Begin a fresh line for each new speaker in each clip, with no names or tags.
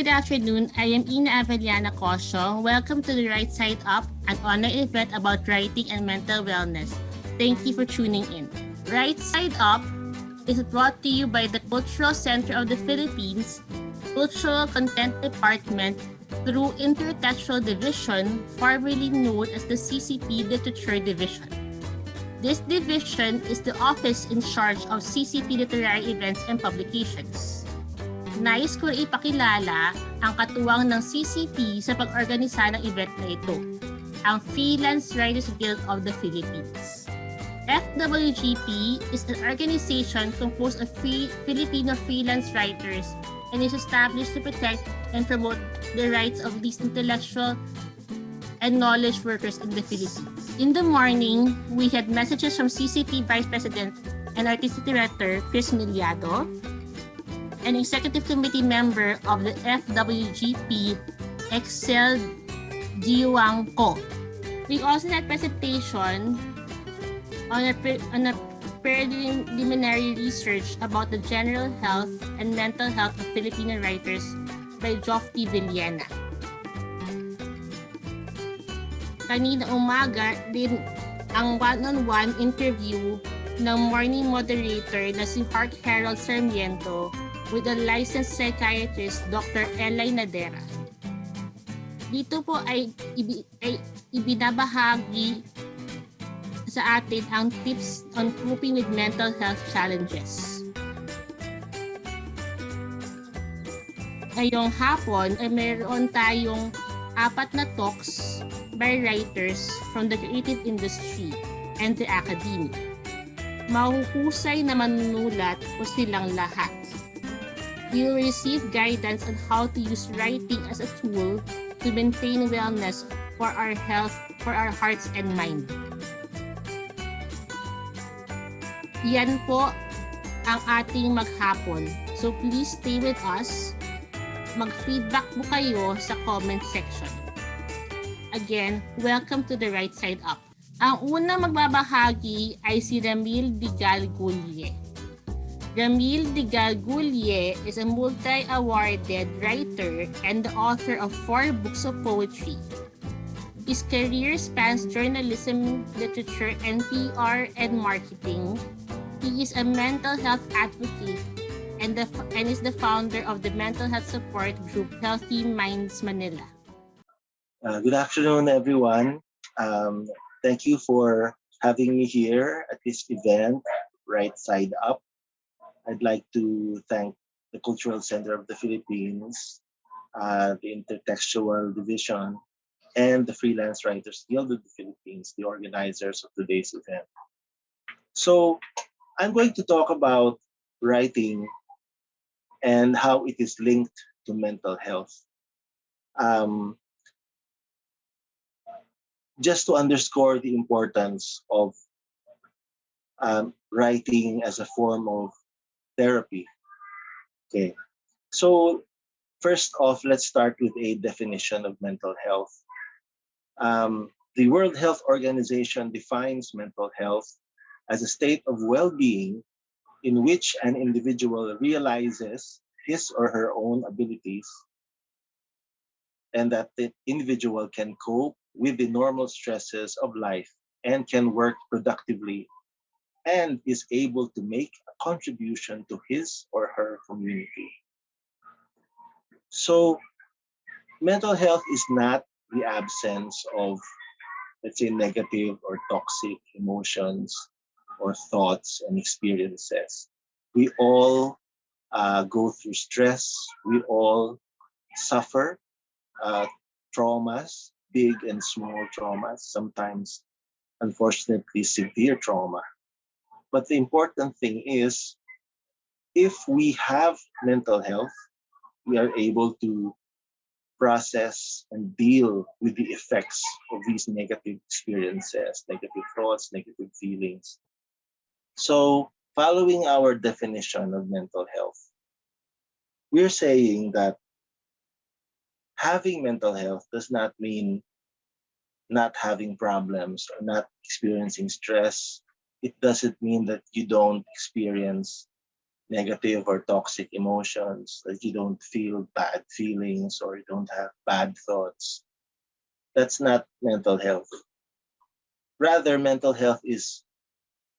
Good afternoon. I am Ina Avellana Cosio. Welcome to the Right Side Up, an online event about writing and mental wellness. Thank you for tuning in. Right Side Up is brought to you by the Cultural Center of the Philippines, Cultural Content Department, through Intertextual Division, formerly known as the CCP Literature Division. This division is the office in charge of CCP literary events and publications. Nais ko ipakilala ang katuwang ng CCP sa pag-organisa ng event na ito, ang Freelance Writers Guild of the Philippines. FWGP is an organization composed of Filipino freelance writers and is established to protect and promote the rights of these intellectual and knowledge workers in the Philippines. In the morning, we had messages from CCP Vice President and Artistic Director Chris Miliado, an executive committee member of the FWGP, Excel Jiwang Ko. We also had presentation on a preliminary research about the general health and mental health of Filipino writers by Jofty Villena. Kanina umaga din ang one-on-one interview ng morning moderator na si Hark Harold Sarmiento with a licensed psychiatrist, Dr. Elay Nadera. Dito po ay ibinabahagi sa atin ang tips on coping with mental health challenges. Ngayong hapon ay mayroon tayong 4 na talks by writers from the creative industry and the academia. Mahuhusay na manunulat po silang lahat. You will receive guidance on how to use writing as a tool to maintain wellness for our health, for our hearts and mind. Yan po ang ating maghapon. So please stay with us. Mag-feedback po kayo sa comment section. Again, welcome to the Right Side Up. Ang unang magbabahagi ay si Ramil Digal-Gulye. Ramil Digal-Gulye is a multi-awarded writer and the author of 4 books of poetry. His career spans journalism, literature, and PR and marketing. He is a mental health advocate and is the founder of the mental health support group Healthy Minds Manila.
Good afternoon, everyone. Thank you for having me here at this event, Right Side Up. I'd like to thank the Cultural Center of the Philippines, the Intertextual Division, and the Freelance Writers Guild of the Philippines, the organizers of today's event. So I'm going to talk about writing and how it is linked to mental health. Just to underscore the importance of writing as a form of therapy. Okay, so first off, let's start with a definition of mental health. The World Health Organization defines mental health as a state of well-being in which an individual realizes his or her own abilities and that the individual can cope with the normal stresses of life and can work productively and is able to make a contribution to his or her community. So mental health is not the absence of, let's say, negative or toxic emotions or thoughts and experiences. We all go through stress. We all suffer traumas, big and small traumas, sometimes, unfortunately, severe trauma. But the important thing is, if we have mental health, we are able to process and deal with the effects of these negative experiences, negative thoughts, negative feelings. So, following our definition of mental health, we're saying that having mental health does not mean not having problems or not experiencing stress. It doesn't mean that you don't experience negative or toxic emotions, that you don't feel bad feelings or you don't have bad thoughts. That's not mental health. Rather, mental health is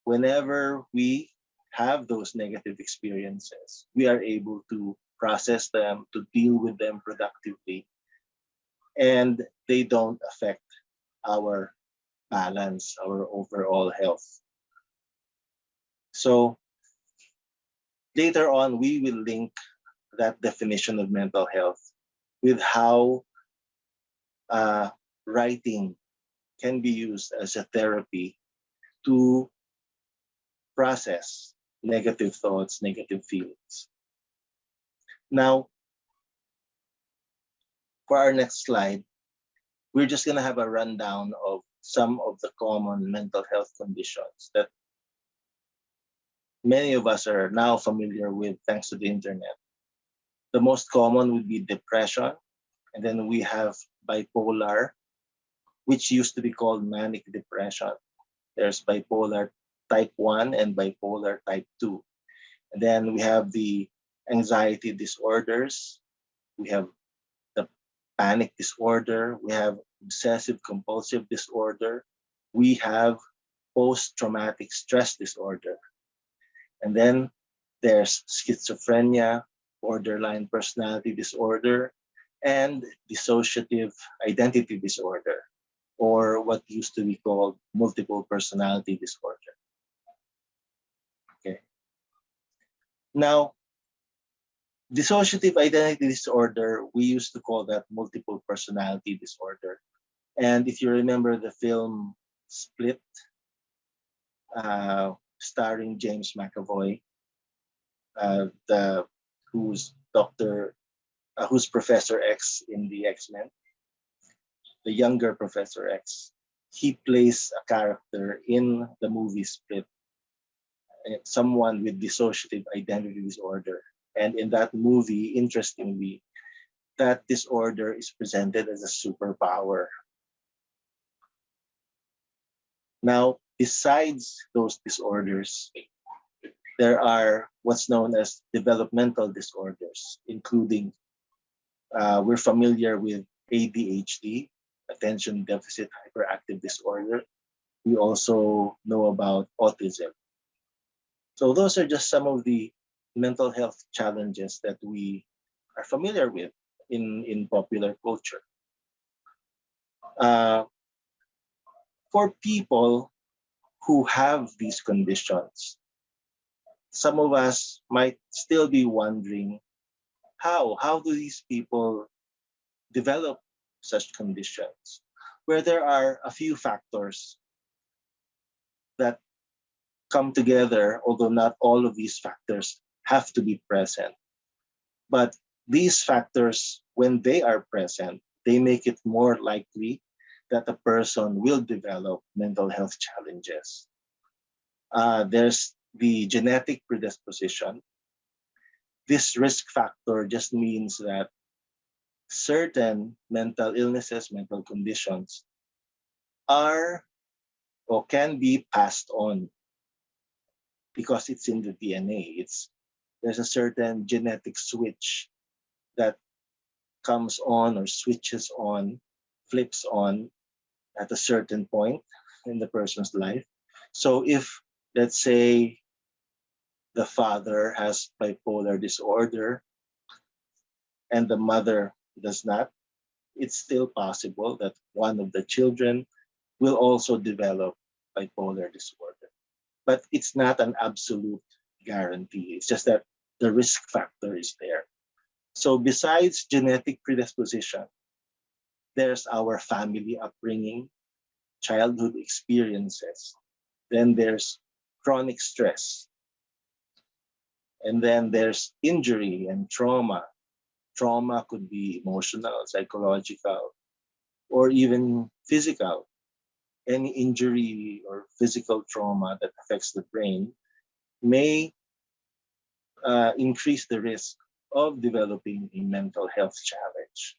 whenever we have those negative experiences, we are able to process them, to deal with them productively, and they don't affect our balance, our overall health. So later on, we will link that definition of mental health with how uh, writing can be used as a therapy to process negative thoughts, negative feelings. Now, for our next slide, we're just going to have a rundown of some of the common mental health conditions that many of us are now familiar with thanks to the internet. The most common would be depression, and then we have bipolar, which used to be called manic depression. There's bipolar type 1 and bipolar type 2. And then we have the anxiety disorders, we have the panic disorder, we have obsessive compulsive disorder, we have post traumatic stress disorder. And then there's schizophrenia, borderline personality disorder, and dissociative identity disorder, or what used to be called multiple personality disorder. Okay. Now, dissociative identity disorder, we used to call that multiple personality disorder. And if you remember the film Split, starring James McAvoy, the who's Doctor, who's Professor X in the X-Men, the younger Professor X. He plays a character in the movie Split, someone with dissociative identity disorder. And in that movie, interestingly, that disorder is presented as a superpower. Now, besides those disorders, there are what's known as developmental disorders, including we're familiar with ADHD, attention deficit hyperactive disorder. We also know about autism. So those are just some of the mental health challenges that we are familiar with in popular culture. Uh, for people who have these conditions, some of us might still be wondering how do these people develop such conditions, where there are a few factors that come together, although not all of these factors have to be present. But these factors, when they are present, they make it more likely that a person will develop mental health challenges. There's the genetic predisposition. This risk factor just means that certain mental illnesses, mental conditions are or can be passed on because it's in the DNA. There's a certain genetic switch that comes on or switches on, flips on at a certain point in the person's life. So if, let's say, the father has bipolar disorder and the mother does not, it's still possible that one of the children will also develop bipolar disorder. But it's not an absolute guarantee. It's just that the risk factor is there. So besides genetic predisposition, there's our family upbringing, childhood experiences. Then there's chronic stress. And then there's injury and trauma. Trauma could be emotional, psychological, or even physical. Any injury or physical trauma that affects the brain may increase the risk of developing a mental health challenge.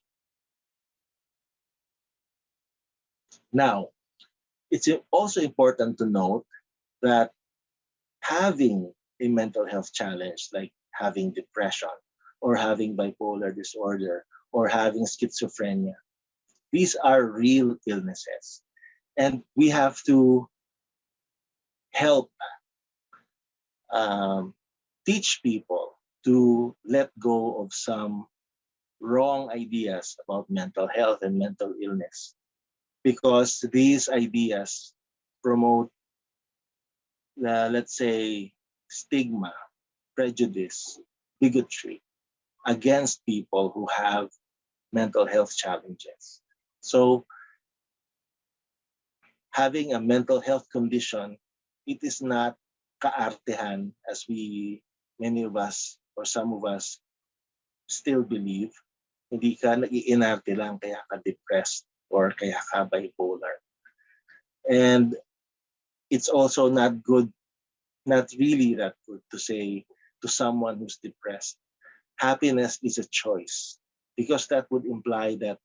Now, it's also important to note that having a mental health challenge like having depression or having bipolar disorder or having schizophrenia. These are real illnesses. And we have to help um, teach people to let go of some wrong ideas about mental health and mental illness because these ideas promote, let's say, stigma, prejudice, bigotry against people who have mental health challenges. So, having a mental health condition, it is not kaartehan as many of us or some of us still believe. Hindi ka nag-iinarte lang kaya ka depressed or kaya ka bipolar. And it's also not good, not really that good to say to someone who's depressed, happiness is a choice, because that would imply that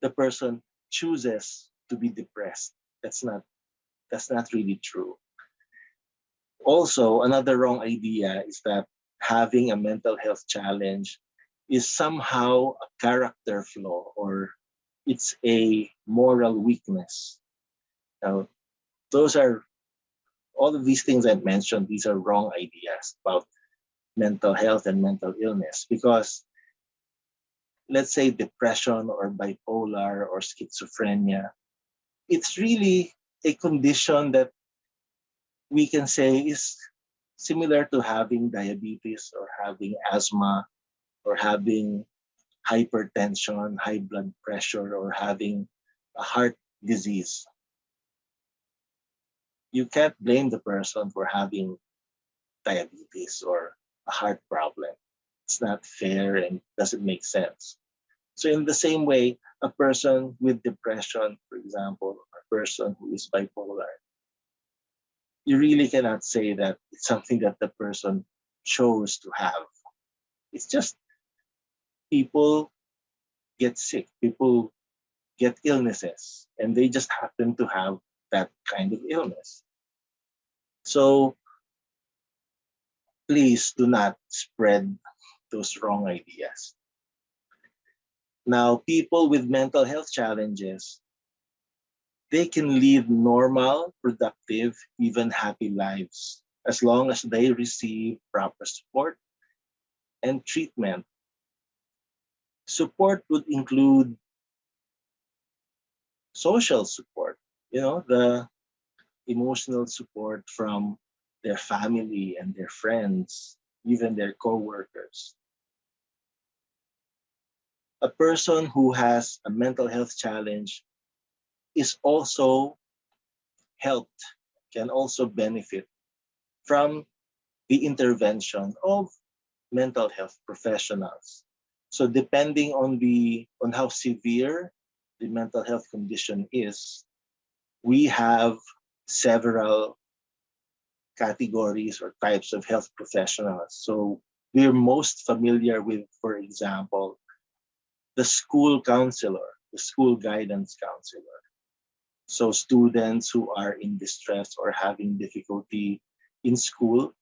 the person chooses to be depressed. That's not really true. Also, another wrong idea is that having a mental health challenge is somehow a character flaw or it's a moral weakness. Now, those are all of these things I've mentioned, these are wrong ideas about mental health and mental illness because let's say depression or bipolar or schizophrenia, it's really a condition that we can say is similar to having diabetes or having asthma or having hypertension, high blood pressure, or having a heart disease. You can't blame the person for having diabetes or a heart problem. It's not fair and doesn't make sense. So, in the same way, a person with depression, for example, or a person who is bipolar, you really cannot say that it's something that the person chose to have. It's just people get sick, people get illnesses, and they just happen to have that kind of illness. So please do not spread those wrong ideas. Now, people with mental health challenges, they can lead normal, productive, even happy lives as long as they receive proper support and treatment. Support would include social support, the emotional support from their family and their friends, even their coworkers. A person who has a mental health challenge is also helped, can also benefit from the intervention of mental health professionals. So depending on how severe the mental health condition is, we have several categories or types of health professionals. So we're most familiar with, for example, the school counselor, the school guidance counselor. So students who are in distress or having difficulty in school,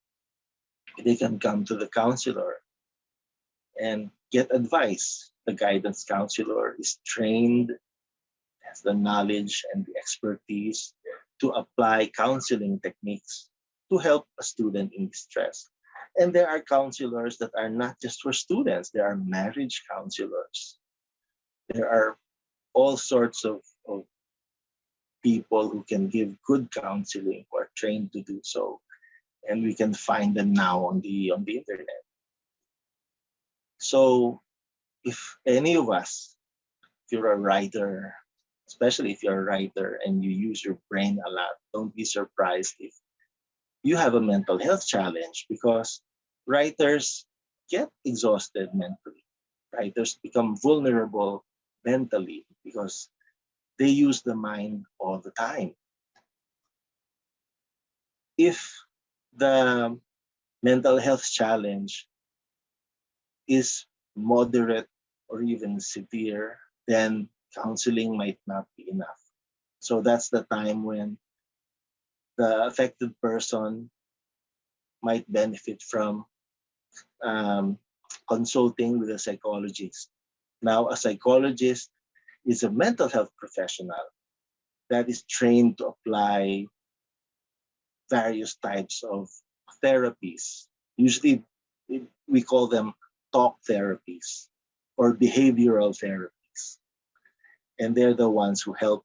they can come to the counselor and get advice. The guidance counselor is trained, has the knowledge and the expertise to apply counseling techniques to help a student in distress. And there are counselors that are not just for students, there are marriage counselors. There are all sorts of people who can give good counseling who are trained to do so. And we can find them now on the internet. So if any of us, if you're a writer, especially if you're a writer and you use your brain a lot, don't be surprised if you have a mental health challenge because writers get exhausted mentally. Writers become vulnerable mentally because they use the mind all the time. If the mental health challenge is moderate or even severe, then counseling might not be enough. So that's the time when the affected person might benefit from consulting with a psychologist. Now, a psychologist is a mental health professional that is trained to apply various types of therapies. Usually, we call them talk therapies or behavioral therapies. And they're the ones who help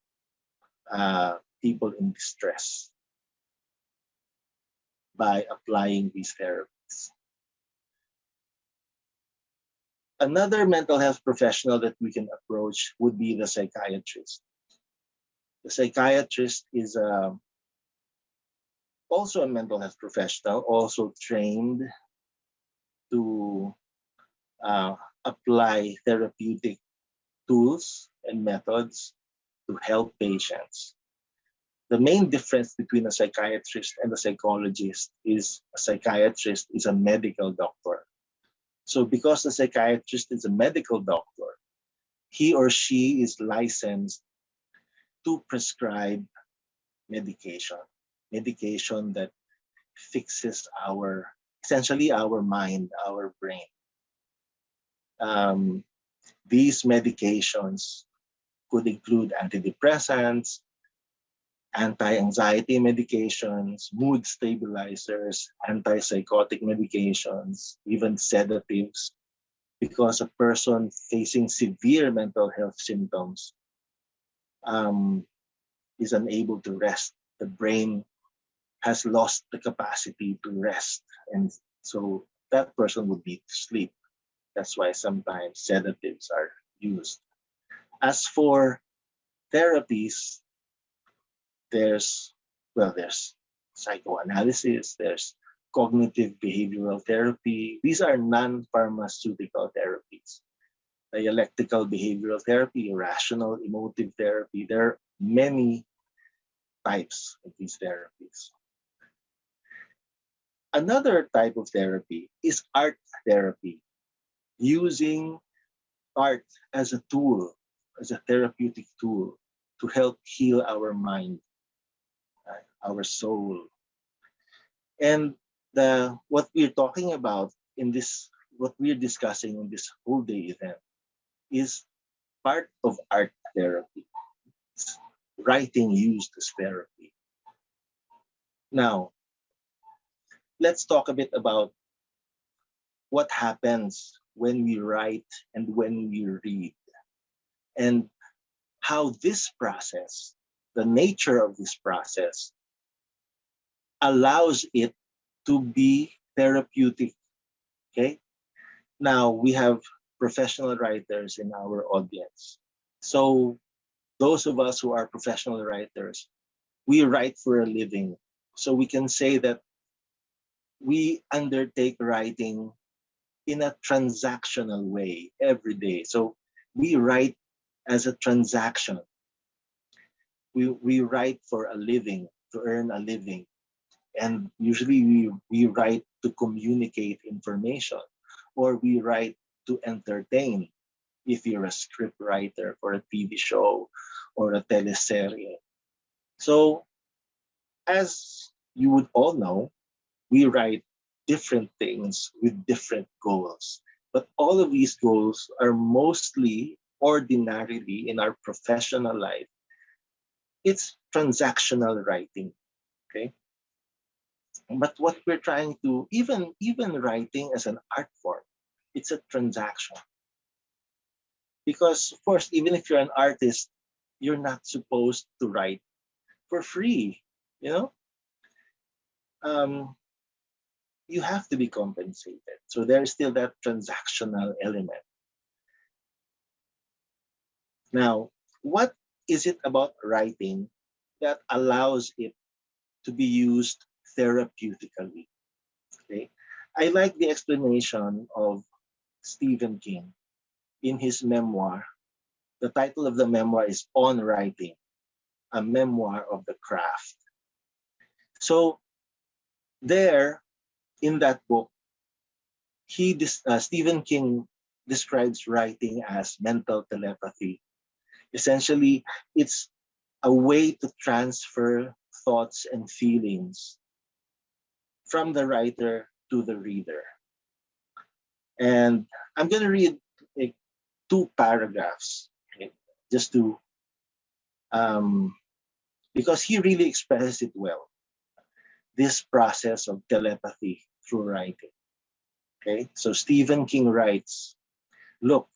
people in distress by applying these therapies. Another mental health professional that we can approach would be the psychiatrist. The psychiatrist is also a mental health professional, also trained to apply therapeutic tools and methods to help patients. The main difference between a psychiatrist and a psychologist is a psychiatrist is a medical doctor. So because the psychiatrist is a medical doctor, he or she is licensed to prescribe medication, medication that fixes essentially our mind, our brain. These medications could include antidepressants, anti-anxiety medications, mood stabilizers, antipsychotic medications, even sedatives, because a person facing severe mental health symptoms is unable to rest. The brain has lost the capacity to rest, and so that person would need to sleep. That's why sometimes sedatives are used. As for therapies, there's psychoanalysis, there's cognitive behavioral therapy. These are non-pharmaceutical therapies. Dialectical behavioral therapy, rational emotive therapy. There are many types of these therapies. Another type of therapy is art therapy, using art as a tool, as a therapeutic tool to help heal our mind, our soul. And what we're talking about in this, what we're discussing in this whole day event is part of art therapy. It's writing used as therapy. Now, let's talk a bit about what happens when we write and when we read, and how this process, the nature of this process, allows it to be therapeutic. Okay? Now, we have professional writers in our audience. So, those of us who are professional writers, we write for a living. So, we can say that we undertake writing in a transactional way every day. So, we write as a transaction. We write for a living, to earn a living. And usually we write to communicate information, or we write to entertain if you're a script writer for a TV show or a teleserye. So as you would all know, we write different things with different goals. But all of these goals are mostly ordinarily in our professional life. It's transactional writing. Okay. But what we're trying to, even writing as an art form, it's a transaction. Because of course, even if you're an artist, you're not supposed to write for free. You know, you have to be compensated. So there's still that transactional element. Now, what is it about writing that allows it to be used therapeutically? Okay, I like the explanation of Stephen King in his memoir. The title of the memoir is On Writing, a memoir of the craft. So there, in that book, Stephen King describes writing as mental telepathy. Essentially, it's a way to transfer thoughts and feelings from the writer to the reader. And I'm going to read like, two paragraphs, okay, just to, um, because he really expresses it well, this process of telepathy through writing. Okay, so Stephen King writes, look,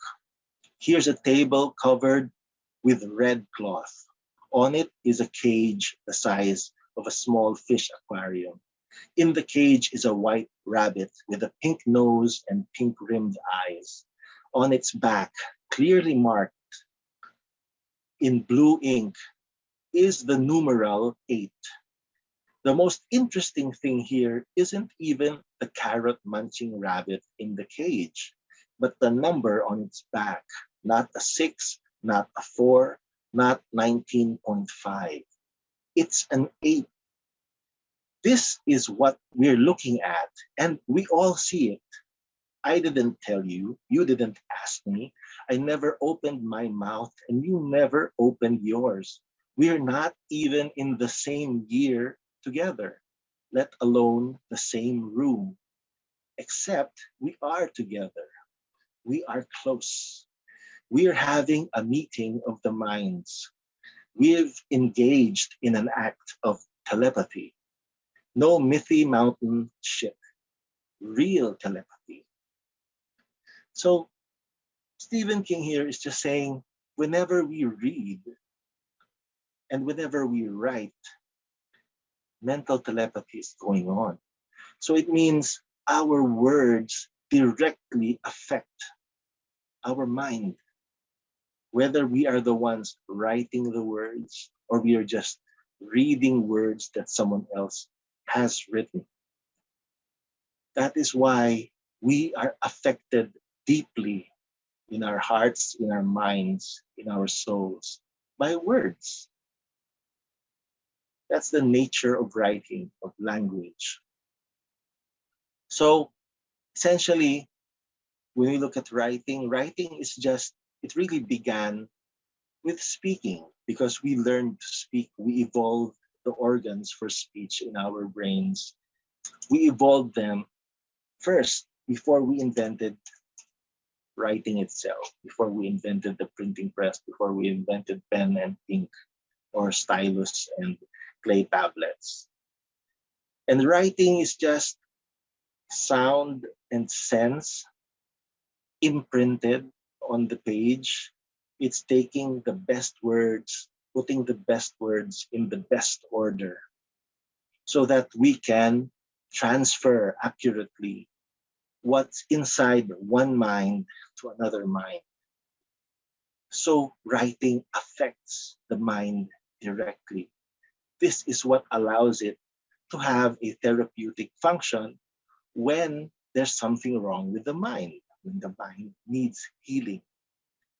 here's a table covered with red cloth. On it is a cage the size of a small fish aquarium. In the cage is a white rabbit with a pink nose and pink rimmed eyes. On its back, clearly marked in blue ink, is the numeral 8. The most interesting thing here isn't even the carrot munching rabbit in the cage, but the number on its back, not a 6, not a 4, not 19.5. It's an 8. This is what we're looking at, and we all see it. I didn't tell you, you didn't ask me. I never opened my mouth, and you never opened yours. We're not even in the same year together, let alone the same room. Except we are together. We are close. We are having a meeting of the minds. We've engaged in an act of telepathy. No Mithi Mountain shit. Real telepathy. So Stephen King here is just saying, whenever we read and whenever we write, mental telepathy is going on. So it means our words directly affect our mind, whether we are the ones writing the words or we are just reading words that someone else has written. That is why we are affected deeply in our hearts, in our minds, in our souls by words. That's the nature of writing, of language. So essentially, when we look at writing, writing is just, it really began with speaking because we learned to speak. We evolved the organs for speech in our brains. We evolved them first before we invented writing itself, before we invented the printing press, before we invented pen and ink or stylus and clay tablets. And writing is just sound and sense imprinted on the page. It's taking the best words, putting the best words in the best order so that we can transfer accurately what's inside one mind to another mind. So writing affects the mind directly. This is what allows it to have a therapeutic function when there's something wrong with the mind, when the mind needs healing.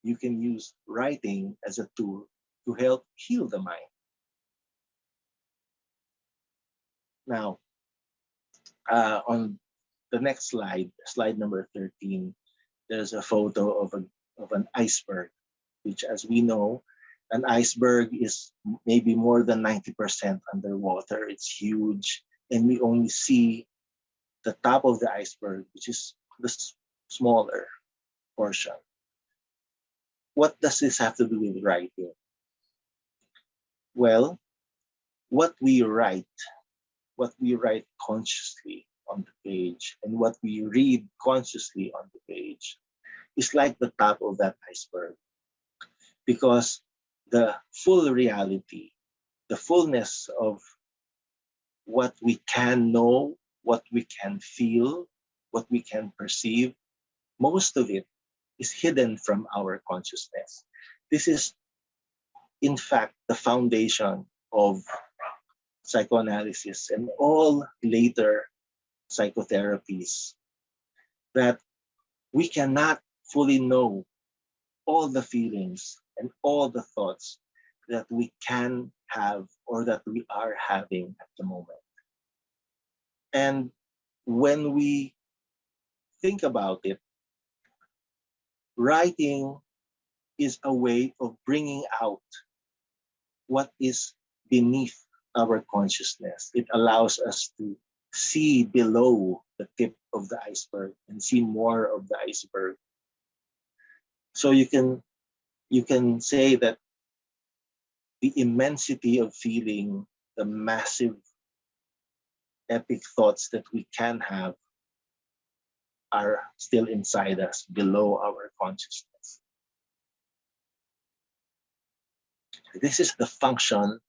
You can use writing as a tool to help heal the mind. Now, on the next slide, slide number 13, there's a photo of an iceberg, which, as we know, an iceberg is maybe more than 90% underwater. It's huge, and we only see the top of the iceberg, which is the smaller portion. What does this have to do with writing? Well, what we write consciously on the page, and what we read consciously on the page is like the top of that iceberg. Because the full reality, the fullness of what we can know, what we can feel, what we can perceive, most of it is hidden from our consciousness. This is, in fact, the foundation of psychoanalysis and all later psychotherapies, that we cannot fully know all the feelings and all the thoughts that we can have or that we are having at the moment. And when we think about it, writing is a way of bringing out what is beneath our consciousness. It allows us to see below the tip of the iceberg and see more of the iceberg. So you can say that the immensity of feeling, the massive epic thoughts that we can have are still inside us, below our consciousness. This is the function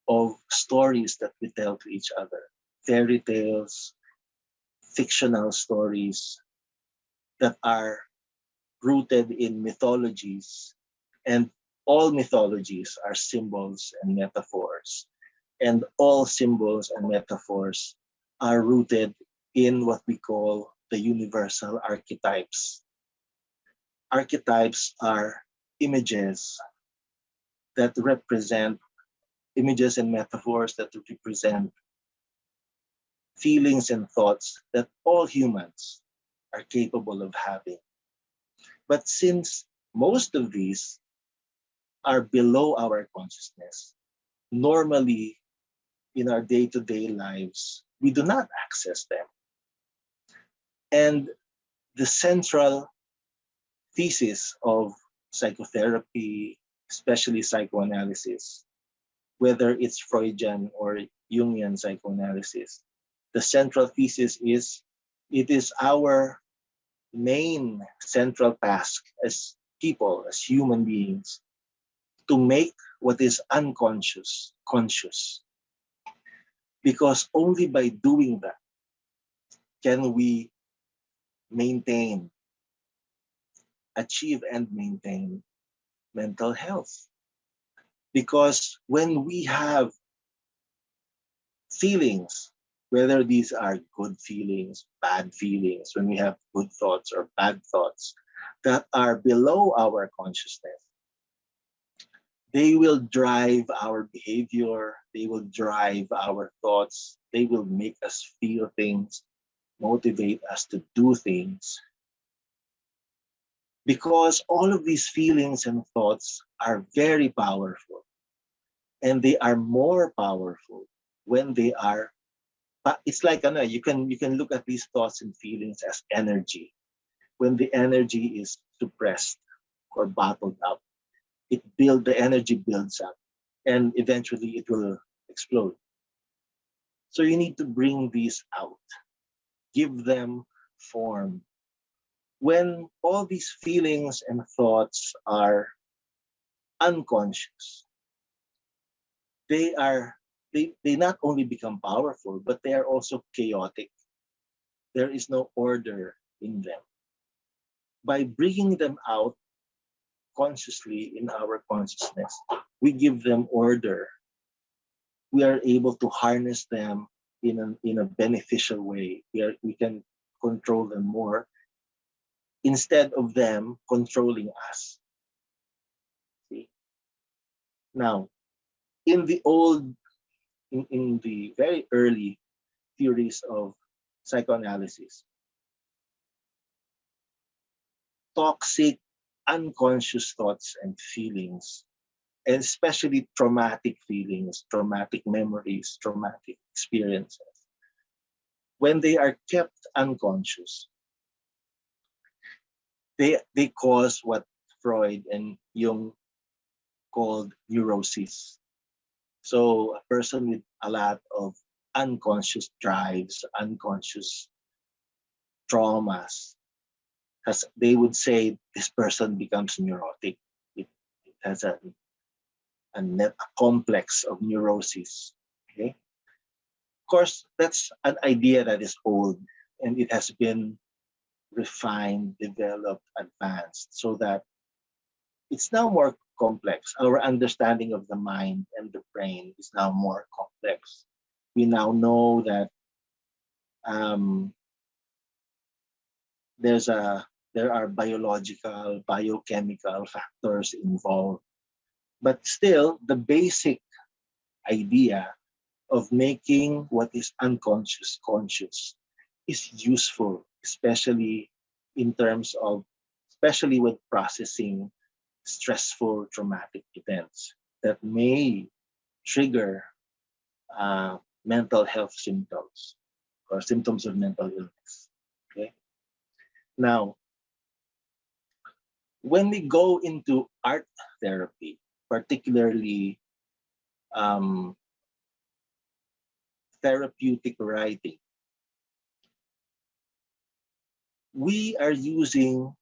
of stories that we tell to each other. Fairy tales, fictional stories that are rooted in mythologies, and all mythologies are symbols and metaphors. And all symbols and metaphors are rooted in what we call the universal archetypes. Archetypes are images that represent, images and metaphors that represent feelings and thoughts that all humans are capable of having. But since most of these are below our consciousness, normally in our day-to-day lives, we do not access them. And the central thesis of psychotherapy, especially psychoanalysis, whether it's Freudian or Jungian psychoanalysis, the central thesis is it is our main central task as people, as human beings, to make what is unconscious conscious. Because only by doing that can we maintain, achieve, and maintain mental health. Because when we have feelings, whether these are good feelings, bad feelings, when we have good thoughts or bad thoughts that are below our consciousness, they will drive our behavior, they will drive our thoughts, they will make us feel things, motivate us to do things. Because all of these feelings and thoughts are very powerful. And they are more powerful when they are, it's like you can look at these thoughts and feelings as energy. When the energy is suppressed or bottled up, the energy builds up and eventually it will explode. So you need to bring these out, give them form. When all these feelings and thoughts are unconscious, they not only become powerful, but they are also chaotic. There is no order in them. By bringing them out consciously in our consciousness, we give them order. We are able to harness them in a beneficial way. We can control them more instead of them controlling us. See? Now, in the very early theories of psychoanalysis, toxic, unconscious thoughts and feelings, and especially traumatic feelings, traumatic memories, traumatic experiences, when they are kept unconscious, they cause what Freud and Jung called neurosis. So a person with a lot of unconscious drives, unconscious traumas, they would say this person becomes neurotic. It has a complex of neuroses. Okay, of course, that's an idea that is old and it has been refined, developed, advanced, so that it's now more complex. Our understanding of the mind and the brain is now more complex. We now know that there are biological, biochemical factors involved. But still, the basic idea of making what is unconscious conscious is useful, especially in terms of, especially with processing stressful traumatic events that may trigger mental health symptoms. or symptoms of mental illness. Okay. Now, when we go into art therapy, particularly um, therapeutic writing, we are using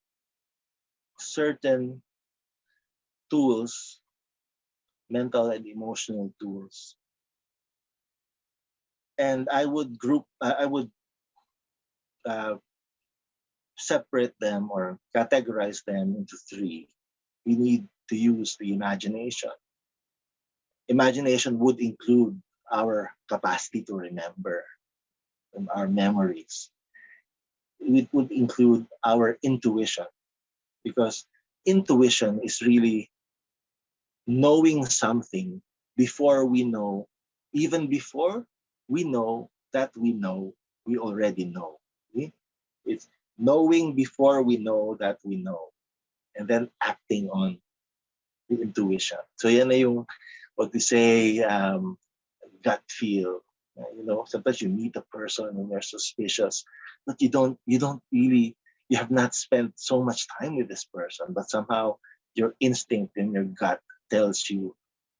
certain tools, mental and emotional tools. And I would uh, separate them or categorize them into three. We need to use the imagination. Imagination would include our capacity to remember and our memories. It would include our intuition, because intuition is really knowing something before we know, even before we know that we already know. Okay? It's knowing before we know that we know, and then acting on the intuition. So yan na yung what we say, gut feel. Sometimes you meet a person and you're suspicious, but you don't really, you have not spent so much time with this person, but somehow your instinct and your gut tells you,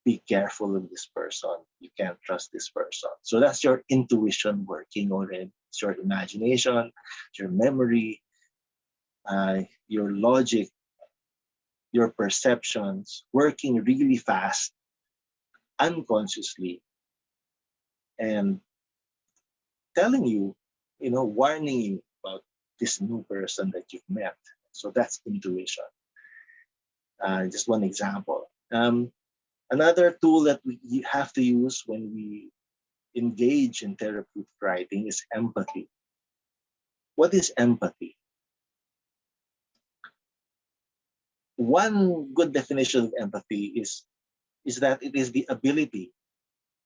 be careful of this person. You can't trust this person. So that's your intuition working already. It's your imagination, your memory, your logic, your perceptions working really fast, unconsciously, and telling you, warning you about this new person that you've met. So that's intuition. Just one example. Another tool that we have to use when we engage in therapeutic writing is empathy. What is empathy? One good definition of empathy is that it is the ability.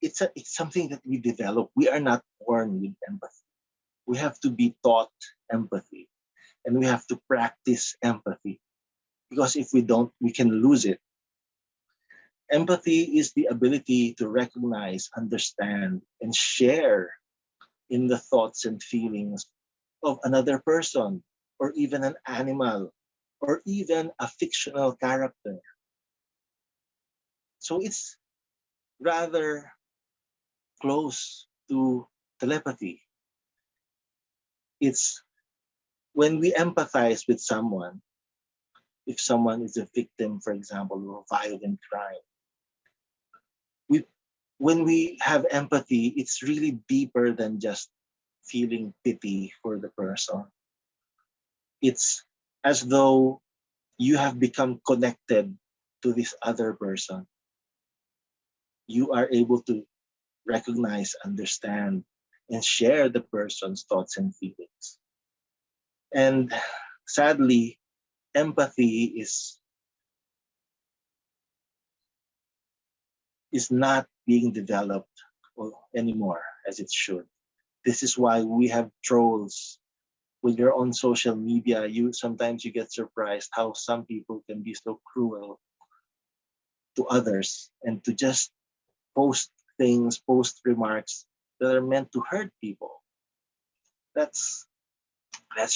It's something that we develop. We are not born with empathy. We have to be taught empathy, and we have to practice empathy, because if we don't, we can lose it. Empathy is the ability to recognize, understand, and share in the thoughts and feelings of another person, or even an animal, or even a fictional character. So it's rather close to telepathy. It's when we empathize with someone, if someone is a victim, for example, of a violent crime, we when we have empathy, it's really deeper than just feeling pity for the person. It's as though you have become connected to this other person. You are able to recognize, understand, and share the person's thoughts and feelings. And sadly, empathy is not being developed anymore as it should. This is why we have trolls. When you're on social media, you get surprised how some people can be so cruel to others, and to just post remarks that are meant to hurt people. That's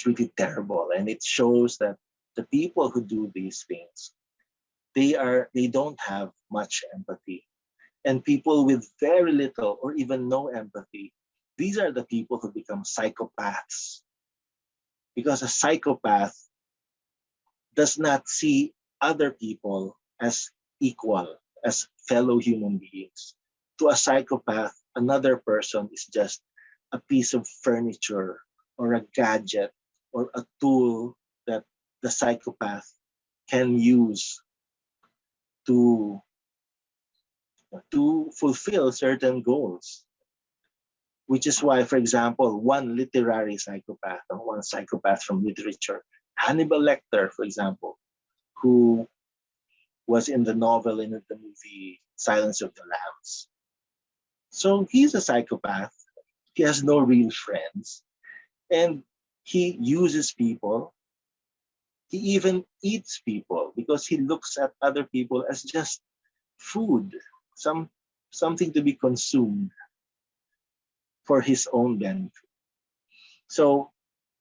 really terrible, and it shows that the people who do these things, they don't have much empathy. And people with very little or even no empathy, these are the people who become psychopaths, because a psychopath does not see other people as equal, as fellow human beings. To a psychopath, another person is just a piece of furniture, or a gadget, or a tool that the psychopath can use to fulfill certain goals. Which is why, for example, one literary psychopath, or one psychopath from literature, Hannibal Lecter, for example, who was in the novel and in the movie Silence of the Lambs. So he's a psychopath. He has no real friends. And he uses people. He even eats people, because he looks at other people as just food, something to be consumed for his own benefit. So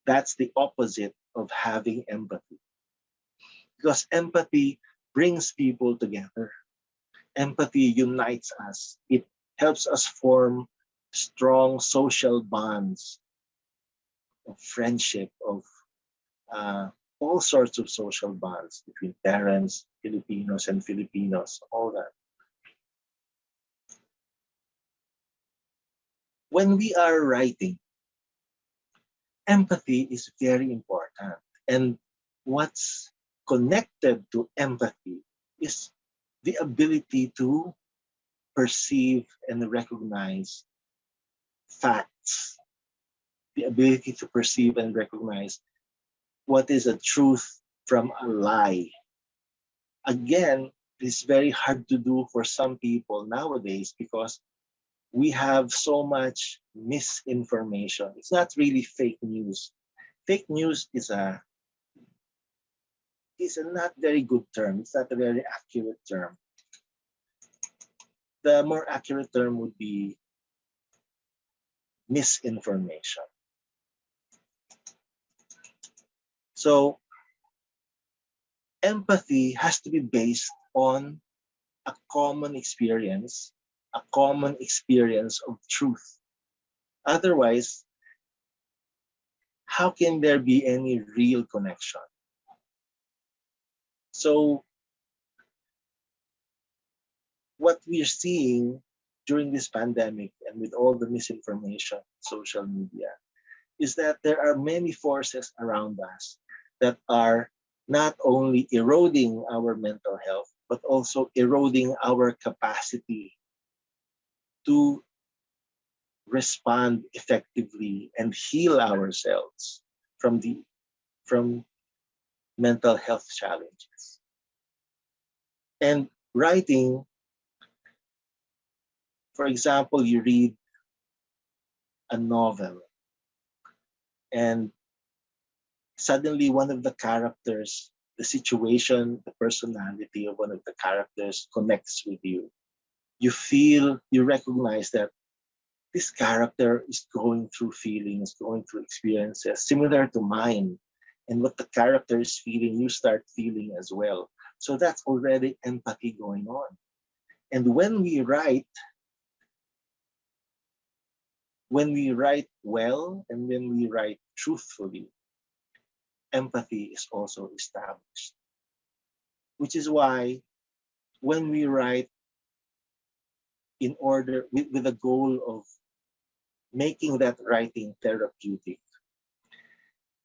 that's the opposite of having empathy, because empathy brings people together. Empathy unites us. It helps us form strong social bonds of friendship, of uh, all sorts of social bonds between parents, Filipinos and Filipinos, all that. When we are writing, empathy is very important. And what's connected to empathy is the ability to perceive and recognize facts, the ability to perceive and recognize what is a truth from a lie. Again, it's very hard to do for some people nowadays because we have so much misinformation. It's not really fake news. Fake news is a not very good term. It's not a very accurate term. The more accurate term would be misinformation. So empathy has to be based on a common experience of truth. Otherwise, how can there be any real connection? So what we're seeing during this pandemic and with all the misinformation, social media, is that there are many forces around us that are not only eroding our mental health, but also eroding our capacity to respond effectively and heal ourselves from mental health challenges. And writing, for example, you read a novel and suddenly one of the characters, the situation, the personality of one of the characters connects with you. You recognize that this character is going through feelings, going through experiences similar to mine. And what the character is feeling, you start feeling as well. So that's already empathy going on. And when we write well and when we write truthfully, empathy is also established. Which is why when we write in order with the goal of making that writing therapeutic,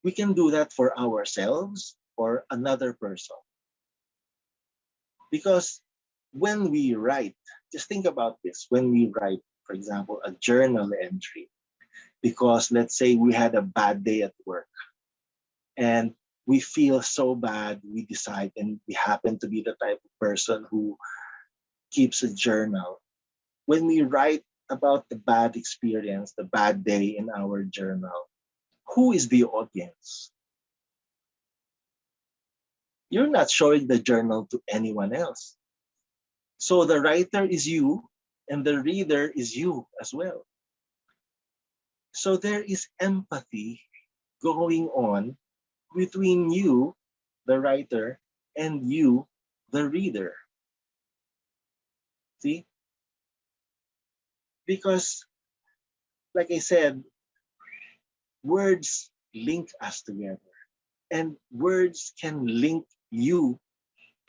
we can do that for ourselves or another person. Because when we write, just think about this, when we write, for example, a journal entry, because let's say we had a bad day at work and we feel so bad, we decide, and we happen to be the type of person who keeps a journal. When we write about the bad experience, the bad day in our journal, who is the audience? You're not showing the journal to anyone else. So the writer is you and the reader is you as well. So there is empathy going on between you, the writer, and you, the reader. See? Because, like I said, words link us together. And words can link you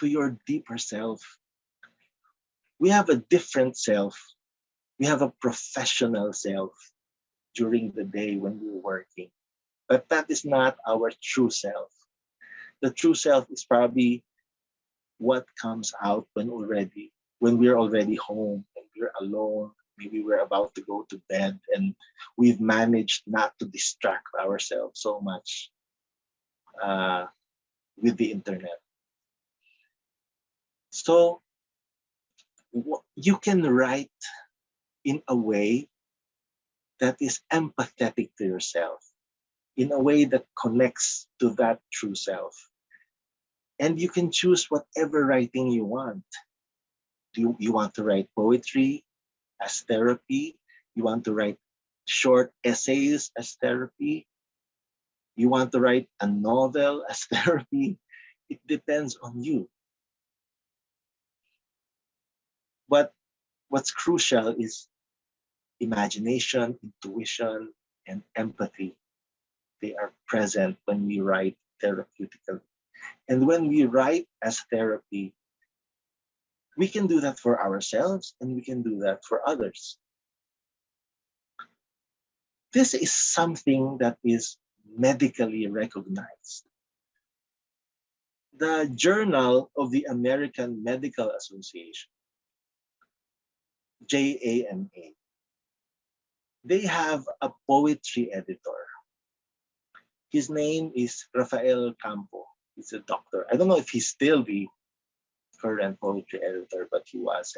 to your deeper self. We have a different self. We have a professional self during the day when we're working. But that is not our true self. The true self is probably what comes out when we're already home and we're alone. Maybe we're about to go to bed and we've managed not to distract ourselves so much uh, with the internet. So you can write in a way that is empathetic to yourself, in a way that connects to that true self. And you can choose whatever writing you want. Do you want to write poetry as therapy? You want to write short essays as therapy? You want to write a novel as therapy? It depends on you. But what's crucial is imagination, intuition, and empathy. They are present when we write therapeutically. And when we write as therapy, we can do that for ourselves and we can do that for others. This is something that is medically recognized. The Journal of the American Medical Association, JAMA, they have a poetry editor. His name is Rafael Campo. He's a doctor. I don't know if he's still the current poetry editor, but he was.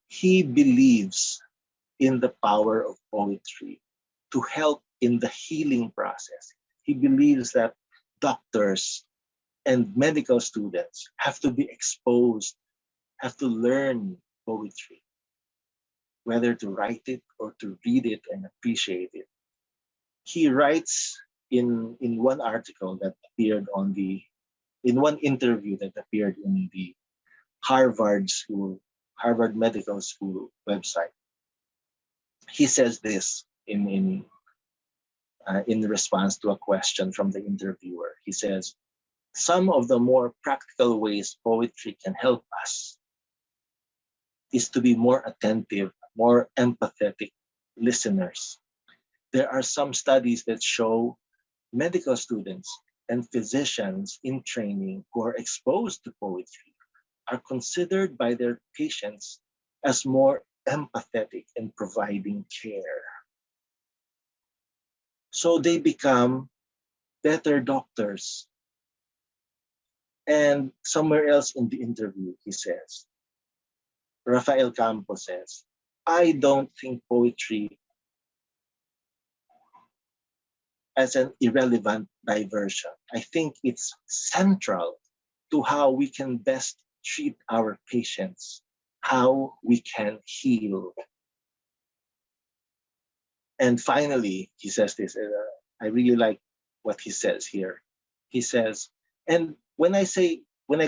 He believes in the power of poetry to help in the healing process. He believes that doctors and medical students have to be exposed, have to learn poetry, whether to write it or to read it and appreciate it. He writes in one article that appeared in one interview that appeared in the Harvard Medical School website. He says this in response to a question from the interviewer. He says, some of the more practical ways poetry can help us is to be more attentive, more empathetic listeners. There are some studies that show medical students and physicians in training who are exposed to poetry are considered by their patients as more empathetic in providing care. So they become better doctors. And somewhere else in the interview, he says, Rafael Campos says, I don't think poetry as an irrelevant diversion. I think it's central to how we can best treat our patients, how we can heal. And finally, he says this, I really like what he says here. He says, and when I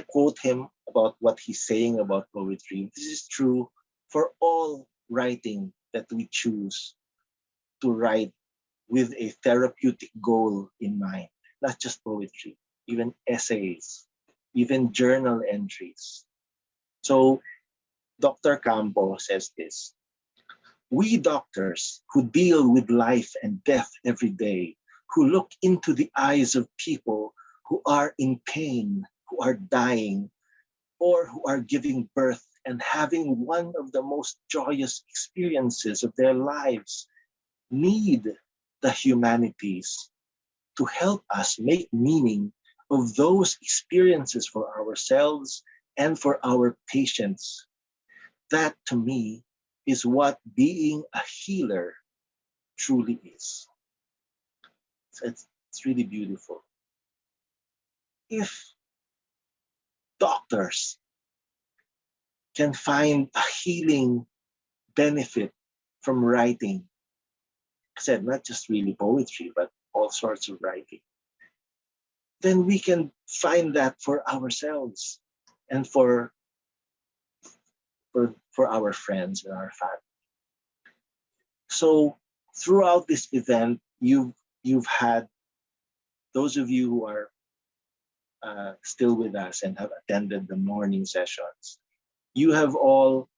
quote him about what he's saying about poetry, this is true for all writing that we choose to write with a therapeutic goal in mind, not just poetry, even essays, even journal entries. So Dr. Campo says this, we doctors who deal with life and death every day, who look into the eyes of people who are in pain, who are dying, or who are giving birth and having one of the most joyous experiences of their lives, need the humanities to help us make meaning of those experiences for ourselves and for our patients. That, to me, is what being a healer truly is. So it's really beautiful. If doctors can find a healing benefit from writing, I said not just really poetry, but all sorts of writing, then we can find that for ourselves and for our friends and our family. So throughout this event, you've had those of you who are still with us and have attended the morning sessions. You have all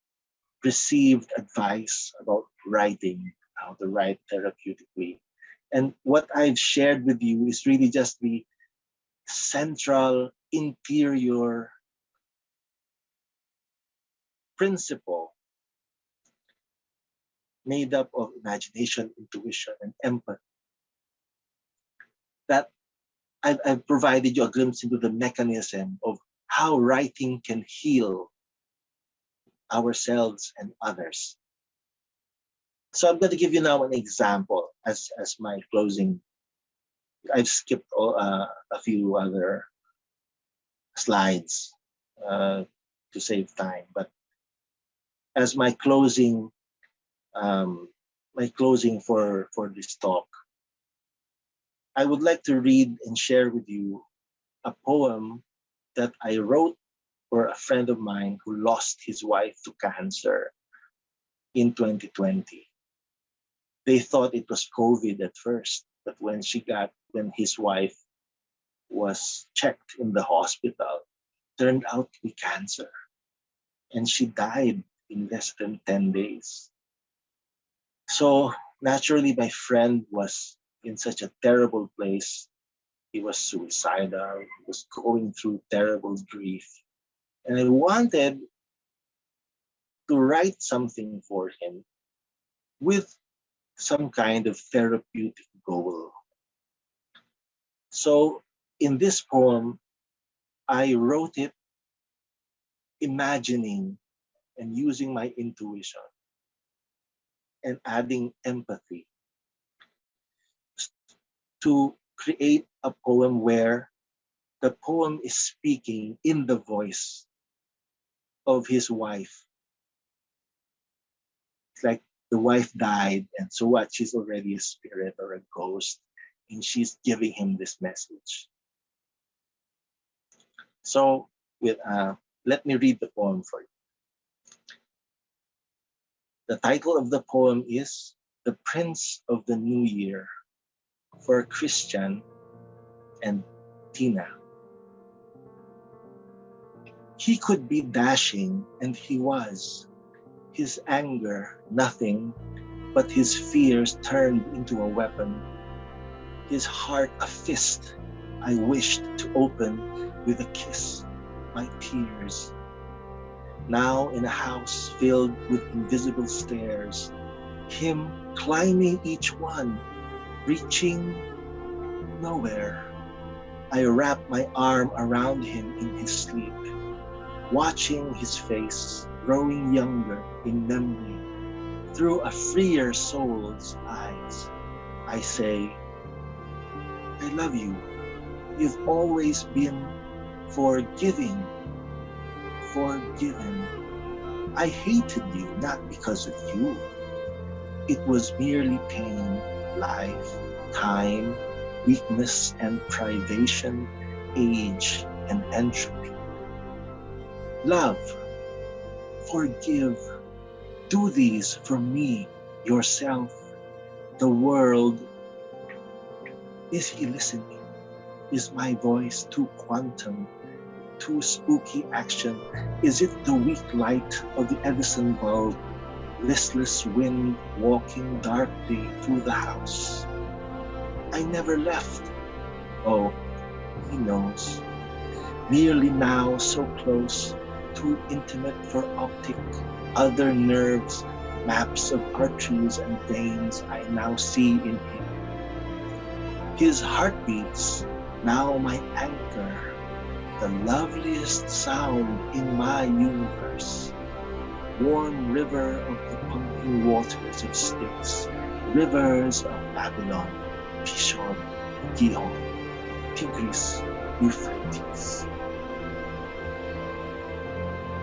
received advice about writing, how to write therapeutically. And what I've shared with you is really just the central interior principle made up of imagination, intuition, and empathy. That I've provided you a glimpse into the mechanism of how writing can heal ourselves and others. So I'm going to give you now an example as my closing. I've skipped a few other slides to save time, but as my closing my closing for this talk, I would like to read and share with you a poem that I wrote for a friend of mine who lost his wife to cancer in 2020. They thought it was COVID at first, but when his wife was checked in the hospital, turned out to be cancer, and she died in less than 10 days. So naturally, my friend was in such a terrible place. He was suicidal, he was going through terrible grief. And I wanted to write something for him with some kind of therapeutic goal. So in this poem, I wrote it imagining and using my intuition and adding empathy to create a poem where the poem is speaking in the voice of his wife. It's like the wife died, and so what? She's already a spirit or a ghost, and she's giving him this message. So, let me read the poem for you. The title of the poem is The Prince of the New Year for Christian and Tina. He could be dashing, and he was. His anger, nothing, but his fears turned into a weapon. His heart a fist I wished to open with a kiss, my tears. Now in a house filled with invisible stairs, him climbing each one, reaching nowhere. I wrap my arm around him in his sleep, watching his face growing younger in memory. Through a freer soul's eyes, I say, I love you. You've always been forgiving, forgiven. I hated you not because of you. It was merely pain, life, time, weakness and privation, age and entropy. Love, forgive, do these for me, yourself, the world. Is he listening? Is my voice too quantum, too spooky action? Is it the weak light of the Edison bulb, listless wind walking darkly through the house? I never left. Oh, he knows. Merely now so close, too intimate for optic, other nerves, maps of arteries and veins I now see in him. His heartbeats, now my anchor, the loveliest sound in my universe. Warm river of the pumping waters of Styx, rivers of Babylon, Pishon, Gihon, Tigris, Euphrates.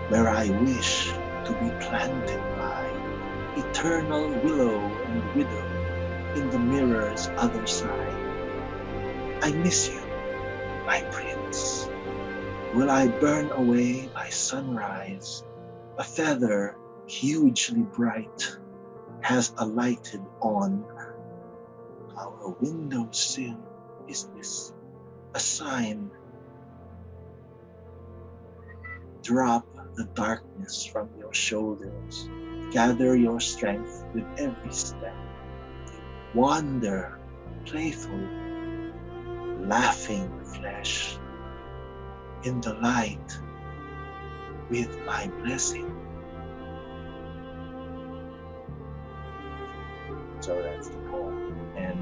Where I wish to be planted by eternal willow and widow in the mirror's other side. I miss you, my prince. Will I burn away by sunrise? A feather hugely bright has alighted on our windowsill. Is this a sign? Drop the darkness from your shoulders. Gather your strength with every step. Wander, playful, laughing flesh in the light with my blessing. So that's the poem. And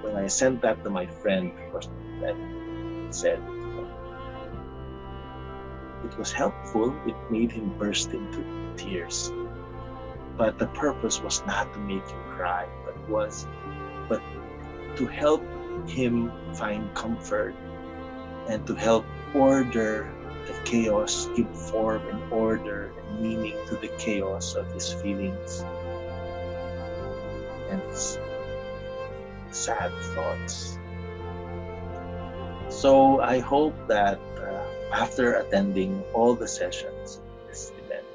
when I sent that to my friend, of course, my friend said it was helpful. It made him burst into tears. But the purpose was not to make him cry, but to help him find comfort and to help order the chaos, give form and order and meaning to the chaos of his feelings. and sad thoughts. So I hope that after attending all the sessions in this event,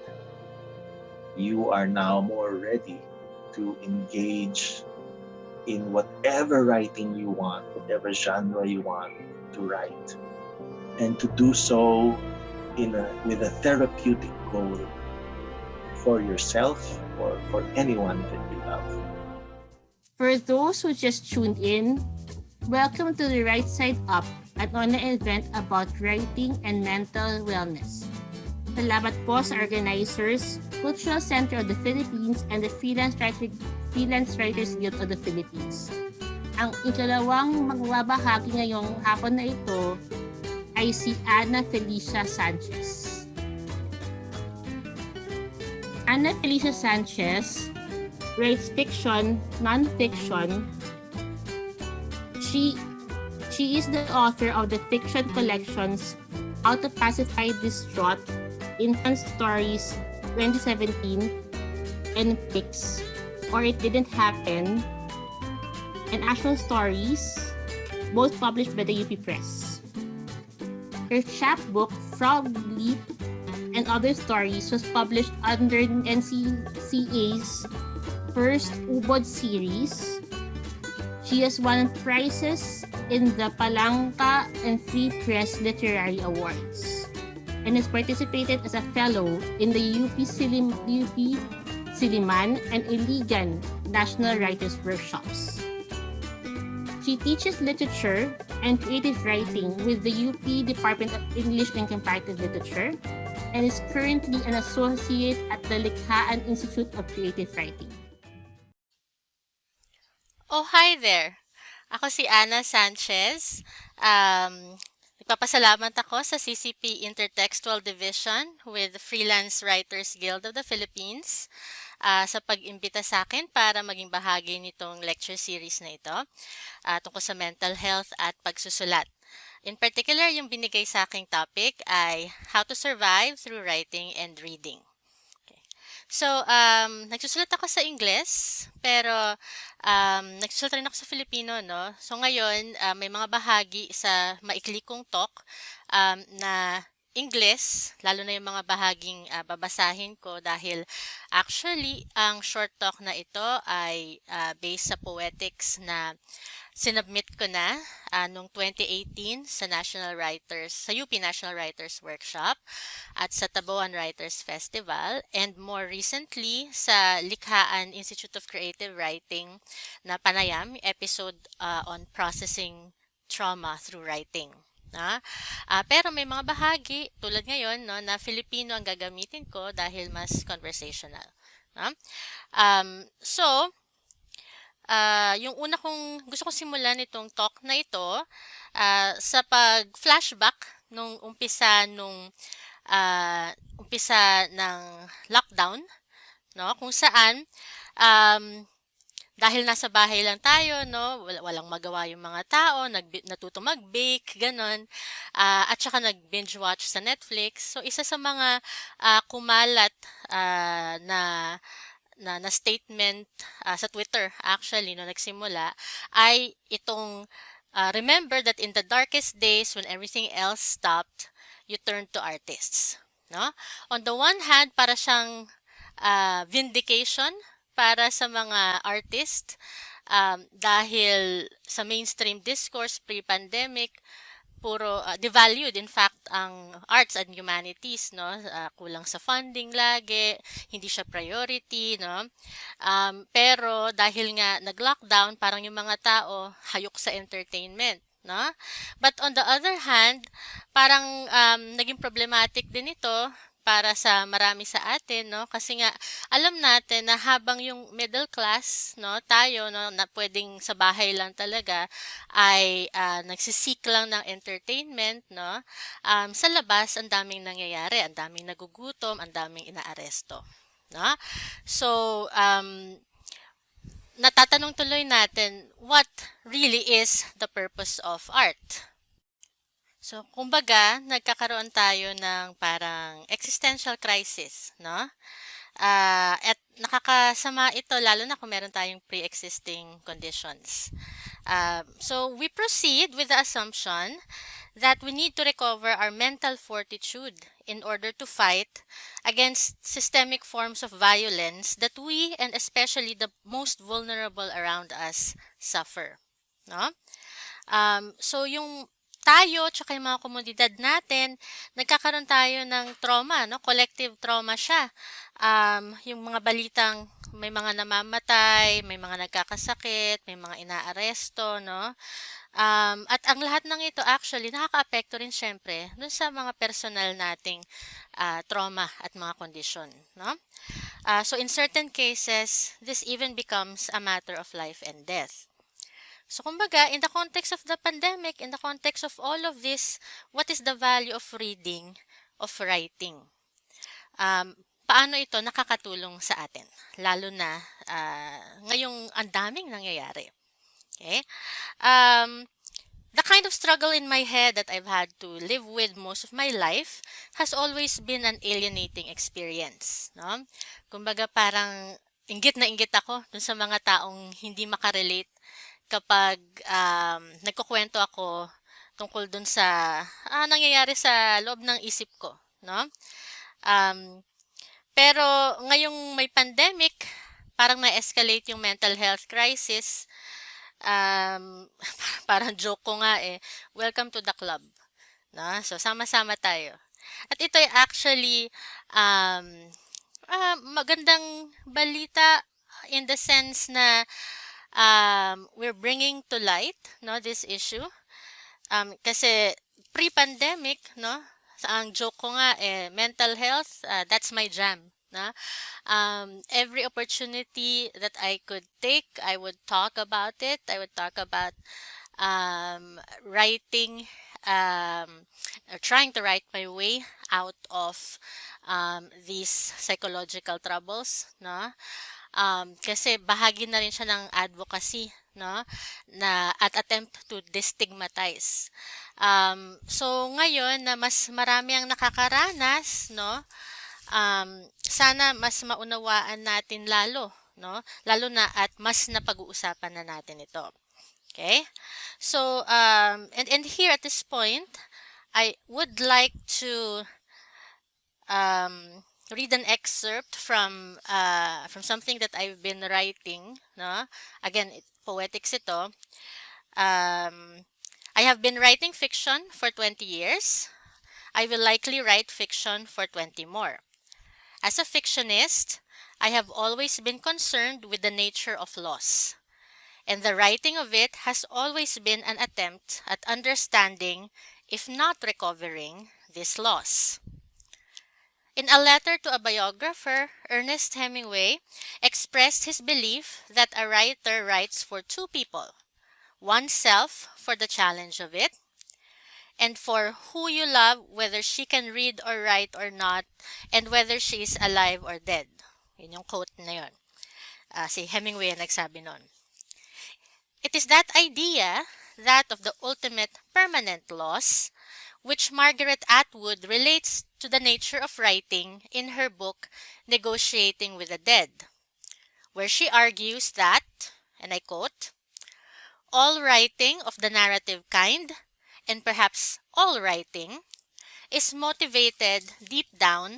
you are now more ready to engage in whatever writing you want, whatever genre you want to write, and to do so with a therapeutic goal for yourself or for anyone that you love.
For those who just tuned in, welcome to the Right Side Up, an online event about writing and mental wellness. Salamat po sa organizers, Cultural Center of the Philippines and the Freelance Writers Guild of the Philippines. Ang ikalawang magbabahagi ngayong hapon na ito ay si Ana Felicia Sanchez. Ana Felicia Sanchez writes fiction, non-fiction. She is the author of the fiction collections How to Pacify Distraught, Infant Stories 2017, and Pics, or It Didn't Happen, and Actual Stories, both published by the UP Press. Her chapbook, Frog Leap and Other Stories, was published under NCCA's first Ubod series. She has won prizes in the Palanca and Free Press Literary Awards and has participated as a fellow in the UP Siliman and Iligan National Writers Workshops. She teaches literature and creative writing with the UP Department of English and Comparative Literature and is currently an associate at the Likhaan Institute of Creative Writing.
Oh, hi there. Ako si Ana Sanchez. Nagpapasalamat ako sa CCP Intertextual Division with the Freelance Writers Guild of the Philippines sa pag-imbita sa akin para maging bahagi nitong lecture series na ito tungkol sa mental health at pagsusulat. In particular, yung binigay sa aking topic ay How to Survive Through Writing and Reading. So, nagsusulat ako sa Ingles, pero nagsusulat rin ako sa Filipino, no? So, ngayon, may mga bahagi sa maikli kong talk na Ingles, lalo na yung mga bahaging babasahin ko dahil actually, ang short talk na ito ay based sa poetics na sinubmit ko na noong 2018 sa UP National Writers Workshop at sa Taboan Writers Festival, and more recently sa Likhaan Institute of Creative Writing na Panayam, episode on processing trauma through writing. Pero may mga bahagi tulad ngayon, no, na Filipino ang gagamitin ko dahil mas conversational. Yung una gusto kong simulan itong talk na ito sa pag-flashback nung umpisa ng lockdown, no, kung saan dahil nasa bahay lang tayo, no, walang magawa yung mga tao, natuto mag-bake, ganon, at saka nag-binge watch sa Netflix. So isa sa mga kumalat na statement sa Twitter actually no nagsimula ay itong remember that in the darkest days when everything else stopped, you turned to artists, no? On the one hand, para siyang vindication para sa mga artist dahil sa mainstream discourse pre-pandemic puro devalued in fact ang arts and humanities, no, kulang sa funding lagi, hindi siya priority, no, pero dahil nga nag-lockdown parang yung mga tao hayok sa entertainment, no, but on the other hand parang naging problematic din ito para sa marami sa atin, no, kasi nga alam natin na habang yung middle class, no, tayo, no, na pwedeng sa bahay lang talaga ay nagsisik lang ng entertainment, no, sa labas ang daming nangyayari, ang daming nagugutom, ang daming inaaresto, no. So natatanong tuloy natin, what really is the purpose of art? So, kumbaga, nagkakaroon tayo ng parang existential crisis, no? At nakakasama ito lalo na kung meron tayong pre-existing conditions. So we proceed with the assumption that we need to recover our mental fortitude in order to fight against systemic forms of violence that we and especially the most vulnerable around us suffer. No? So yung tayo tsaka yung mga komunidad natin, nagkakaroon tayo ng trauma, no? Collective trauma siya. Yung mga balitang may mga namamatay, may mga nagkakasakit, may mga inaaresto, no? At ang lahat ng ito actually nakakaapekto rin syempre dun sa mga personal nating trauma at mga kondisyon, no? So in certain cases, this even becomes a matter of life and death. So kumbaga, in the context of the pandemic, in the context of all of this, what is the value of reading, of writing? Paano ito nakakatulong sa atin? Lalo na ngayong ang daming nangyayari. Okay? The kind of struggle in my head that I've had to live with most of my life has always been an alienating experience. No? Kumbaga parang inggit na inggit ako dun sa mga taong hindi makarelate kapag nagkukwento ako tungkol dun sa nangyayari sa loob ng isip ko, no? Pero ngayong may pandemic, parang na-escalate yung mental health crisis. Parang joke ko nga welcome to the club. No? So sama-sama tayo. At ito ay actually magandang balita in the sense na we're bringing to light this issue kasi pre-pandemic ang joke ko nga mental health that's my jam every opportunity that I could take I would talk about it. I would talk about writing or trying to write my way out of these psychological troubles kasi bahagi na rin siya ng advocacy na at attempt to destigmatize. So ngayon na mas marami ang nakakaranas sana mas maunawaan natin lalo lalo na at mas napag-uusapan na natin ito. Okay? So and here at this point I would like to read an excerpt from something that I've been writing. Again, poetics ito. I have been writing fiction for 20 years. I will likely write fiction for 20 more. As a fictionist, I have always been concerned with the nature of loss. And the writing of it has always been an attempt at understanding, if not recovering, this loss. In a letter to a biographer, Ernest Hemingway expressed his belief that a writer writes for two people, oneself for the challenge of it, and for who you love, whether she can read or write or not, and whether she is alive or dead. Yun yung quote na yun. Si Hemingway ang nagsabi nun. It is that idea, that of the ultimate permanent loss, which Margaret Atwood relates to the nature of writing in her book Negotiating with the Dead, where she argues that, and I quote, all writing of the narrative kind, and perhaps all writing, is motivated deep down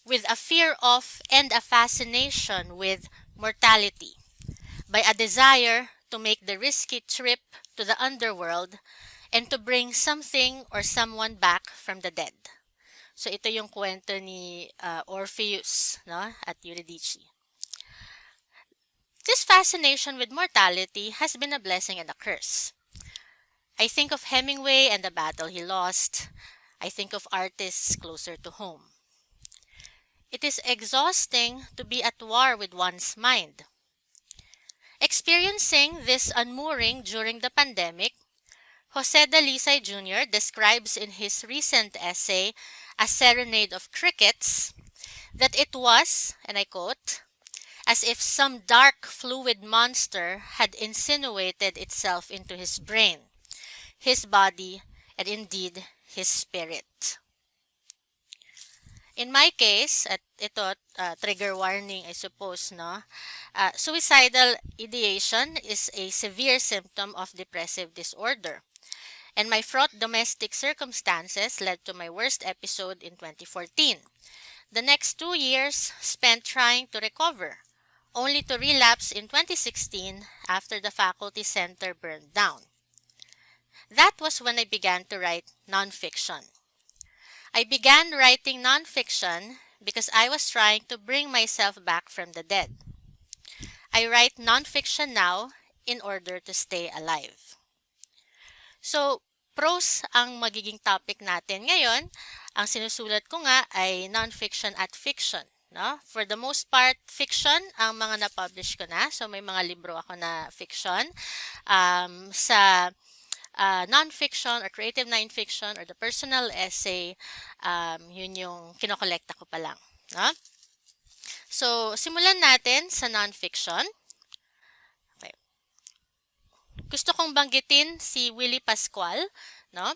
with a fear of and a fascination with mortality, by a desire to make the risky trip to the underworld and to bring something or someone back from the dead. So ito yung kwento ni Orpheus at Eurydice. This fascination with mortality has been a blessing and a curse. I think of Hemingway and the battle he lost. I think of artists closer to home. It is exhausting to be at war with one's mind. Experiencing this unmooring during the pandemic, Jose Dalisay Jr. describes in his recent essay, A Serenade of Crickets, that it was, and I quote, as if some dark fluid monster had insinuated itself into his brain, his body, and indeed his spirit. In my case, at ito, trigger warning, I suppose, no? Suicidal ideation is a severe symptom of depressive disorder. And my fraught domestic circumstances led to my worst episode in 2014. The next 2 years spent trying to recover, only to relapse in 2016 after the faculty center burned down. That was when I began to write nonfiction. I began writing nonfiction because I was trying to bring myself back from the dead. I write nonfiction now in order to stay alive. So, prose ang magiging topic natin ngayon. Ang sinusulat ko nga ay nonfiction at fiction. No? For the most part, fiction ang mga na-publish ko na. So, may mga libro ako na fiction. Sa nonfiction or creative nonfiction or the personal essay, yun yung kinokolekta ko pa lang. No? So, simulan natin sa nonfiction. Okay. Gusto kong banggitin si Willie Pascual, no?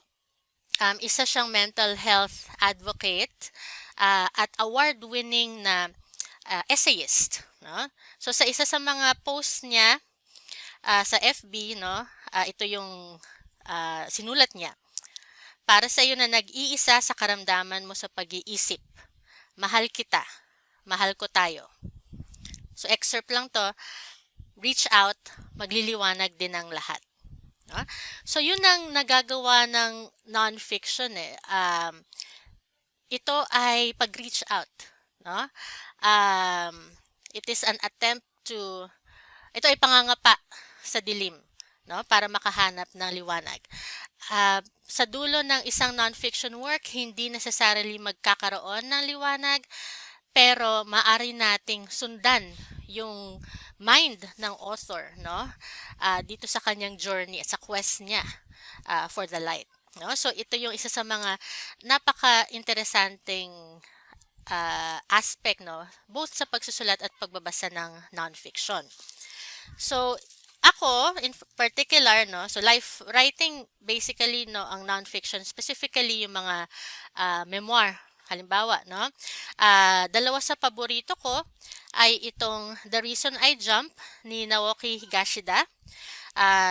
Isa siyang mental health advocate at award-winning na essayist, no? So sa isa sa mga posts niya sa FB, no, ito yung sinulat niya. Para sa iyo na nag-iisa sa karamdaman mo sa pag-iisip. Mahal kita. Mahal ko tayo. So excerpt lang to. Reach out, magliliwanag din ang lahat. No? So yun ang nagagawa ng nonfiction eh. Ito ay pag-reach out. No? It is an attempt to, ito ay pangangapa sa dilim, no? Para makahanap ng liwanag. Sa dulo ng isang nonfiction work, hindi necessarily magkakaroon ng liwanag, pero maaari nating sundan yung mind ng author, no? Dito sa kanyang journey at sa quest niya for the light. No? So ito yung isa sa mga napaka-interesanting aspect, no? Both sa pagsusulat at pagbabasa ng nonfiction. So ako in particular, no, so life writing basically, no, ang nonfiction, specifically yung mga memoir. Halimbawa, no, dalawa sa paborito ko ay itong The Reason I Jump ni Naoki Higashida.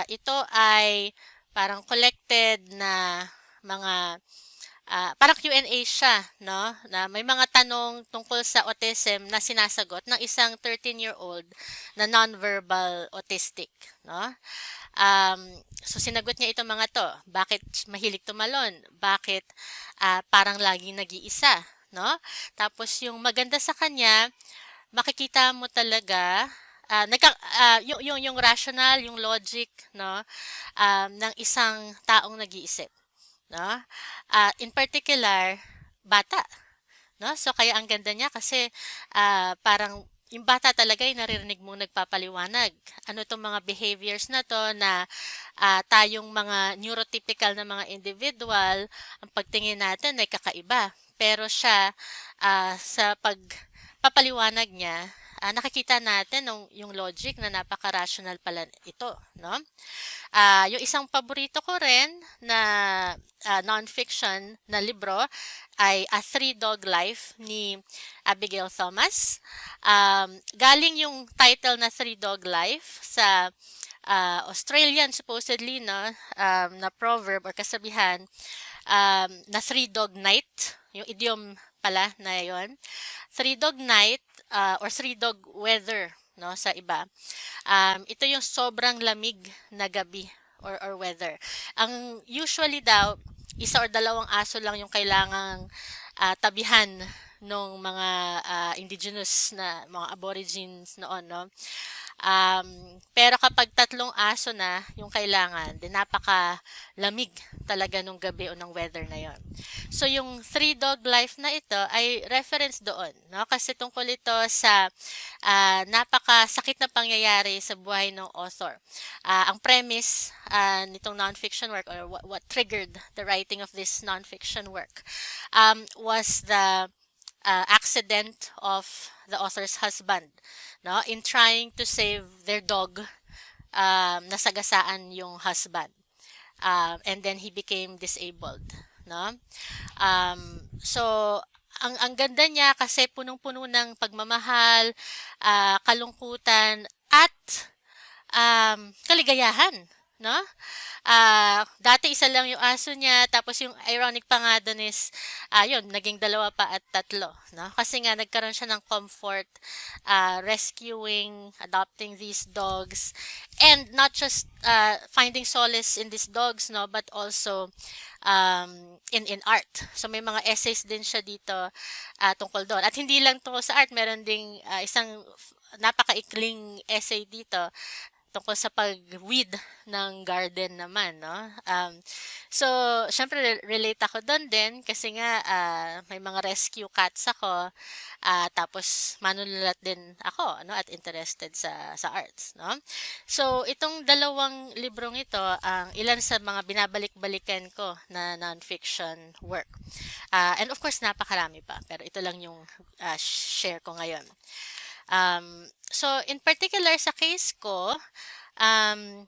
Ito ay parang collected na mga parang Q&A siya, no, na may mga tanong tungkol sa autism na sinasagot ng isang 13-year-old na non-verbal autistic, no. So sinagot niya itong mga to. Bakit mahilig tumalon? Bakit parang laging nag-iisa, no? Tapos yung maganda sa kanya, makikita mo talaga yung rational, yung logic, no, ng isang taong nag-iisip, no? In particular, bata, no? So kaya ang ganda niya kasi parang yung bata talaga ay naririnig mong nagpapaliwanag. Ano itong mga behaviors na to na tayong mga neurotypical na mga individual, ang pagtingin natin ay kakaiba. Pero siya, sa pagpapaliwanag niya, nakikita natin yung logic na napaka-rational pala ito, no? Yung isang paborito ko rin na non-fiction na libro ay A Three-Dog Life ni Abigail Thomas. Galing yung title na Three-Dog Life sa Australian supposedly, no, na proverb or kasabihan na Three-Dog Night, yung idiom pala na yon. Three-Dog Night or Three-Dog Weather, no, sa iba. Ito yung sobrang lamig na gabi or weather. Ang usually daw, isa or dalawang aso lang yung kailangang tabihan ng mga indigenous na mga aborigines noon, no? Pero kapag 3 aso na yung kailangan, din napakalamig talaga nung gabi o ng weather na yon. So yung Three-Dog Life na ito ay reference doon, no? Kasi tungkol ito sa napakasakit na pangyayari sa buhay ng author. Ang premise nitong nonfiction work or what triggered the writing of this nonfiction work was the accident of the author's husband, no, in trying to save their dog. Nasagasaan yung husband, and then he became disabled, no. So ang ganda niya kasi punong-puno ng pagmamahal, kalungkutan, at kaligayahan, no? Dati isa lang yung aso niya, tapos yung ironic pa nga dun is, yun, naging dalawa pa at tatlo, no? Kasi nga nagkaroon siya ng comfort, rescuing, adopting these dogs, and not just finding solace in these dogs, no, but also in art. So may mga essays din siya dito tungkol doon. At hindi lang to sa art, meron ding isang napakaikling essay dito tungkol sa pag-weed ng garden naman, no? So, syempre, relate ako doon din kasi nga may mga rescue cats ako, tapos manunulat din ako, no? At interested sa arts, no? So, itong dalawang librong ito, ang ilan sa mga binabalik-balikan ko na non-fiction work. And of course, napakarami pa, pero ito lang yung share ko ngayon. So, in particular sa case ko, um,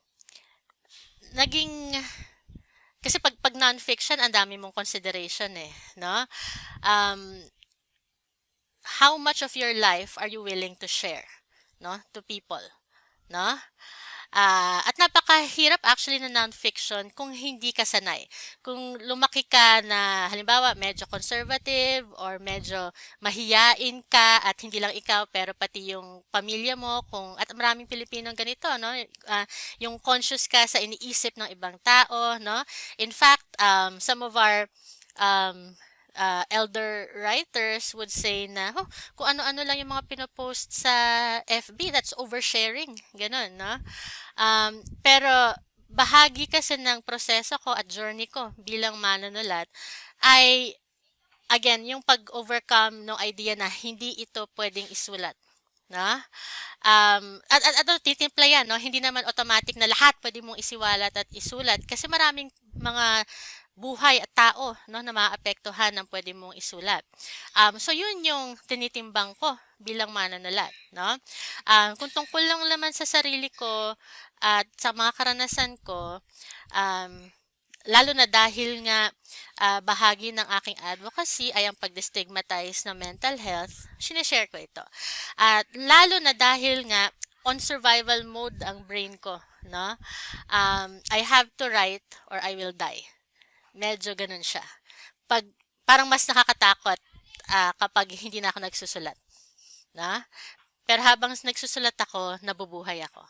naging, kasi pag non-fiction, ang dami mong consideration no? Um, how much of your life are you willing to share, no? To people, no? At napakahirap actually na non-fiction kung hindi ka sanay. Kung lumaki ka na halimbawa medyo conservative or medyo mahiyain ka at hindi lang ikaw pero pati yung pamilya mo kung at maraming Pilipino ganito no yung conscious ka sa iniisip ng ibang tao no. In fact, some of our um, elder writers would say na kung ano-ano lang yung mga pinopost sa FB, that's oversharing. Ganun, no? Pero bahagi kasi ng proseso ko at journey ko bilang manunulat ay again yung pag-overcome ng idea na hindi ito pwedeng isulat, no? At titimpla yan, no? Hindi naman automatic na lahat pwede mong isiwalat at isulat kasi maraming mga buhay at tao no na maapektuhan ng pwede mong isulat. So yun yung tinitimbang ko bilang manunulat, no? Kung tungkol lang naman sa sarili ko at sa mga karanasan ko, lalo na dahil nga bahagi ng aking advocacy ay ang pag-destigmatize ng mental health, sinishare ko ito. At lalo na dahil nga on survival mode ang brain ko, no? I have to write or I will die. Medyo ganun siya. Parang mas nakakatakot kapag hindi na ako nagsusulat. Na? Pero habang nagsusulat ako, nabubuhay ako.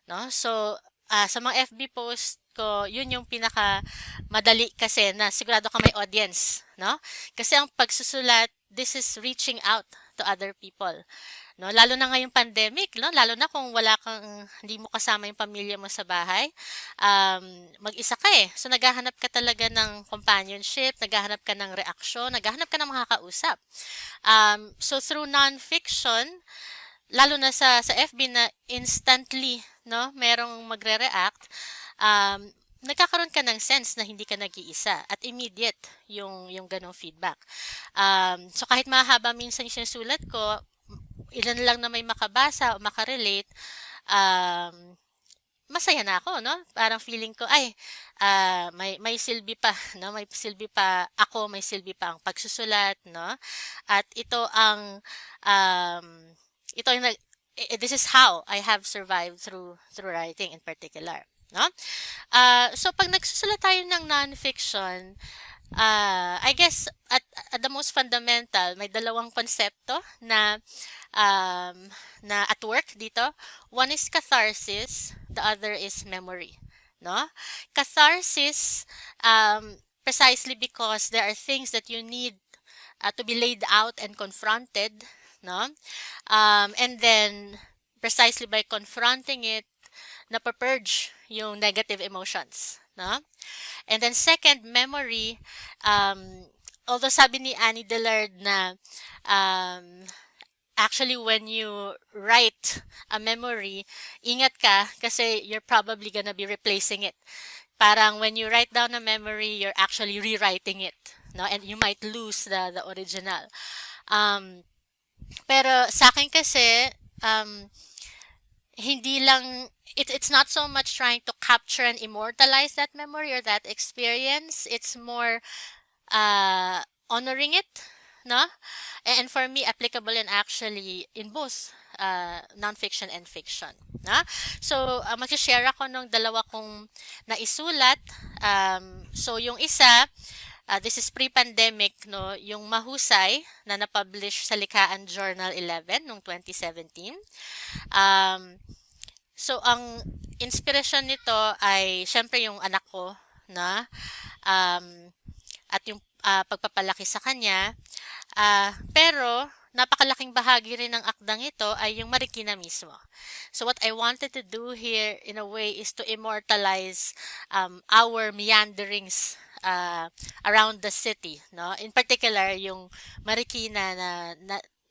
No? So, sa mga FB post ko, yun yung pinaka madali kasi na sigurado ka may audience. No? Kasi ang pagsusulat, this is reaching out to other people. No, lalo na ngayong pandemic, no? Lalo na kung hindi mo kasama yung pamilya mo sa bahay, mag-isa ka So naghahanap ka talaga ng companionship, naghahanap ka ng reaksyon, naghahanap ka ng makakausap. So through non-fiction, lalo na sa FB na instantly, no, merong magre-react, nagkakaroon ka ng sense na hindi ka nag-iisa at immediate yung ganong feedback. So kahit mahaba minsan yung sinusulat ko, ilan lang na may makabasa o makarelate, masaya na ako, no? Parang feeling ko, ay, may silbi pa, no? May silbi pa ako, may silbi pa ang pagsusulat, no? At this is how I have survived through writing in particular, no? So pag nagsusulat tayo ng non-fiction, I guess at the most fundamental, may dalawang konsepto na at work dito. One is catharsis, the other is memory, no? Catharsis, precisely because there are things that you need to be laid out and confronted, no? And then precisely by confronting it, napapurge yung negative emotions, no? And then second, memory, although sabi ni Annie Dillard na actually when you write a memory, ingat ka kasi you're probably gonna be replacing it. Parang when you write down a memory, you're actually rewriting it, no? And you might lose the original. Pero sa akin kasi, hindi lang it's not so much trying to capture and immortalize that memory or that experience. It's more honoring it, no? And for me, applicable and actually in both nonfiction and fiction. Na? So, mag-share ako ng dalawa kong naisulat. So, yung isa, this is pre-pandemic, no? Yung Mahusay na na-publish sa Likhaan Journal 11 noong 2017. Um, so, ang inspirasyon nito ay syempre yung anak ko na at yung pagpapalaki sa kanya. Pero napakalaking bahagi rin ng akdang ito ay yung Marikina mismo. So what I wanted to do here in a way is to immortalize our meanderings around the city, no? In particular yung Marikina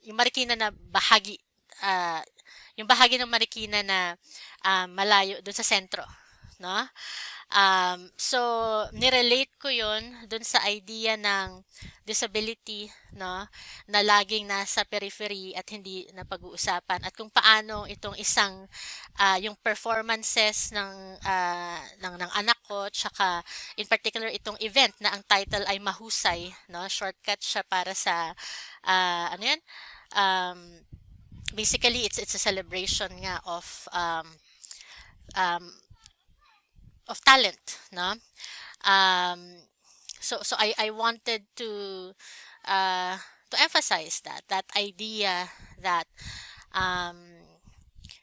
yung Marikina na bahagi yung bahagi ng Marikina na malayo dun sa sentro, no? So, nirelate ko yun dun sa idea ng disability, no, na laging nasa periphery at hindi na pag-uusapan at kung paano itong isang yung performances ng anak ko tsaka in particular itong event na ang title ay Mahusay, no, shortcut siya para sa ano yan, basically it's a celebration nga of talent, no? So I wanted to emphasize that idea that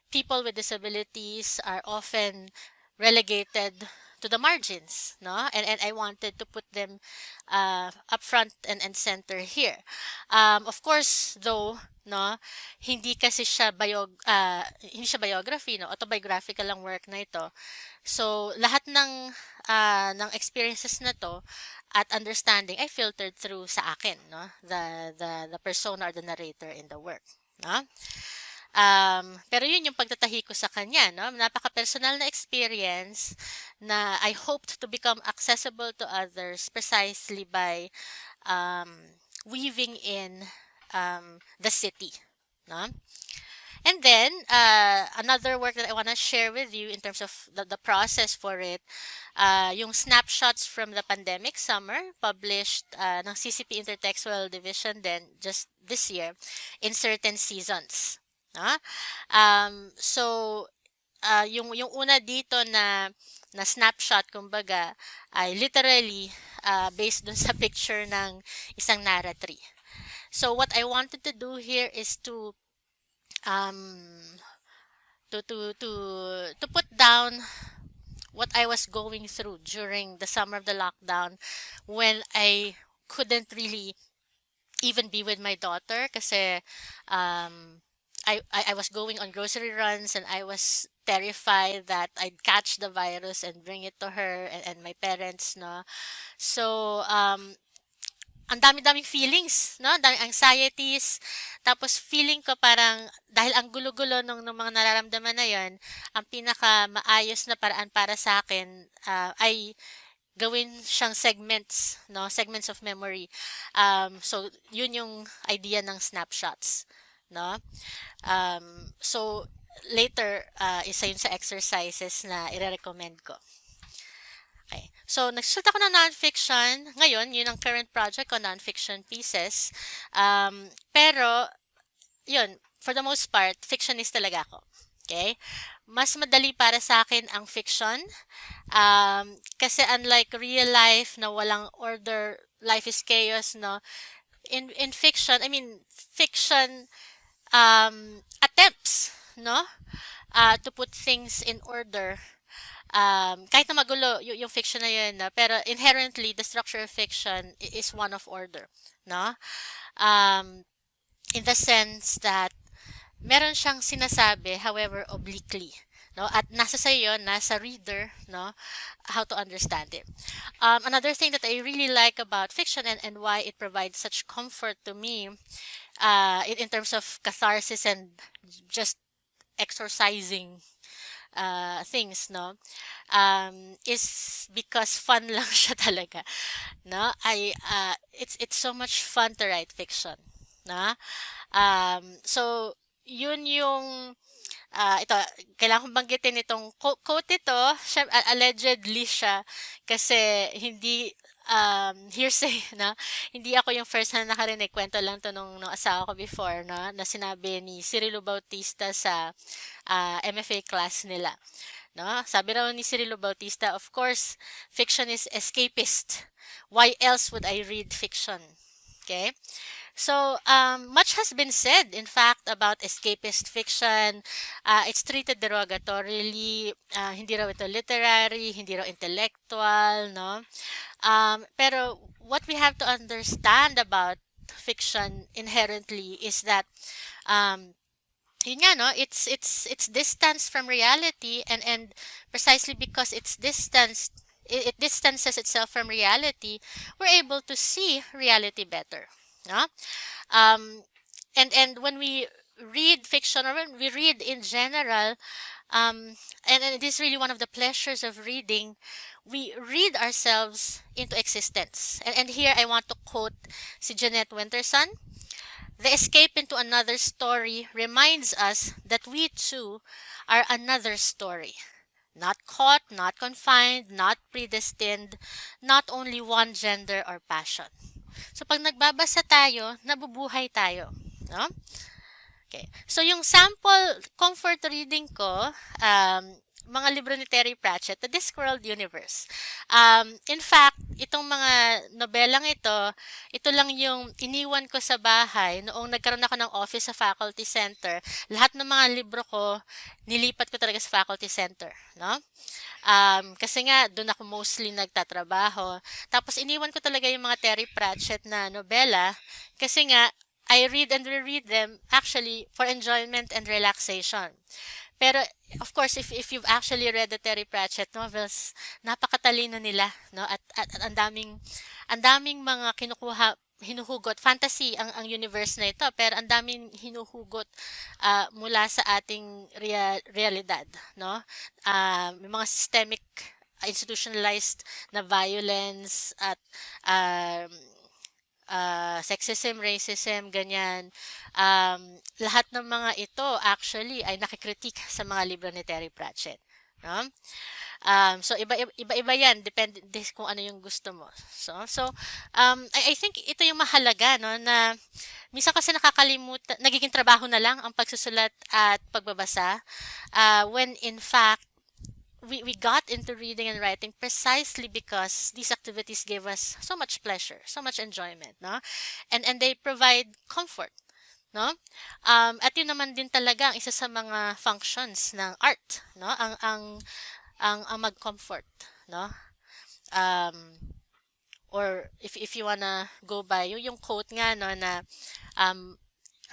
people with disabilities are often relegated to the margins, no? And I wanted to put them up front and center here. Of course, though, no, hindi kasi siya hindi siya biography, no, autobiographical lang work na ito. So lahat ng experiences na to at understanding ay filtered through sa akin, no, the persona or the narrator in the work, no. Pero yun yung pagtatahi ko sa kanya, no? Napaka-personal na experience na I hoped to become accessible to others precisely by weaving in the city, no? And then, another work that I want to share with you in terms of the process for it, yung snapshots from the pandemic summer, published ng CCP Intertextual Division then just this year in certain seasons. So, yung una dito na snapshot, kumbaga, ay literally based dun sa picture ng isang narratory. So, what I wanted to do here is to put down what I was going through during the summer of the lockdown when I couldn't really even be with my daughter kasi I was going on grocery runs and I was terrified that I'd catch the virus and bring it to her and my parents, no. So ang dami-daming feelings, no? Ang daming anxieties. Tapos feeling ko parang dahil ang gulo-gulo ng mga nararamdaman na 'yon, ang pinaka maayos na paraan para sa akin ay gawin siyang segments, no? Segments of memory. So yun yung idea ng snapshots, no? So later isa yun sa exercises na ire-recommend ko. Okay. So, nagsusulat ako ng nonfiction. Ngayon, yun ang current project ko, nonfiction pieces. Pero, yun, for the most part, fictionist talaga ako. Okay? Mas madali para sa akin ang fiction. Kasi unlike real life na walang order, life is chaos, no? In fiction, fiction attempts, no? To put things in order. Kahit na magulo yung fiction na yun, pero inherently the structure of fiction is one of order, no? In the sense that meron siyang sinasabi, however obliquely, no? At nasa sa'yo, nasa reader, no, how to understand it. Another thing that I really like about fiction and why it provides such comfort to me in terms of catharsis and just exorcising things, no, is because fun lang siya talaga, no. It's so much fun to write fiction, no. So yun yung ito, kailangan kong banggitin itong quote ito, allegedly siya kasi hindi hearsay, no? Hindi ako yung first na nakarinig. Kwento lang to nung asawa ko before, no? Na sinabi ni Cirilo Bautista sa MFA class nila. No? Sabi raw ni Cirilo Bautista, of course, fiction is escapist. Why else would I read fiction? Okay? So, much has been said, in fact, about escapist fiction. It's treated derogatorily. Hindi raw ito literary, hindi raw intellectual, no? Pero what we have to understand about fiction inherently is that yun nga, no, it's distance from reality, and precisely because it distances itself from reality, we're able to see reality better, no? um and when we read fiction, or when we read in general, and it is really one of the pleasures of reading, we read ourselves into existence. And here I want to quote si Jeanette Winterson. The escape into another story reminds us that we too are another story. Not caught, not confined, not predestined, not only one gender or passion. So pag nagbabasa tayo, nabubuhay tayo, no? Okay. So yung sample comfort reading ko, mga libro ni Terry Pratchett, The Discworld Universe. In fact, itong mga nobelang ito lang yung iniwan ko sa bahay noong nagkaroon ako ng office sa faculty center. Lahat ng mga libro ko, nilipat ko talaga sa faculty center, no? Kasi nga, doon ako mostly nagtatrabaho. Tapos iniwan ko talaga yung mga Terry Pratchett na nobela kasi nga, I read and reread them actually for enjoyment and relaxation. Pero of course, if you've actually read the Terry Pratchett novels, napakatalino nila, no? At ang daming mga hinuhugot fantasy ang universe na ito, pero ang daming hinuhugot mula sa ating realidad, no? May mga systemic, institutionalized na violence at sexism, racism, ganyan. Lahat ng mga ito actually ay nakikritik sa mga libro ni Terry Pratchett, no? So iba yan, depende kung ano yung gusto mo. So I think ito yung mahalaga, no, na minsan kasi nakakalimutan, nagiging trabaho na lang ang pagsusulat at pagbabasa, when in fact we got into reading and writing precisely because these activities give us so much pleasure, so much enjoyment, no? And they provide comfort, no? At yun naman din talaga ang isa sa mga functions ng art, no? Ang mag-comfort, no? Or if you wanna go by yung quote nga, no, na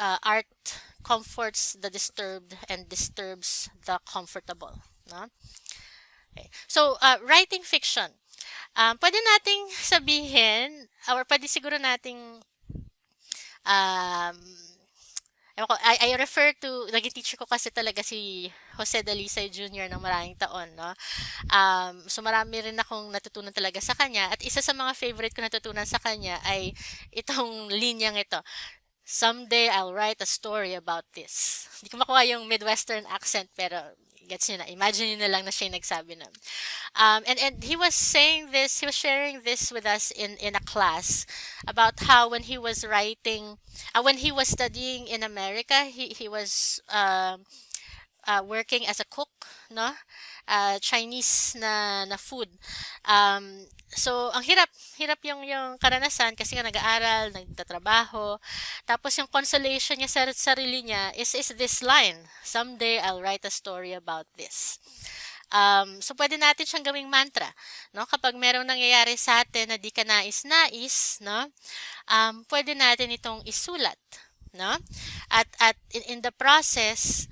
art comforts the disturbed and disturbs the comfortable, no? Okay. So, writing fiction. Pwede nating sabihin, or pwede siguro nating, ewan ko, I refer to, naging teacher ko kasi talaga si Jose Dalisay Jr. ng maraming taon, no? So, marami rin akong natutunan talaga sa kanya. At isa sa mga favorite ko natutunan sa kanya ay itong linyang ito. Someday I'll write a story about this. Hindi ko makuha yung Midwestern accent, pero gets nyo na. Imagine nyo na lang na siya yung nagsabi nun. And he was saying this, he was sharing this with us in a class about how when he was writing, when he was studying in America, he was working as a cook, no? Chinese na food. So ang hirap yung karanasan kasi nga nag-aaral, nagtatrabaho. Tapos yung consolation niya sa sarili niya is this line, someday I'll write a story about this. So pwede natin siyang gawing mantra, no? Kapag merong nangyayari sa atin na di ka nais-nais, no? Pwede natin itong isulat, no? At in the process,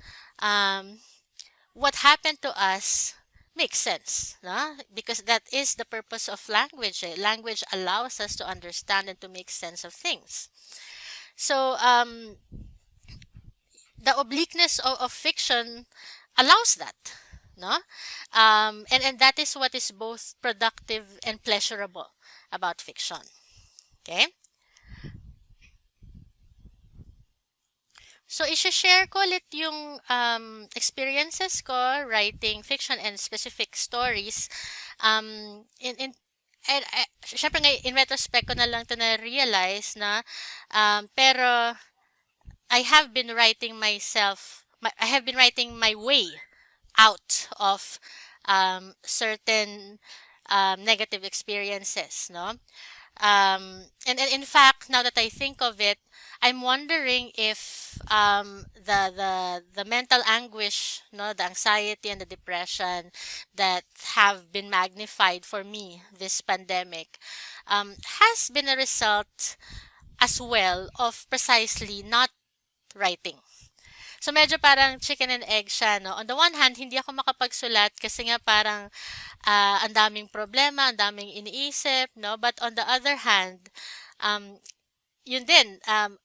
what happened to us makes sense, no? Because that is the purpose of language. Language allows us to understand and to make sense of things. So the obliqueness of fiction allows that, no? And that is what is both productive and pleasurable about fiction. Okay? So, i-share ko ulit yung experiences ko writing fiction and specific stories. syempre in retrospect ko na lang to na-realize na, pero I have been writing I have been writing my way out of certain negative experiences, no? And in fact, now that I think of it, I'm wondering if the mental anguish, no, the anxiety and the depression that have been magnified for me this pandemic, has been a result as well of precisely not writing. So medyo parang chicken and egg siya, no? On the one hand, hindi ako makapagsulat kasi nga parang ang daming problema, ang daming iniisip, no? But on the other hand, um, yun din,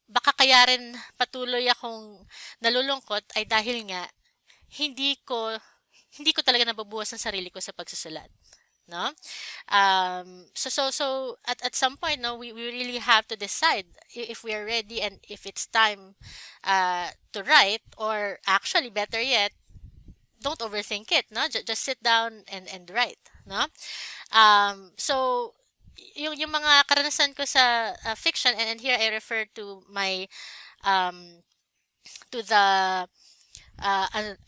baka kaya rin patuloy akong nalulungkot ay dahil nga hindi ko hindi ko talaga nababuwas ang sarili ko sa pagsusulat, no? So at some point, no, we really have to decide if we are ready and if it's time to write, or actually better yet, don't overthink it, no? Just sit down and write, no? So yung mga karanasan ko sa fiction, and here I refer to my um to the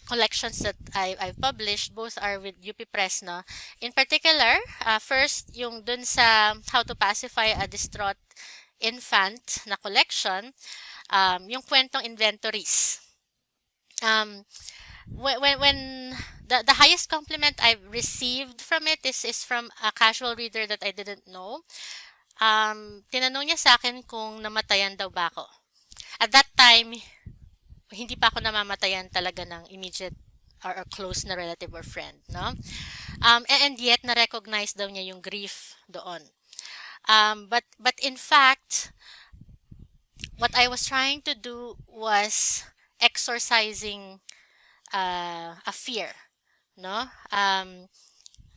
collections that I've published. Both are with UP Press, no? In particular, first yung dun sa How to Pacify a Distraught Infant na collection, yung kwentong inventories. When the highest compliment I've received from it is from a casual reader that I didn't know. Tinanong niya sa akin kung namatayan daw ba ako. At that time, hindi pa ako namamatayan talaga ng immediate or close na relative or friend, no? And yet, na-recognize daw niya yung grief doon. But in fact, what I was trying to do was exorcising a fear, no?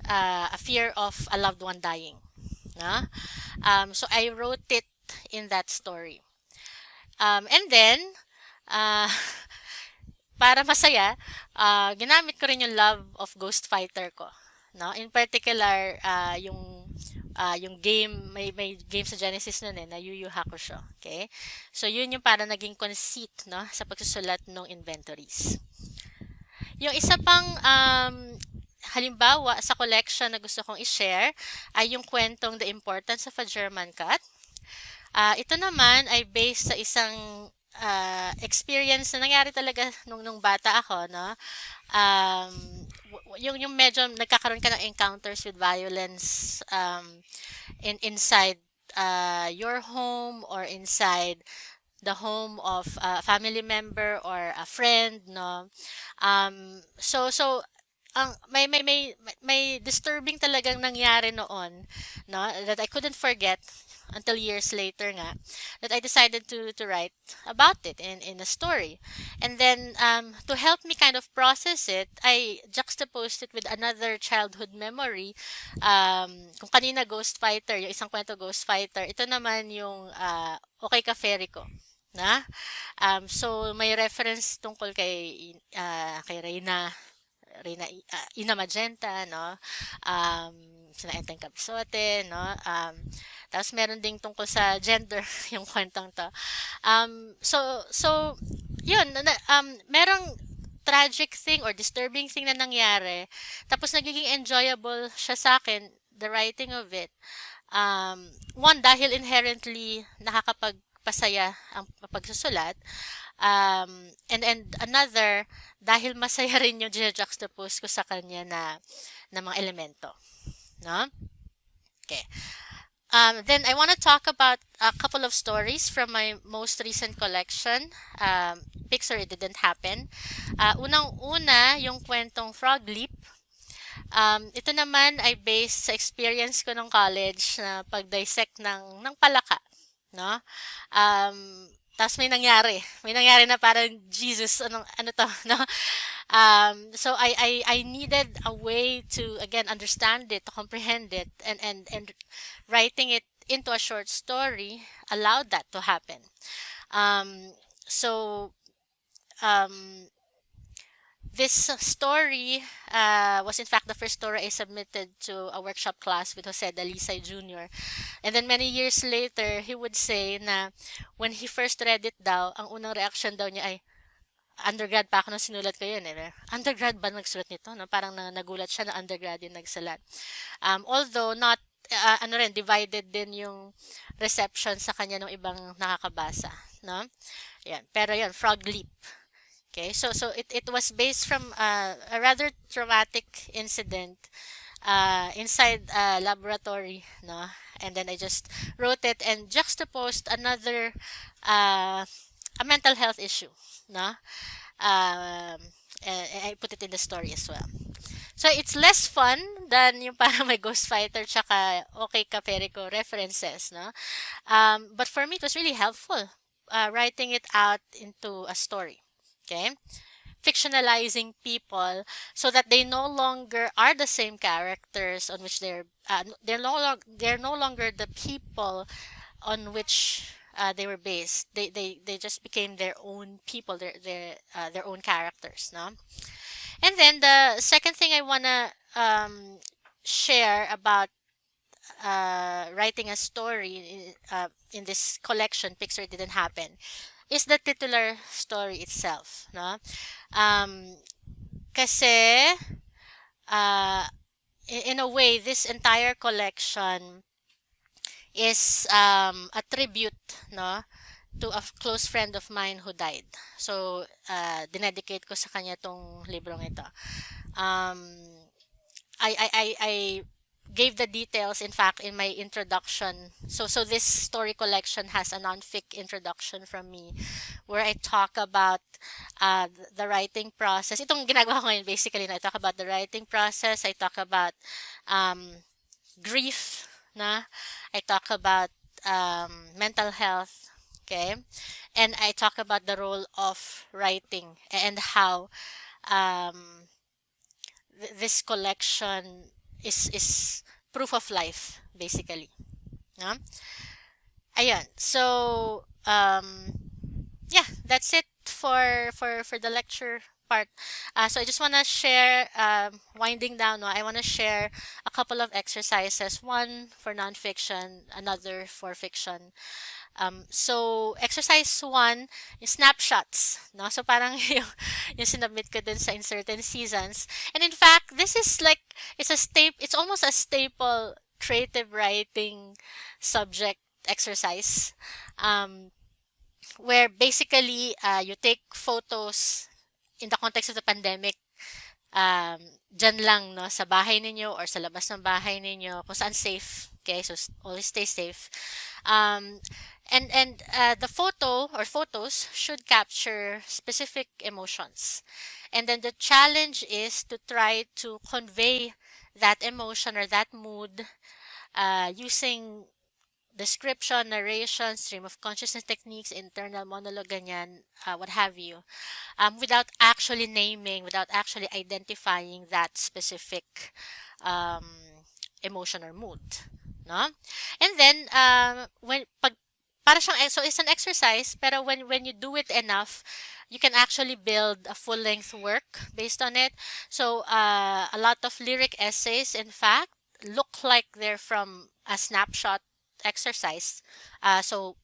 A fear of a loved one dying, no? So I wrote it in that story. And then, para masaya, ginamit ko rin yung love of Ghost Fighter ko, no? In particular, yung game, may game sa Genesis nun na Yu Yu Hakusho, okay? So yun yung para naging conceit, no, sa pagsusulat ng inventories. Yung isa pang halimbawa sa collection na gusto kong i-share ay yung kwentong The Importance of a German Cat. Ito naman ay based sa isang experience na nangyari talaga nung bata ako, no? Yung medyo nagkakaroon ka ng encounters with violence inside your home or inside the home of a family member or a friend, no? So may disturbing talagang nangyari noon, no, that I couldn't forget until years later nga, that I decided to write about it in a story. And then to help me kind of process it, I juxtaposed it with another childhood memory. Kung kanina Ghost Fighter, yung isang kwento Ghost Fighter, ito naman yung Okay Ka Fairy ko, na so may reference tungkol kay Reyna Ina Magenta, no? Sina Enteng Cabezote, no? Tapos meron ding tungkol sa gender yung kwentong to. So yun, merong tragic thing or disturbing thing na nangyari. Tapos nagiging enjoyable siya sa akin, the writing of it. One, dahil inherently nakakapagpasaya ang pagsusulat. And another, dahil masaya rin yung juxtapose ko sa kanya na mga elemento, no? Okay. Then I want to talk about a couple of stories from my most recent collection, Pixar It Didn't Happen. Unang-una, yung kwentong Frog Leap. Ito naman ay based sa experience ko nung college na pag-dissect ng palaka, no? Tapos may nangyari na parang Jesus, ano to, no? So I needed a way to again understand it, to comprehend it, and writing it into a short story allowed that to happen. So This story was in fact the first story I submitted to a workshop class with Jose Dalisay Jr. And then many years later, he would say na when he first read it daw, ang unang reaction daw niya ay, undergrad pa ako nung sinulat ko yun eh. Undergrad ba nagsulat nito? No? Parang nagulat siya na undergrad yung nagsulat. Although not, divided din yung reception sa kanya ng ibang nakakabasa. No? Yan. Pero yan, Frog Leap. Okay, so it was based from a rather traumatic incident inside a laboratory, no? And then I just wrote it and juxtaposed another a mental health issue, no? And I put it in the story as well. So it's less fun than yung parang may Ghost Fighter tsaka Okay Ka Perico references, no? But for me, it was really helpful writing it out into a story. Okay, fictionalizing people so that they no longer are the same characters on which they're no longer the people on which they were based. They just became their own people, their own characters. No, and then the second thing I wanna share about writing a story in this collection, Pixar Didn't Happen, is the titular story itself, no? Kasi in a way, this entire collection is a tribute, no, to a close friend of mine who died. So, dinedicate ko sa kanya tong librong ito. I gave the details, in fact, in my introduction. So this story collection has a non-fic introduction from me where I talk about the writing process. Itong ginagawa ko ngayon, basically, I talk about the writing process. I talk about grief, na. I talk about mental health, okay? And I talk about the role of writing and how this collection is proof of life, basically. No? Ayan. So, yeah, that's it for the lecture part. So I just want to share, winding down, no, I want to share a couple of exercises, one for nonfiction, another for fiction. So exercise 1 is snapshots, no? So parang yung sinubmit ko dun sa In Certain Seasons. And in fact, this is like, it's almost a staple creative writing subject exercise. Where basically you take photos in the context of the pandemic, dyan lang, no, sa bahay ninyo or sa labas ng bahay ninyo, kung saan safe. Okay, so always stay safe. And the photo or photos should capture specific emotions. And then the challenge is to try to convey that emotion or that mood using description, narration, stream of consciousness techniques, internal monologue, ganyan, what have you, without actually naming, without actually identifying that specific emotion or mood, no? And then so it's an exercise, pero when you do it enough, you can actually build a full-length work based on it. So a lot of lyric essays, in fact, look like they're from a snapshot exercise. So,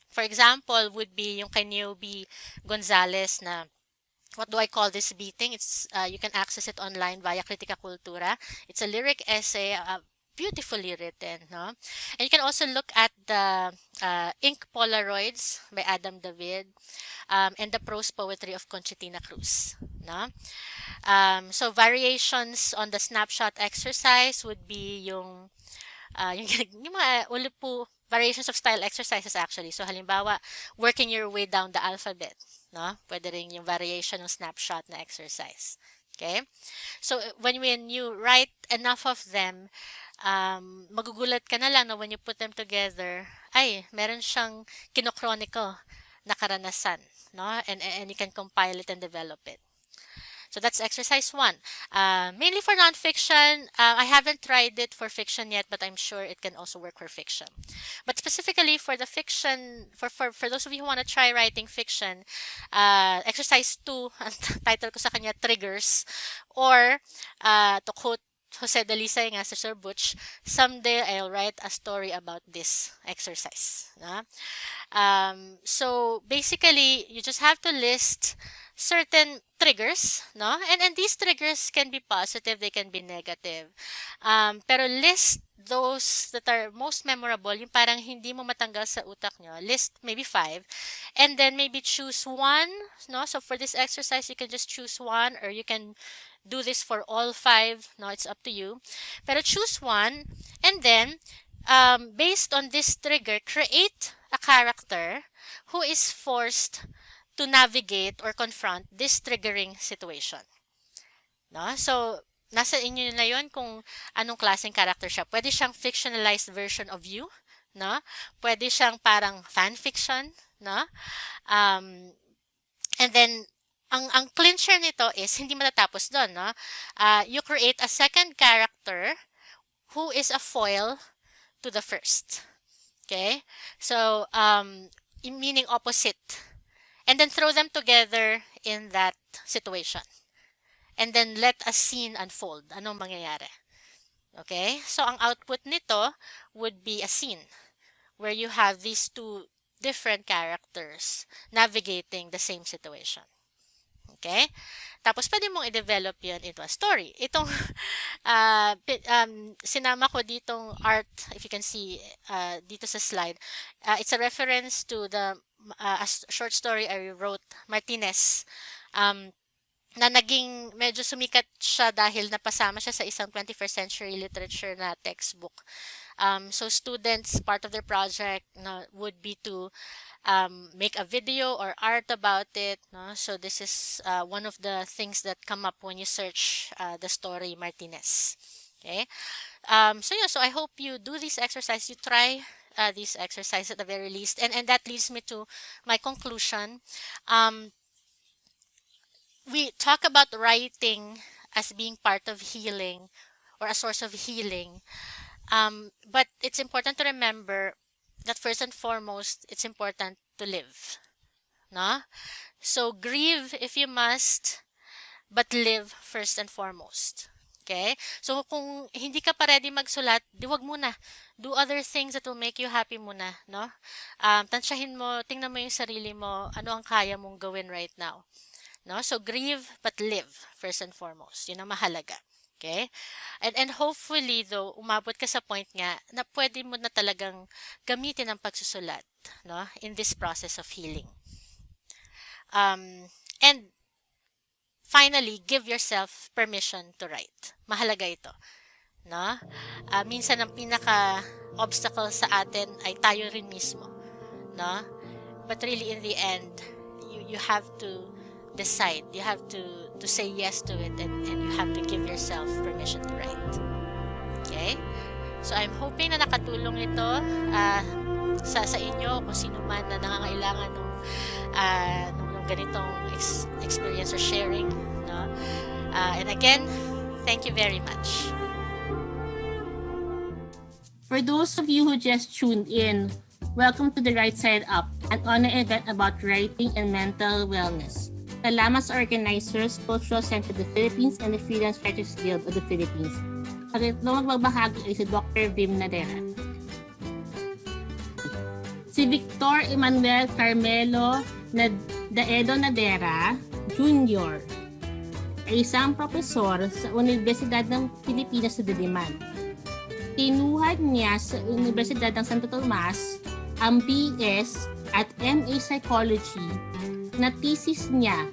for example, would be yung kay Niobe Gonzalez na What Do I Call This Beating? It's you can access it online via Critica Cultura. It's a lyric essay, beautifully written, no? And you can also look at the ink Polaroids by Adam David, and the prose poetry of Conchitina Cruz, no? So variations on the snapshot exercise would be yung mga ulipo variations of style exercises actually. So halimbawa, working your way down the alphabet, no? Pwede rin yung variation ng snapshot na exercise. Okay? So when you write enough of them, magugulat ka na lang na when you put them together, ay, meron siyang kinochronicle na karanasan, no? And you can compile it and develop it. So that's exercise 1. Mainly for nonfiction. I haven't tried it for fiction yet, but I'm sure it can also work for fiction. But specifically for the fiction, for those of you who want to try writing fiction, exercise 2, ang title ko sa kanya, triggers, or to quote Jose Dalisay nga sa Sir Butch, someday I'll write a story about this exercise. So basically, you just have to list certain triggers, no? And these triggers can be positive, they can be negative. Pero list those that are most memorable, yung parang hindi mo matanggal sa utak nyo. List maybe 5, and then maybe choose one, no? So for this exercise, you can just choose one, or you can do this for all 5. No, it's up to you. Pero choose one, and then based on this trigger, create a character who is forced to navigate or confront this triggering situation. No? So, nasa inyo na yun kung anong klaseng character siya. Pwede siyang fictionalized version of you, no? Pwede siyang parang fan fiction, no? And then, ang clincher nito is hindi matatapos doon, no? You create a second character who is a foil to the first. Okay? So, meaning opposite. And then throw them together in that situation. And then let a scene unfold. Anong mangyayari? Okay? So, ang output nito would be a scene where you have these two different characters navigating the same situation. Okay? Tapos, pwede mong i-develop yun into a story. Itong sinama ko ditong art, if you can see dito sa slide, it's a reference to the a short story I wrote, Martinez, na naging medyo sumikat siya dahil napasama siya sa isang 21st century literature na textbook. So students, part of their project would be to make a video or art about it. No? So this is one of the things that come up when you search the story Martinez. Okay. So I hope you do this exercise. You try this exercise at the very least, and that leads me to my conclusion. We talk about writing as being part of healing or a source of healing, but it's important to remember that first and foremost, it's important to live. No? So grieve if you must, but live first and foremost. Okay? So kung hindi ka pa ready magsulat, wag muna. Do other things that will make you happy muna, no? Tansyahin mo, tingnan mo yung sarili mo, ano ang kaya mong gawin right now. No? So grieve but live first and foremost. Yun ang mahalaga. Okay? And hopefully though, umabot ka sa point nga na pwede mo na talagang gamitin ang pagsusulat, no? In this process of healing. And finally, give yourself permission to write. Mahalaga ito. No? Minsan ang pinaka-obstacle sa atin ay tayo rin mismo. No? But really, in the end, you have to decide. You have to say yes to it, and you have to give yourself permission to write. Okay? So, I'm hoping na nakatulong ito sa inyo, kung sino man na nangangailangan ng ganitong experience or sharing. No? And again, thank you very much.
For those of you who just tuned in, welcome to the Right Side Up, an online event about writing and mental wellness. Salamat sa organizers, Cultural Center of the Philippines, and the Freelance Writers Guild of the Philippines. Ang itlong magbabahagi ay si Dr. Vim Nadera. Si Victor Emmanuel Carmelo Daedo Nadera Jr. ay isang profesor sa Universidad ng Pilipinas sa Diliman. Kinuha niya sa Universidad ng Santo Tomas ang BS at MA Psychology na thesis niya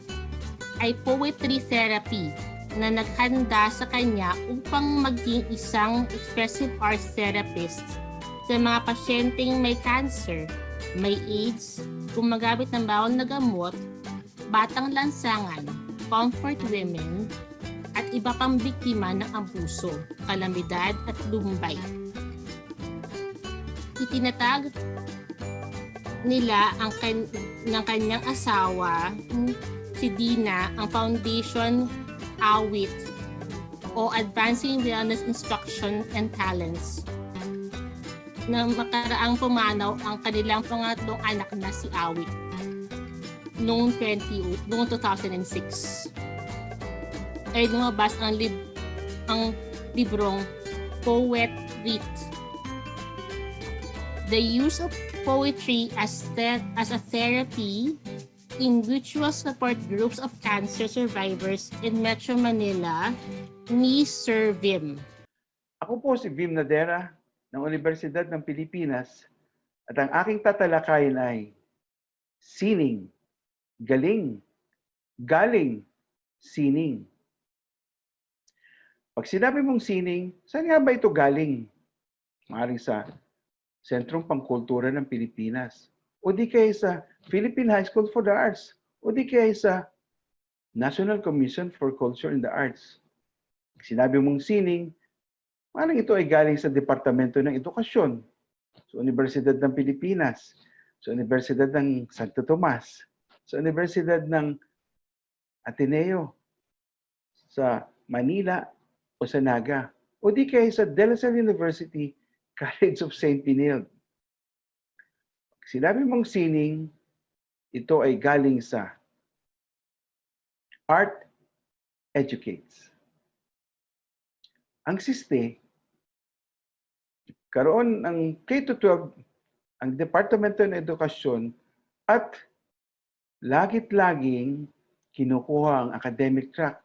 ay poetry therapy na naghanda sa kanya upang maging isang expressive arts therapist sa mga pasyenteng may cancer, may AIDS, gumagamit ng bawal na gamot, batang lansangan, comfort women, at iba pang biktima ng abuso, kalamidad at lumbay. Itinatag nila ng kanyang asawa, si Dina, ang foundation AWIT o Advancing Wellness Instruction and Talents na makaraang pumanaw ang kanilang pangatlong anak na si AWIT noong 2006 ay lumabas ang librong Poet Read. The use of poetry as a therapy in mutual support groups of cancer survivors in Metro Manila ni Sir Vim.
Ako po si Vim Nadera ng Universidad ng Pilipinas at ang aking tatalakayin ay sining, galing, galing, sining. Pag sinabi mong sining, saan nga ba ito galing? Maaaring sa Sentrong Pangkultura ng Pilipinas, o di kaya sa Philippine High School for the Arts, o di kaya sa National Commission for Culture and the Arts. Pag sinabi mong sining, maaaring ito ay galing sa Departamento ng Edukasyon, sa Universidad ng Pilipinas, sa Universidad ng Santo Tomas, sa Universidad ng Ateneo, sa Manila, o sa Naga, o di kaya sa De La Salle University, College of St. Benilde. Sinabi mong sining, ito ay galing sa Art Educates. Ang SISTE, karoon ng K-12, ang Departamento ng Edukasyon, at lagit-laging kinukuha ang academic track.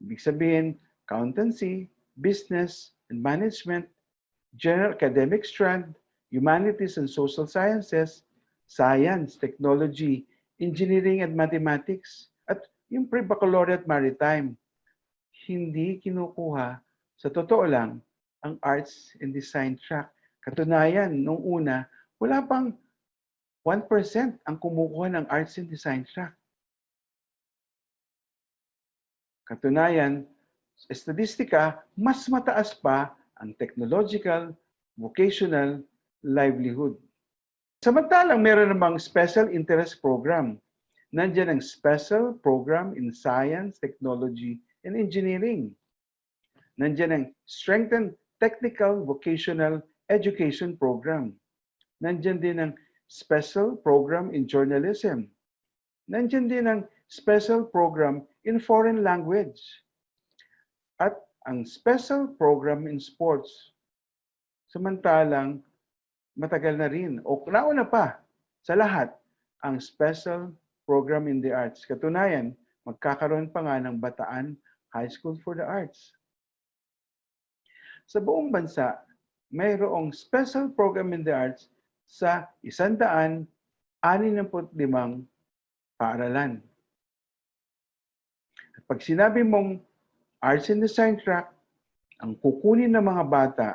Ibig sabihin, accountancy, business and management, general academic strand, humanities and social sciences, science, technology, engineering and mathematics, at yung pre-baccalaureate maritime. Hindi kinukuha, sa totoo lang, ang arts and design track. Katunayan, nung una, wala pang 1% ang kumukuha ng arts and design track. Katunayan, sa statistika, mas mataas pa ang technological, vocational, livelihood. Samantalang meron namang special interest program. Nandiyan ang Special Program in Science, Technology, and Engineering. Nandiyan ang Strengthened Technical Vocational Education Program. Nandiyan din ang Special Program in Journalism. Nandiyan din ang Special Program in Foreign Language. At ang Special Program in Sports. Samantalang matagal na rin, o nauna pa sa lahat, ang Special Program in the Arts. Katunayan, magkakaroon pa nga ng Bataan High School for the Arts. Sa buong bansa, mayroong Special Program in the Arts sa 165 paaralan. At pag sinabi mong Arts and Design track, ang kukunin ng mga bata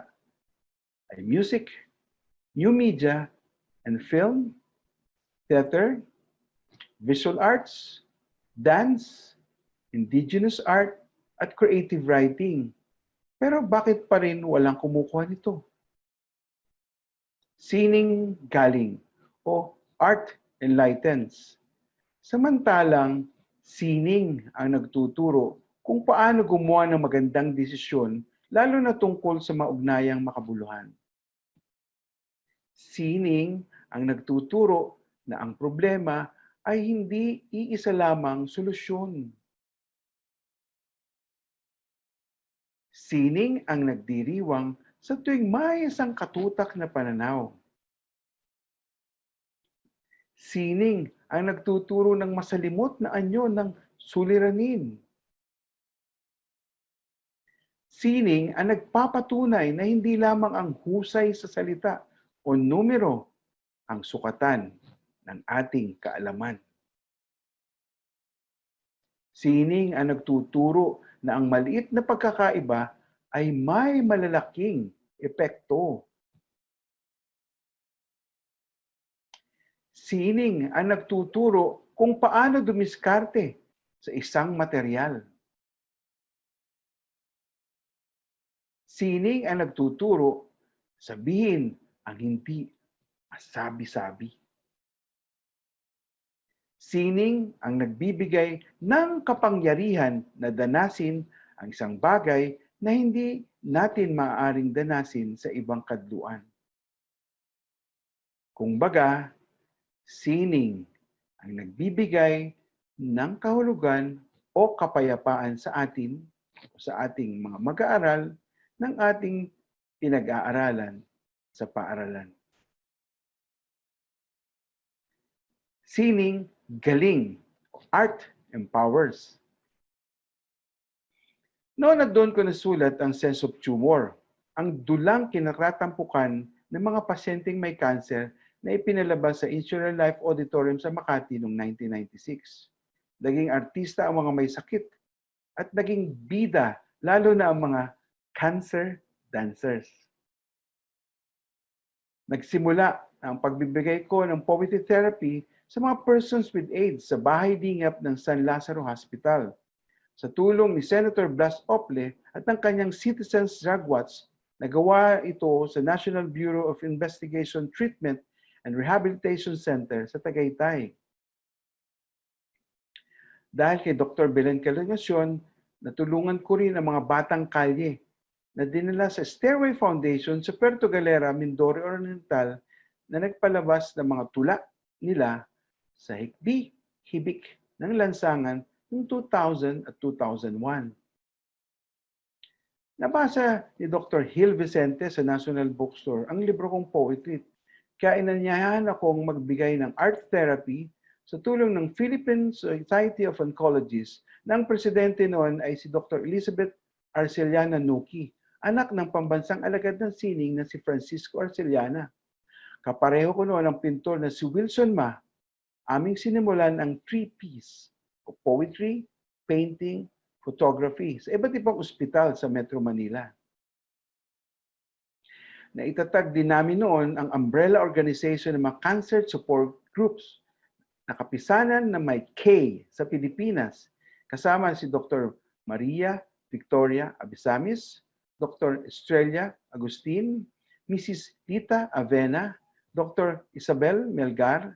ay music, new media, and film, theater, visual arts, dance, indigenous art, at creative writing. Pero bakit pa rin walang kumukuha nito? Sining galing o art enlightens. Samantalang sining ang nagtuturo kung paano gumawa ng magandang desisyon, lalo na tungkol sa maugnayang makabuluhan. Sining ang nagtuturo na ang problema ay hindi iisa lamang solusyon. Sining ang nagdiriwang sa tuwing may isang katutak na pananaw. Sining ang nagtuturo ng masalimot na anyo ng suliranin. Sining ang nagpapatunay na hindi lamang ang husay sa salita o numero ang sukatan ng ating kaalaman. Sining ang nagtuturo na ang maliit na pagkakaiba ay may malalaking epekto. Sining ang nagtuturo kung paano dumiskarte sa isang materyal. Sining ang nagtuturo sabihin ang hindi masabi-sabi. Sining ang nagbibigay ng kapangyarihan na danasin ang isang bagay na hindi natin maaaring danasin sa ibang kadluan. Kung baga, sining ang nagbibigay ng kahulugan o kapayapaan sa atin o sa ating mga mag-aaral ng ating pinag-aaralan sa paaralan. Sining, galing. Art empowers. Noon at doon ko nasulat ang sense of humor, ang dulang kinatatampukan ng mga pasyenteng may cancer na ipinalabas sa Insular Life Auditorium sa Makati noong 1996. Naging artista ang mga may sakit at naging bida lalo na ang mga cancer dancers. Nagsimula ang pagbibigay ko ng poetry therapy sa mga persons with AIDS sa bahay dingap ng San Lazaro Hospital. Sa tulong ni Senator Blas Ople at ng kanyang Citizens Drug Watch, nagawa ito sa National Bureau of Investigation Treatment and Rehabilitation Center sa Tagaytay. Dahil kay Dr. Belen Calinacion, natulungan ko rin ang mga batang kalye na dinala sa Stairway Foundation sa Puerto Galera, Mindoro Oriental na nagpalabas ng mga tula nila sa hikbi-hibik ng lansangan noong 2000 at 2001. Nabasa ni Dr. Gil Vicente sa National Bookstore ang libro kong poetry, kaya inanyayahan akong magbigay ng art therapy sa tulong ng Philippine Society of Oncologists na ang presidente noon ay si Dr. Elizabeth Arceliana Nuki, anak ng pambansang alagad ng sining na si Francisco Arceliana. Kapareho ko noon ang pintor na si Wilson Ma. Aming sinimulan ang 3Ps o poetry, painting, photography sa iba't ibang ospital sa Metro Manila. Naitatag din namin noon ang umbrella organization ng mga cancer support groups na kapisanan na may K sa Pilipinas, kasama si Dr. Maria Victoria Abisamis, Dr. Estrella Agustin, Mrs. Lita Avena, Dr. Isabel Melgar,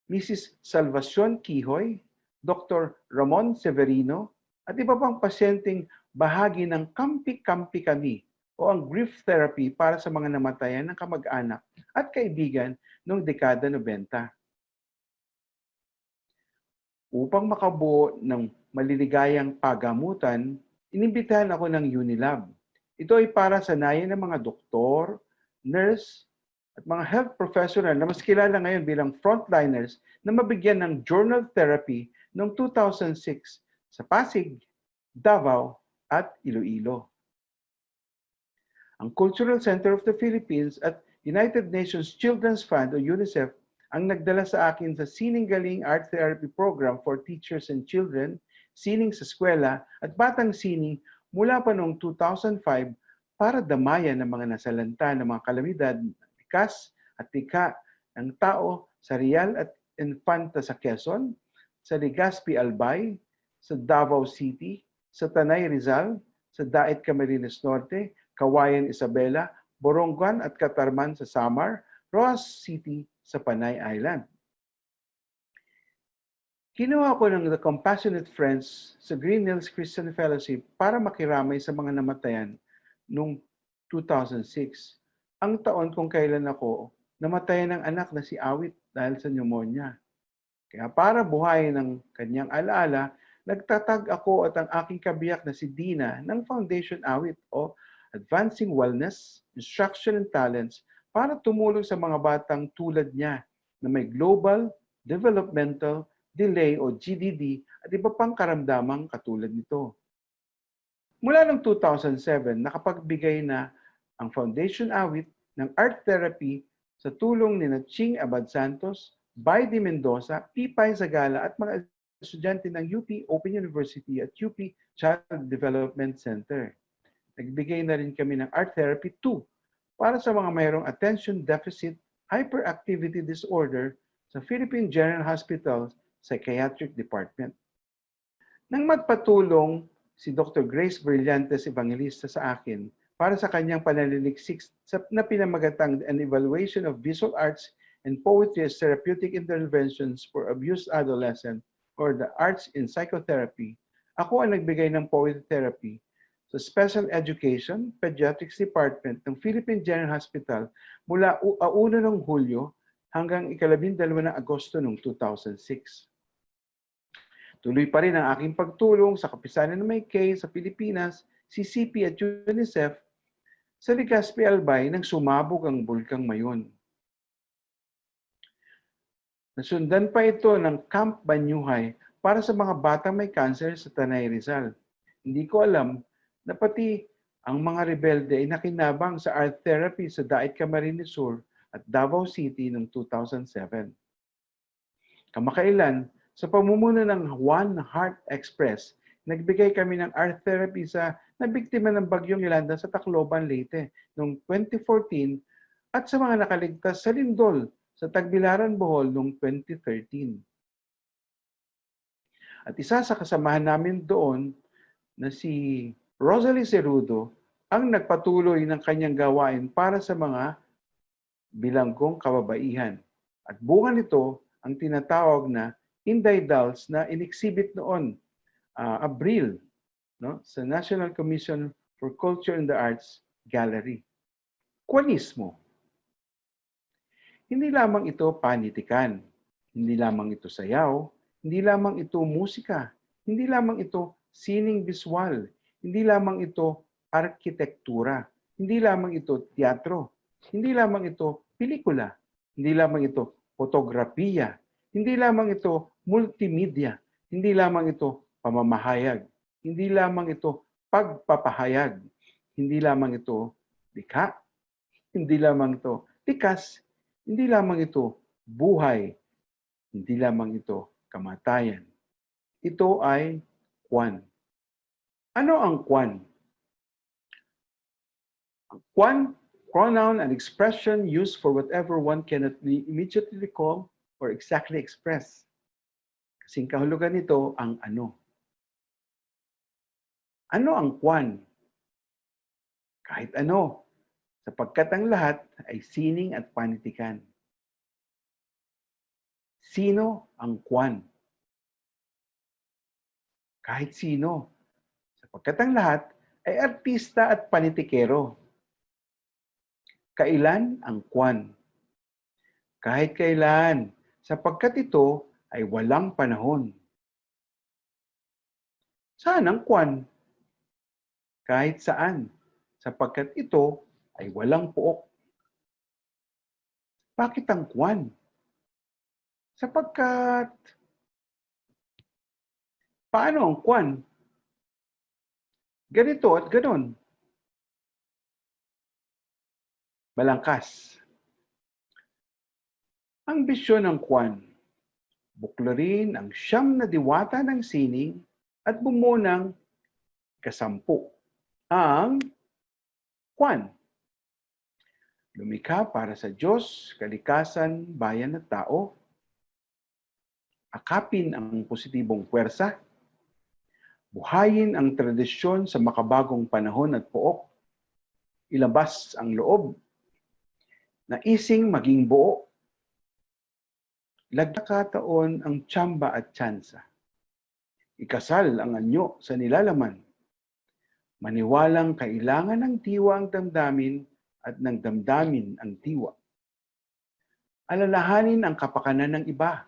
Mrs. Salvacion Kihoy, Dr. Ramon Severino, at iba pang pasyenteng bahagi ng Kampi-Kampi Kami o ang grief therapy para sa mga namatayan ng kamag-anak at kaibigan noong dekada 90. Upang makabuo ng maliligayang pagamutan, inimbitahan ako ng Unilab. Ito ay para sanayin ng mga doktor, nurse, at mga health professional na mas kilala ngayon bilang frontliners na mabigyan ng journal therapy noong 2006 sa Pasig, Davao, at Iloilo. Ang Cultural Center of the Philippines at United Nations Children's Fund o UNICEF ang nagdala sa akin sa Sining Galing Art Therapy Program for Teachers and Children, Sining sa Eskwela at Batang Sining mula pa noong 2005 para damayan ng mga nasalanta ng mga kalamidad, likas at tika ng tao sa Real at Infanta sa Quezon, sa Legazpi Albay, sa Davao City, sa Tanay Rizal, sa Daet Camarines Norte, Kawayan Isabela, Borongan at Katarman sa Samar, Roas City sa Panay Island. Kinuha ko ng The Compassionate Friends sa Green Hills Christian Fellowship para makiramay sa mga namatayan noong 2006. Ang taon kung kailan ako namatayan ng anak na si Awit dahil sa pneumonia. Kaya para buhayin ng kanyang alaala, nagtatag ako at ang aking kabiyak na si Dina ng Foundation Awit o Advancing Wellness, Instruction and Talents para tumulong sa mga batang tulad niya na may Global Developmental Delay o GDD at iba pang karamdamang katulad nito. Mula noong 2007, nakapagbigay na ang Foundation Awit ng art therapy sa tulong ni Ching Abad Santos, Baidi Mendoza, Pipay Zagala at mga estudyante ng UP Open University at UP Child Development Center. Nagbigay na rin kami ng art therapy 2 para sa mga mayroong attention deficit hyperactivity disorder sa Philippine General Hospital Psychiatric Department. Nang magpatulong si Dr. Grace Brillantes Evangelista sa akin para sa kanyang pananaliksik na pinamagatang An Evaluation of Visual Arts and poetry as therapeutic interventions for abused adolescent or the arts in psychotherapy, ako ang nagbigay ng poetry therapy sa Special Education Pediatrics Department ng Philippine General Hospital mula 1 ng Hulyo hanggang 12 ng Agosto noong 2006. Tuloy pa rin ang aking pagtulong sa kapisanan ng may K sa Pilipinas, CCP at UNICEF sa Legazpi Albay nang sumabog ang bulkang Mayon. Nasundan pa ito ng Camp Banyuhay para sa mga batang may cancer sa Tanay Rizal. Hindi ko alam na pati ang mga rebelde ay nakinabang sa art therapy sa Dait Camarines Sur at Davao City noong 2007. Kamakailan, sa pamumuno ng One Heart Express, nagbigay kami ng art therapy sa nabiktima ng Bagyong Yolanda sa Tacloban, Leyte noong 2014 at sa mga nakaligtas sa lindol sa Tagbilaran, Bohol noong 2013. At isa sa kasamahan namin doon na si Rosalie Cerudo ang nagpatuloy ng kanyang gawain para sa mga bilanggong kababaihan. At bunga nito ang tinatawag na Inday Dolls na in-exhibit noon Abril sa National Commission for Culture and the Arts Gallery. Kuwanismo. Hindi lamang ito panitikan, hindi lamang ito sayaw, hindi lamang ito musika, hindi lamang ito sining visual, hindi lamang ito arkitektura, hindi lamang ito teatro, hindi lamang ito pelikula, hindi lamang ito fotografiya, hindi lamang ito multimedia, hindi lamang ito pamamahayag, hindi lamang ito pagpapahayag, hindi lamang ito likha, hindi lamang ito likas, hindi lamang ito buhay, hindi lamang ito kamatayan. Ito ay kwan. Ano ang kwan? Ang kwan, pronoun and expression used for whatever one cannot immediately recall or exactly express. Kasing kahulugan nito ang ano. Ano ang kwan? Kahit ano, sapagkat ang lahat ay sining at panitikan. Sino ang kwan? Kahit sino, sapagkat ang lahat ay artista at panitikero. Kailan ang kwan? Kahit kailan, sapagkat ito ay walang panahon. Saan ang kwan? Kahit saan, sapagkat ito ay walang puok. Bakit ang kwan? Sapagkat, paano ang kwan? Ganito at ganon. Balangkas. Ang bisyon ng kwan, buklarin ang 9 na diwata ng sining at bumuo ng 10. Ang kwan. Lumikha para sa Diyos, kalikasan, bayan at tao. Akapin ang positibong puwersa. Buhayin ang tradisyon sa makabagong panahon at pook. Ilabas ang loob. Naising maging buo. Lagkataon ang tsamba at tsansa. Ikasal ang anyo sa nilalaman. Maniwalang kailangan ng tiwa ang damdamin at ng damdamin ang tiwa. Alalahanin ang kapakanan ng iba.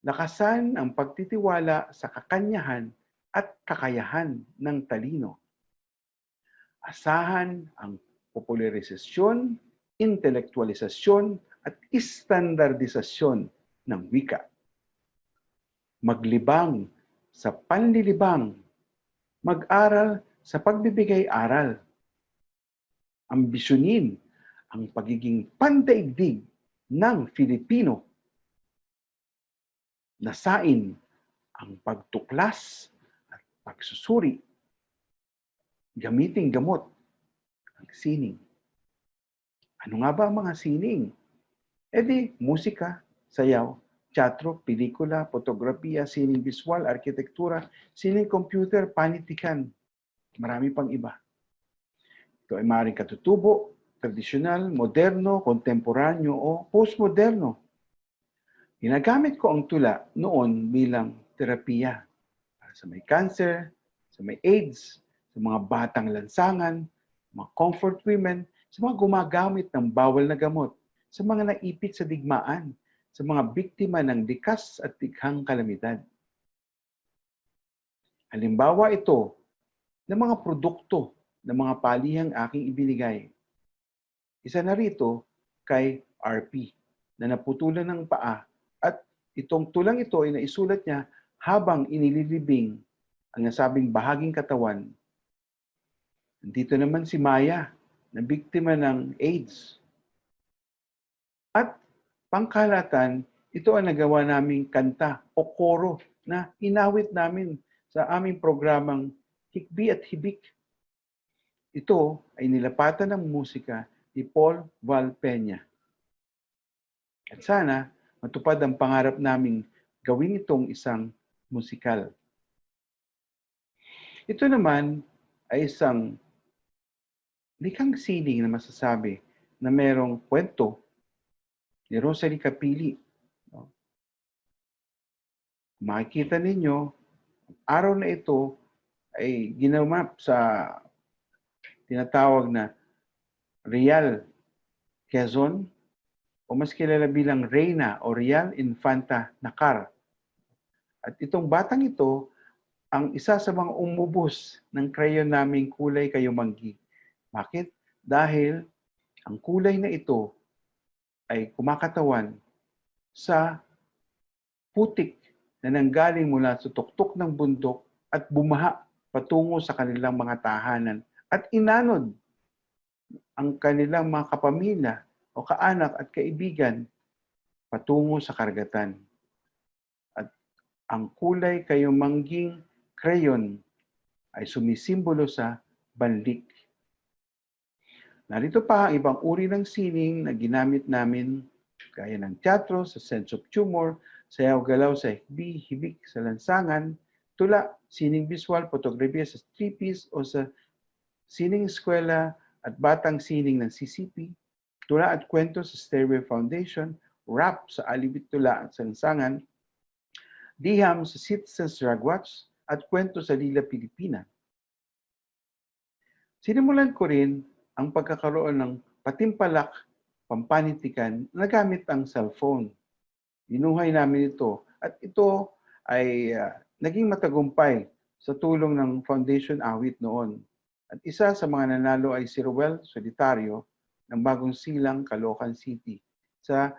Lakasan ang pagtitiwala sa kakanyahan at kakayahan ng talino. Asahan ang popularisasyon, intelektualisasyon at istandardisasyon ng wika. Maglibang sa panlilibang, mag-aral sa pagbibigay aral. Ambisyonin ang pagiging pandaigdig ng Filipino. Nasain ang pagtuklas at pagsusuri. Gamiting gamot ang sining. Ano nga ba ang mga sining? E di, musika, sayaw, teatro, pelikula, fotografiya, sining visual, arkitektura, sining computer, panitikan. Marami pang iba. Ito ay maaaring katutubo, tradisyonal, moderno, kontemporanyo o postmoderno. Ginagamit ko ang tula noon bilang terapiya para sa may cancer, sa may AIDS, sa mga batang lansangan, mga comfort women, sa mga gumagamit ng bawal na gamot, sa mga naipit sa digmaan, sa mga biktima ng likas at tighang kalamidad. Halimbawa ito ng mga produkto ng mga palihang aking ibinigay. Isa na rito kay RP na naputulan ng paa at itong tulang ito ay naisulat niya habang inililibing ang nasabing bahaging katawan. Dito naman si Maya na biktima ng AIDS. At pangkalatan, ito ang nagawa naming kanta o koro na inawit namin sa aming programang Hikbi at Hibik. Ito ay nilapatan ng musika ni Paul Valpeña. At sana matupad ang pangarap naming gawin itong isang musikal. Ito naman ay isang likhang sining na masasabi na merong kwento ni Rosalie Capili. Makikita ninyo, araw na ito ay ginawa sa tinatawag na Real Quezon o mas kilala bilang Reina o Real Infanta Nakar. At itong batang ito ang isa sa mga umubos ng crayon naming kulay kayumanggi. Bakit? Dahil ang kulay na ito ay kumakatawan sa putik na nanggaling mula sa tuktok ng bundok at bumaha patungo sa kanilang mga tahanan at inanod ang kanilang mga kapamilya o kaanak at kaibigan patungo sa karagatan. At ang kulay kayumangging crayon ay sumisimbolo sa banlik. Narito pa ang ibang uri ng sining na ginamit namin gaya ng teatro sa sense of humor, sayaw-galaw sa hikbi, hibik sa lansangan, tula, sining visual, fotografiya sa striptease o sa sining eskwela at batang sining ng CCP, tula at kwento sa Stairway Foundation, rap sa alibit tula at lansangan, diham sa Citizens Drug Watch at kwento sa Lila Pilipina. Sinimulan ko rin ang pagkakaroon ng patimpalak, pampanitikan na gamit ang cellphone. Binuhay namin ito at ito ay naging matagumpay sa tulong ng Foundation Awit noon. At isa sa mga nanalo ay si Ruel Solitario ng Bagong Silang, Caloocan City sa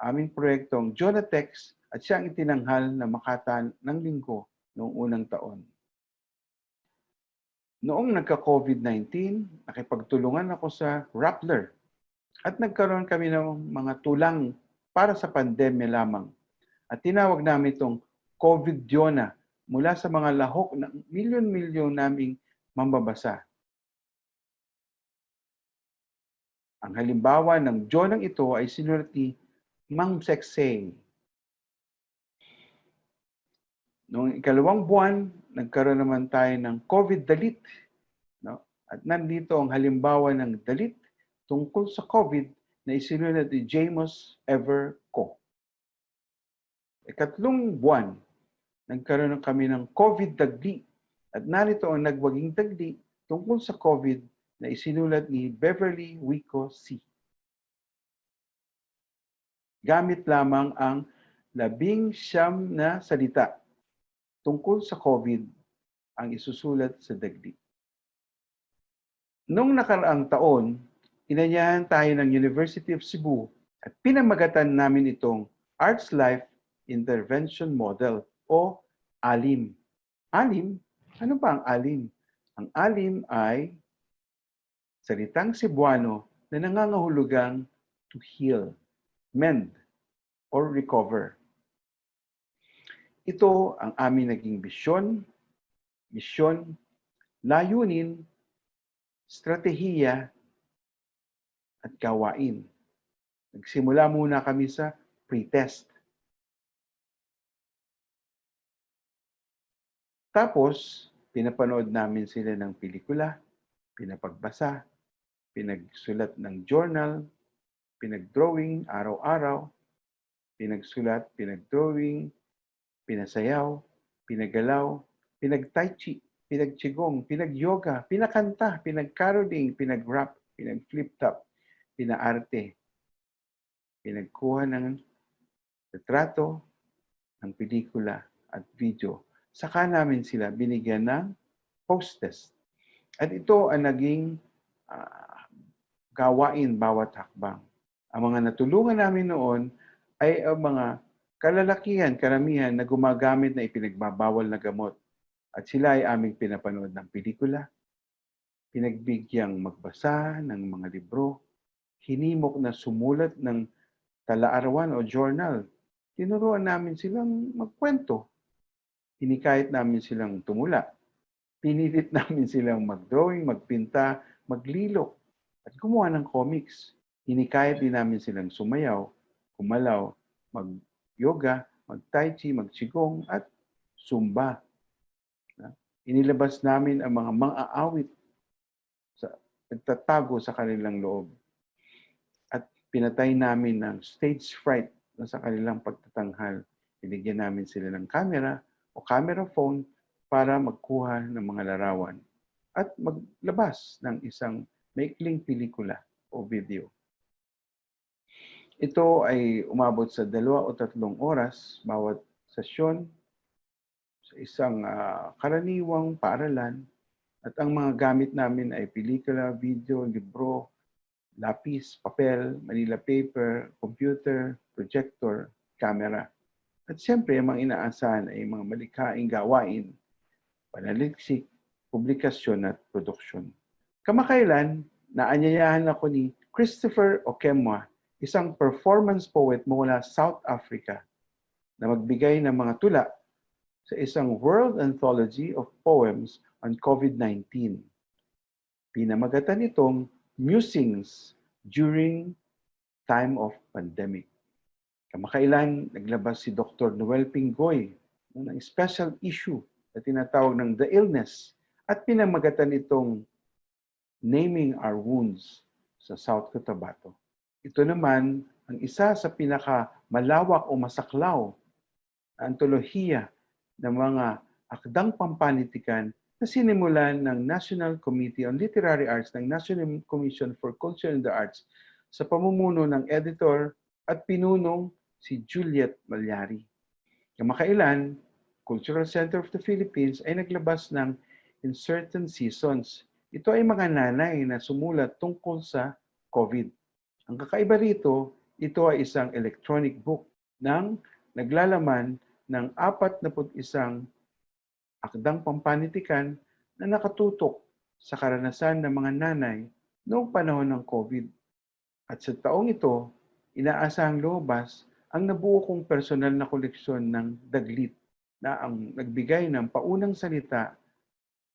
aming proyektong Jonatex at siyang itinanghal na Makata ng Linggo noong unang taon. Noong nagka-COVID-19, nakipagtulungan ako sa Rappler at nagkaroon kami ng mga tulang para sa pandemya lamang. At tinawag namin itong COVID-Diona mula sa mga lahok ng milyon-milyon naming mambabasa. Ang halimbawa ng Dionang ito ay sinulat ni Mang Seksay. Noong ikalawang buwan, nagkaroon naman tayo ng COVID dalit. No? At nandito ang halimbawa ng dalit tungkol sa COVID na isinulat ni James Everco. Ikatlong buwan, nagkaroon kami ng COVID dagli. At narito ang nagwaging dagli tungkol sa COVID na isinulat ni Beverly Wico C. Gamit lamang ang 19 na salita tungkol sa COVID ang isusulat sa dagli. Noong nakaraang taon, inanyahan tayo ng University of Cebu at pinamagatan namin itong Arts Life Intervention Model o ALIM. ALIM? Ano ba ang ALIM? Ang ALIM ay salitang Cebuano na nangangahulugang to heal, mend, or recover. Ito ang aming naging misyon, layunin, strategiya, at gawain. Nagsimula muna kami sa pre-test. Tapos, pinapanood namin sila ng pelikula, pinapagbasa, pinagsulat ng journal, pinag-drawing araw-araw, pinagsulat, pinag-drawing, pinasayaw, pinagalaw, pinag-tai chi, pinag-qigong, pinag-yoga, pinakanta, pinag-caroling, pinag-rap, pinag-flip-top, pinaarte, pinagkuha ng retrato, ng pelikula at video. Saka namin sila binigyan ng post-test. At ito ang naging gawain bawat hakbang. Ang mga natulungan namin noon ay ang mga kalalakihan, karamihan na gumagamit na ipinagbabawal na gamot. At sila ay aming pinapanood ng pelikula, pinagbigyang magbasa ng mga libro, hinimok na sumulat ng talaarawan o journal. Tinuruan namin silang magkwento. Hinikayat namin silang tumula. Pinilit namin silang mag-drawing, magpinta, maglilok, at gumawa ng comics. Hinikayat din namin silang sumayaw, kumalaw, mag-yoga, mag-tai chi, mag-qigong, at zumba. Inilabas namin ang mga mang-aawit sa nagtatago sa kanilang loob. At pinatay namin ng stage fright sa kanilang pagtatanghal. Binigyan namin sila ng camera o camera phone para magkuha ng mga larawan at maglabas ng isang maikling pelikula o video. Ito ay umabot sa 2 o 3 oras bawat sesyon sa isang karaniwang paaralan, at ang mga gamit namin ay pelikula, video, libro, lapis, papel, Manila paper, computer, projector, camera. At siyempre, ang mga inaasahan ay mga malikhaing gawain, panaliksik, publikasyon at produksyon. Kamakailan, naanyayahan ako ni Christopher Okemwa, isang performance poet mula South Africa, na magbigay ng mga tula sa isang World Anthology of Poems on COVID-19. Pinamagatan itong Musings During Time of Pandemic. Kamakailan, naglabas si Dr. Noel Pingoy ng special issue na tinatawag ng The Illness at pinamagatan itong Naming Our Wounds sa South Cotabato. Ito naman ang isa sa pinakamalawak o masaklaw na antolohiya ng mga akdang pampanitikan na sinimulan ng National Committee on Literary Arts ng National Commission for Culture and the Arts sa pamumuno ng editor at pinunong si Juliet Malyari. Kamakailan, Cultural Center of the Philippines ay naglabas ng In Certain Seasons. Ito ay mga nanay na sumulat tungkol sa COVID. Ang kakaiba rito, ito ay isang electronic book ng naglalaman ng 41 akdang pampanitikan na nakatutok sa karanasan ng mga nanay noong panahon ng COVID. At sa taong ito, inaasahang lumabas ang nabuo kong personal na koleksyon ng Daglit na ang nagbigay ng paunang salita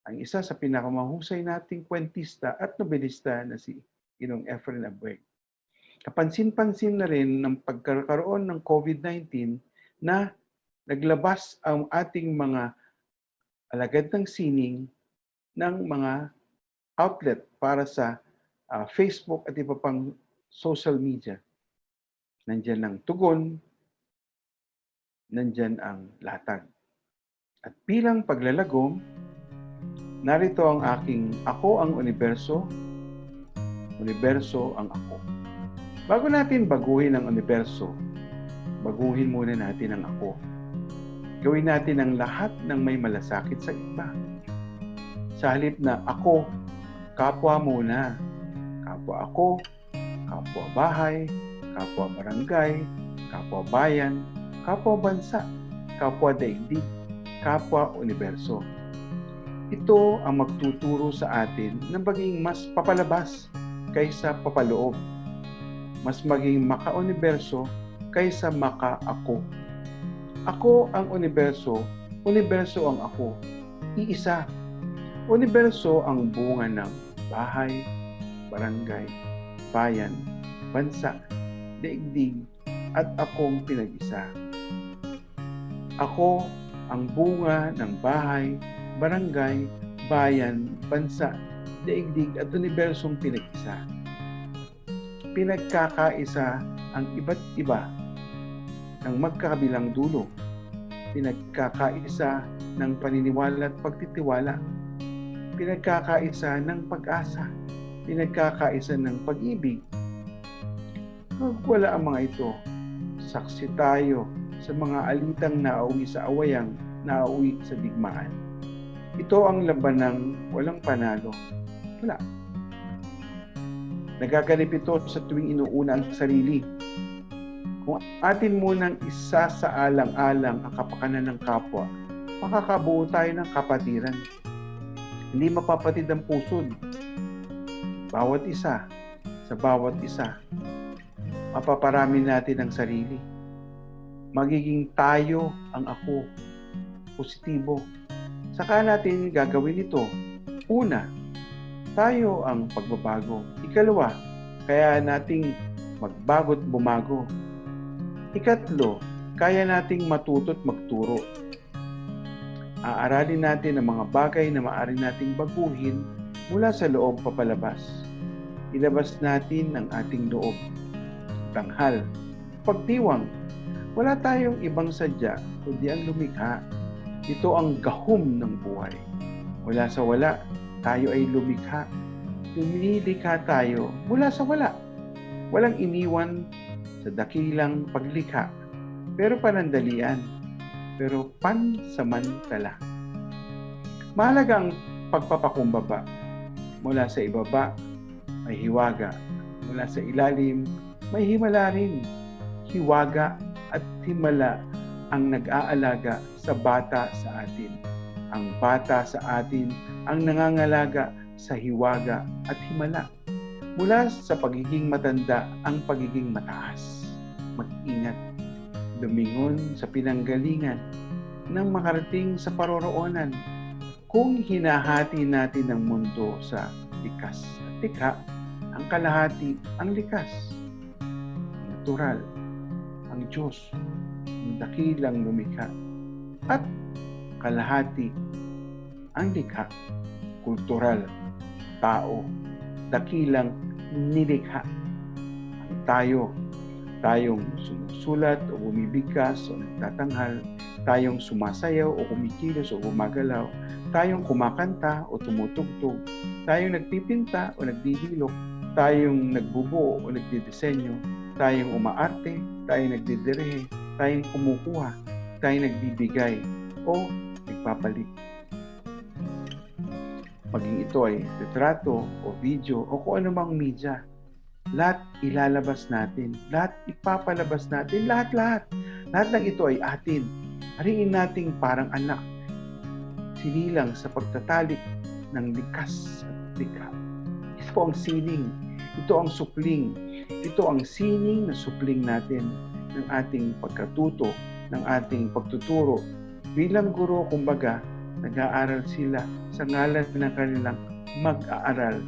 ang isa sa pinakamahusay nating kwentista at nobelista na si Ginong Efren Abueg. Kapansin-pansin na rin ng pagkakaroon ng COVID-19 na naglabas ang ating mga alagad ng sining ng mga outlet para sa Facebook at iba pang social media. Nandyan ang tugon, nandyan ang latag. At bilang paglalagom, narito ang aking Ako ang Universo, Universo ang Ako. Bago natin baguhin ang universo, baguhin muna natin ang ako. Gawin natin ang lahat ng may malasakit sa iba. Sa halip na ako, kapwa muna. Kapwa ako, kapwa bahay, kapwa barangay, kapwa bayan, kapwa bansa, kapwa daigdig, kapwa universo. Ito ang magtuturo sa atin na maging mas papalabas kaysa papaloob. Mas maging maka-universo kaysa maka-ako. Ako ang universo, universo ang ako. Iisa. Universo ang bunga ng bahay, barangay, bayan, bansa, daigdig, at akong pinag-isa. Ako ang bunga ng bahay, barangay, bayan, bansa, daigdig at unibersong pinag-isa. Pinagkakaisa ang iba't iba ng magkakabilang dulo. Pinagkakaisa ng paniniwala at pagtitiwala. Pinagkakaisa ng pag-asa. Pinagkakaisa ng pag-ibig. Wala ang mga ito. Saksi tayo sa mga alitang nauwi sa awayang, nauwi sa digmaan. Ito ang laban ng walang panalo. Wala. Nagaganap ito sa tuwing inuuna ang sarili. Kung atin munang isa sa alang-alang ang kapakanan ng kapwa, makakabuo tayo ng kapatiran. Hindi mapapatid ang pusod. Bawat isa, sa bawat isa, mapaparami natin ang sarili. Magiging tayo ang ako. Positibo. Saka natin gagawin ito. Una, tayo ang pagbabago. Ikalawa, kaya nating magbago't bumago. Ikatlo, kaya nating matuto't magturo. Aaralin natin ang mga bagay na maaari nating baguhin mula sa loob papalabas. Ilabas natin ang ating loob. Tanghal, pagdiwang. Wala tayong ibang sadya kundi ang lumikha. Ito ang gahom ng buhay. Wala sa wala, tayo ay lumikha. Lumilikha tayo mula sa wala. Walang iniwan sa dakilang paglikha, pero panandalian, pero pansamantala. Mahalaga ang pagpapakumbaba. Mula sa ibaba, may hiwaga. Mula sa ilalim, may himala rin. Hiwaga at himala ang nag-aalaga sa bata sa atin. Ang bata sa atin ang nangangalaga sa hiwaga at himala. Mula sa pagiging matanda ang pagiging mataas. Mag-ingat. Lumingon sa pinanggalingan nang makarating sa paroroonan. Kung hinahati natin ang mundo sa likas at likha, ang kalahati ang likas. Natural, ang Diyos, ang dakilang lumikha. At kalahati ang likha, kultural, tao, dakilang nilikha. Ang tayong sumusulat o bumibigkas o nagtatanghal, tayong sumasayaw o kumikilos o gumagalaw, tayong kumakanta o tumutugtog, tayong nagpipinta o nagdidilok, tayong nagbubuo o nagdidisenyo, tayong umaarte, tayong nagdidirehe, tayong kumukuha, tayong nagbibigay o nagpapalit. Maging ito ay retrato o video o kung anumang media, lahat ilalabas natin, lahat ipapalabas natin, lahat. Lahat ng ito ay atin. Hariin nating parang anak, sinilang sa pagtatalik ng likas at likha. Ito ang sining, ito ang supling, ito ang sining na supling natin ng ating pagkatuto, ng ating pagtuturo. Bilang guro, kumbaga, nag-aaral sila sa ngalan ng kanilang mag-aaral.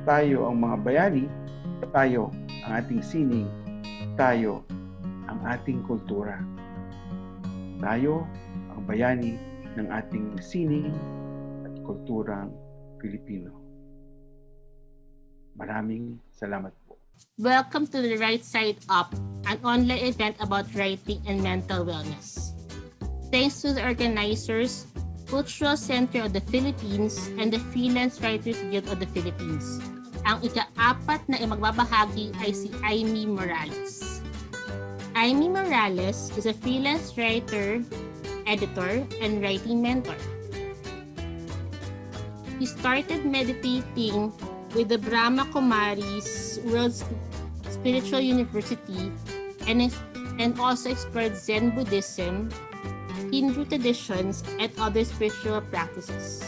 Tayo ang mga bayani, tayo ang ating sining, tayo ang ating kultura. Tayo ang bayani ng ating sining at kulturang Pilipino. Maraming salamat po.
Welcome to the Right Side Up, an online event about writing and mental wellness. Thanks to the organizers, Cultural Center of the Philippines and the Freelance Writers Guild of the Philippines. Ang ika-apat na magbabahagi ay si Aimee Morales. Aimee Morales is a freelance writer, editor, and writing mentor. He started meditating with the Brahma Kumaris World Spiritual University and also explored Zen Buddhism, Hindu traditions, and other spiritual practices.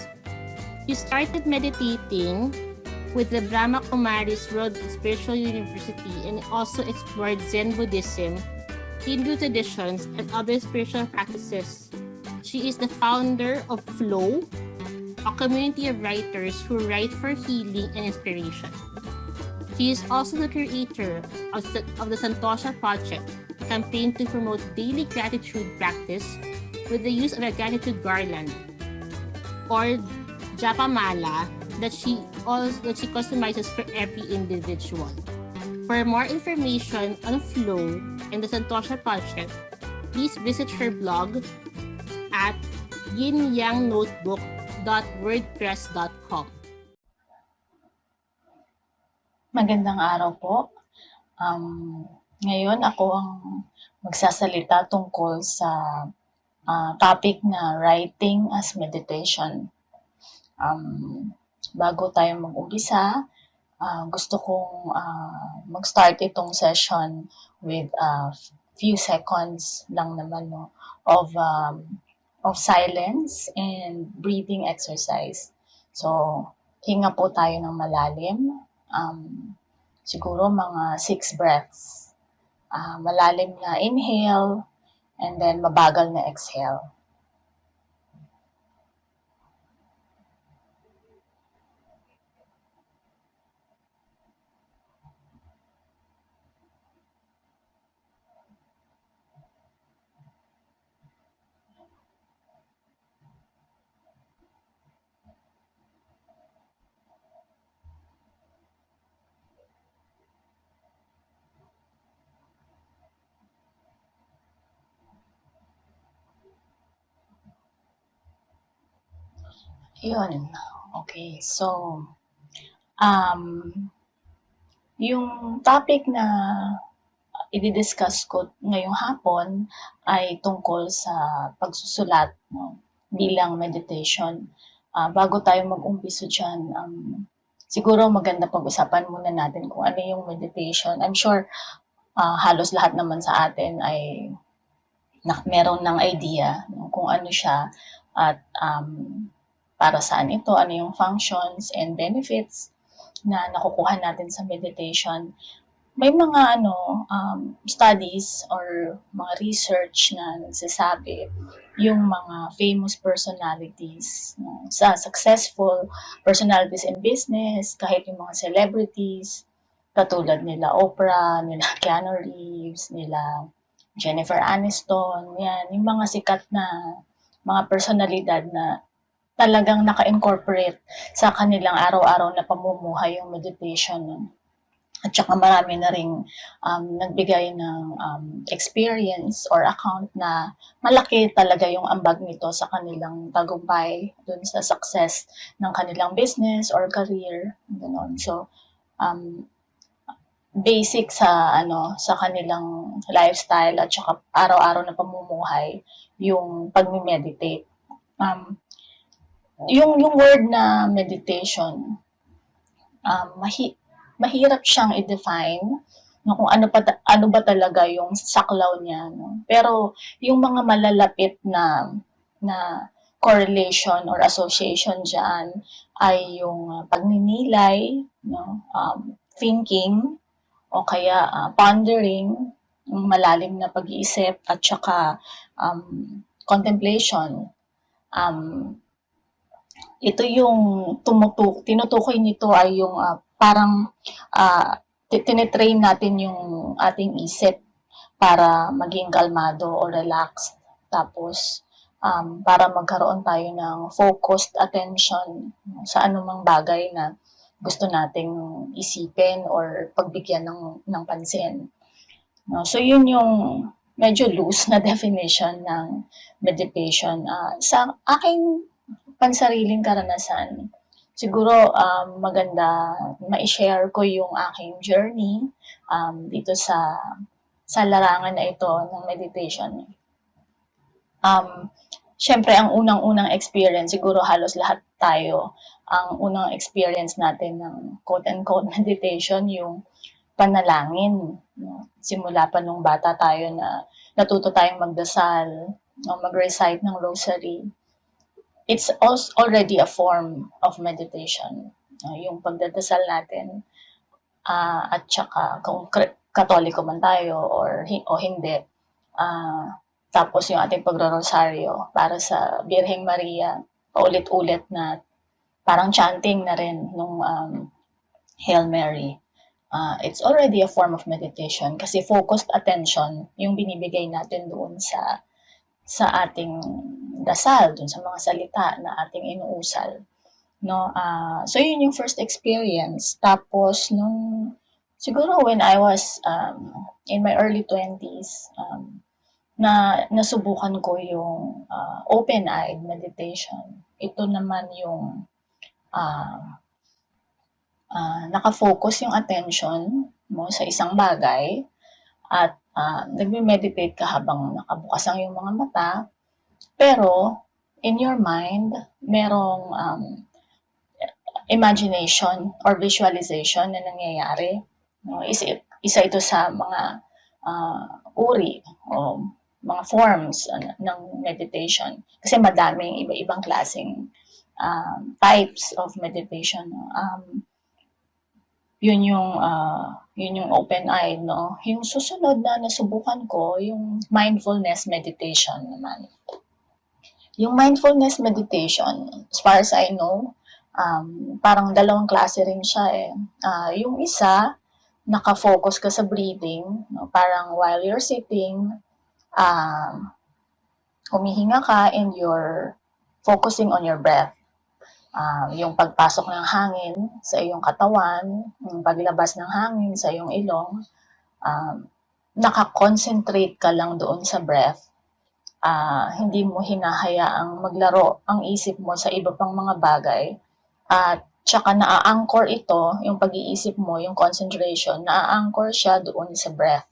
He started meditating with the Brahma Kumaris World Spiritual University and also explored Zen Buddhism, Hindu traditions, and other spiritual practices. She is the founder of Flow, a community of writers who write for healing and inspiration. She is also the creator of the Santosha Project, a campaign to promote daily gratitude practice with the use of a gratitude garland, or Japamala, that she customizes for every individual. For more information on Flow and the Santosha project, please visit her blog at yinyangnotebook.wordpress.com.
Magandang araw po. Ngayon ako ang magsasalita tungkol sa topic na writing as meditation. Bago tayo mag-umpisa, gusto kong mag-start itong session with a few seconds lang naman of silence and breathing exercise. So, hinga po tayo ng malalim. Siguro mga 6 breaths. Malalim na inhale and then mabagal na exhale. Yun. Okay. So, yung topic na i-discuss ko ngayong hapon ay tungkol sa pagsusulat bilang meditation. Bago tayo mag-umpisa dyan, siguro maganda pag-usapan muna natin kung ano yung meditation. I'm sure halos lahat naman sa atin ay meron ng idea kung ano siya at para saan ito, ano yung functions and benefits na nakukuha natin sa meditation. May mga studies or mga research na nagsasabi yung mga famous personalities, sa successful personalities in business, kahit yung mga celebrities, katulad nila Oprah, nila Keanu Reeves, nila Jennifer Aniston, yan, yung mga sikat na mga personalidad na talagang naka-incorporate sa kanilang araw-araw na pamumuhay yung meditation. At saka marami na ring nagbigay ng experience or account na malaki talaga yung ambag nito sa kanilang tagumpay dun sa success ng kanilang business or career. Ganun. So, basic sa sa kanilang lifestyle at saka araw-araw na pamumuhay yung pagme-meditate. Yung word na meditation, mahirap siyang i-define kung ano ba talaga yung saklaw niya. Pero yung mga malalapit na correlation or association dyan ay yung pagninilay, thinking, o kaya pondering, yung malalim na pag-iisip, at saka contemplation. Ito yung tinutukoy nito ay yung parang tinetrain natin yung ating isip para maging kalmado o relaxed. Tapos, para magkaroon tayo ng focused attention sa anumang bagay na gusto nating isipin or pagbigyan ng pansin. So, yun yung medyo loose na definition ng meditation. Sa aking pansariling karanasan, siguro maganda ma-share ko yung aking journey dito sa larangan na ito ng meditation. Syempre, ang unang-unang experience, siguro halos lahat tayo, ang unang experience natin ng quote-unquote meditation, yung panalangin. Simula pa nung bata tayo na natuto tayong magdasal, mag-recite ng rosary. It's already a form of meditation. Yung pagdadasal natin, at saka kung Katoliko man tayo o hindi, tapos yung ating pagro-rosaryo para sa Birheng Maria, paulit-ulit na parang chanting na rin nung Hail Mary. It's already a form of meditation kasi focused attention yung binibigay natin doon sa ating dasal, dun sa mga salita na ating inuusal. no? So yun yung first experience. Tapos siguro when I was in my early 20s, nasubukan ko yung open-eyed meditation. Ito naman yung naka-focus yung attention mo sa isang bagay at nagme-meditate ka habang nakabukas ang iyong mga mata, pero in your mind, merong imagination or visualization na nangyayari. No? Isa ito sa mga uri o mga forms ng meditation. Kasi madaming iba-ibang klaseng types of meditation. Yun yung open-eyed, no? Yung susunod na nasubukan ko, yung mindfulness meditation naman. Yung mindfulness meditation, as far as I know, parang dalawang klase rin siya eh. Yung isa, naka-focus ka sa breathing, no? Parang while you're sitting, humihinga ka and you're focusing on your breath. Yung pagpasok ng hangin sa iyong katawan, yung paglabas ng hangin sa iyong ilong, nakakonsentrate ka lang doon sa breath. Hindi mo hinahayaang maglaro ang isip mo sa iba pang mga bagay. At tsaka naa-anchor ito, yung pag-iisip mo, yung concentration, naa-anchor siya doon sa breath.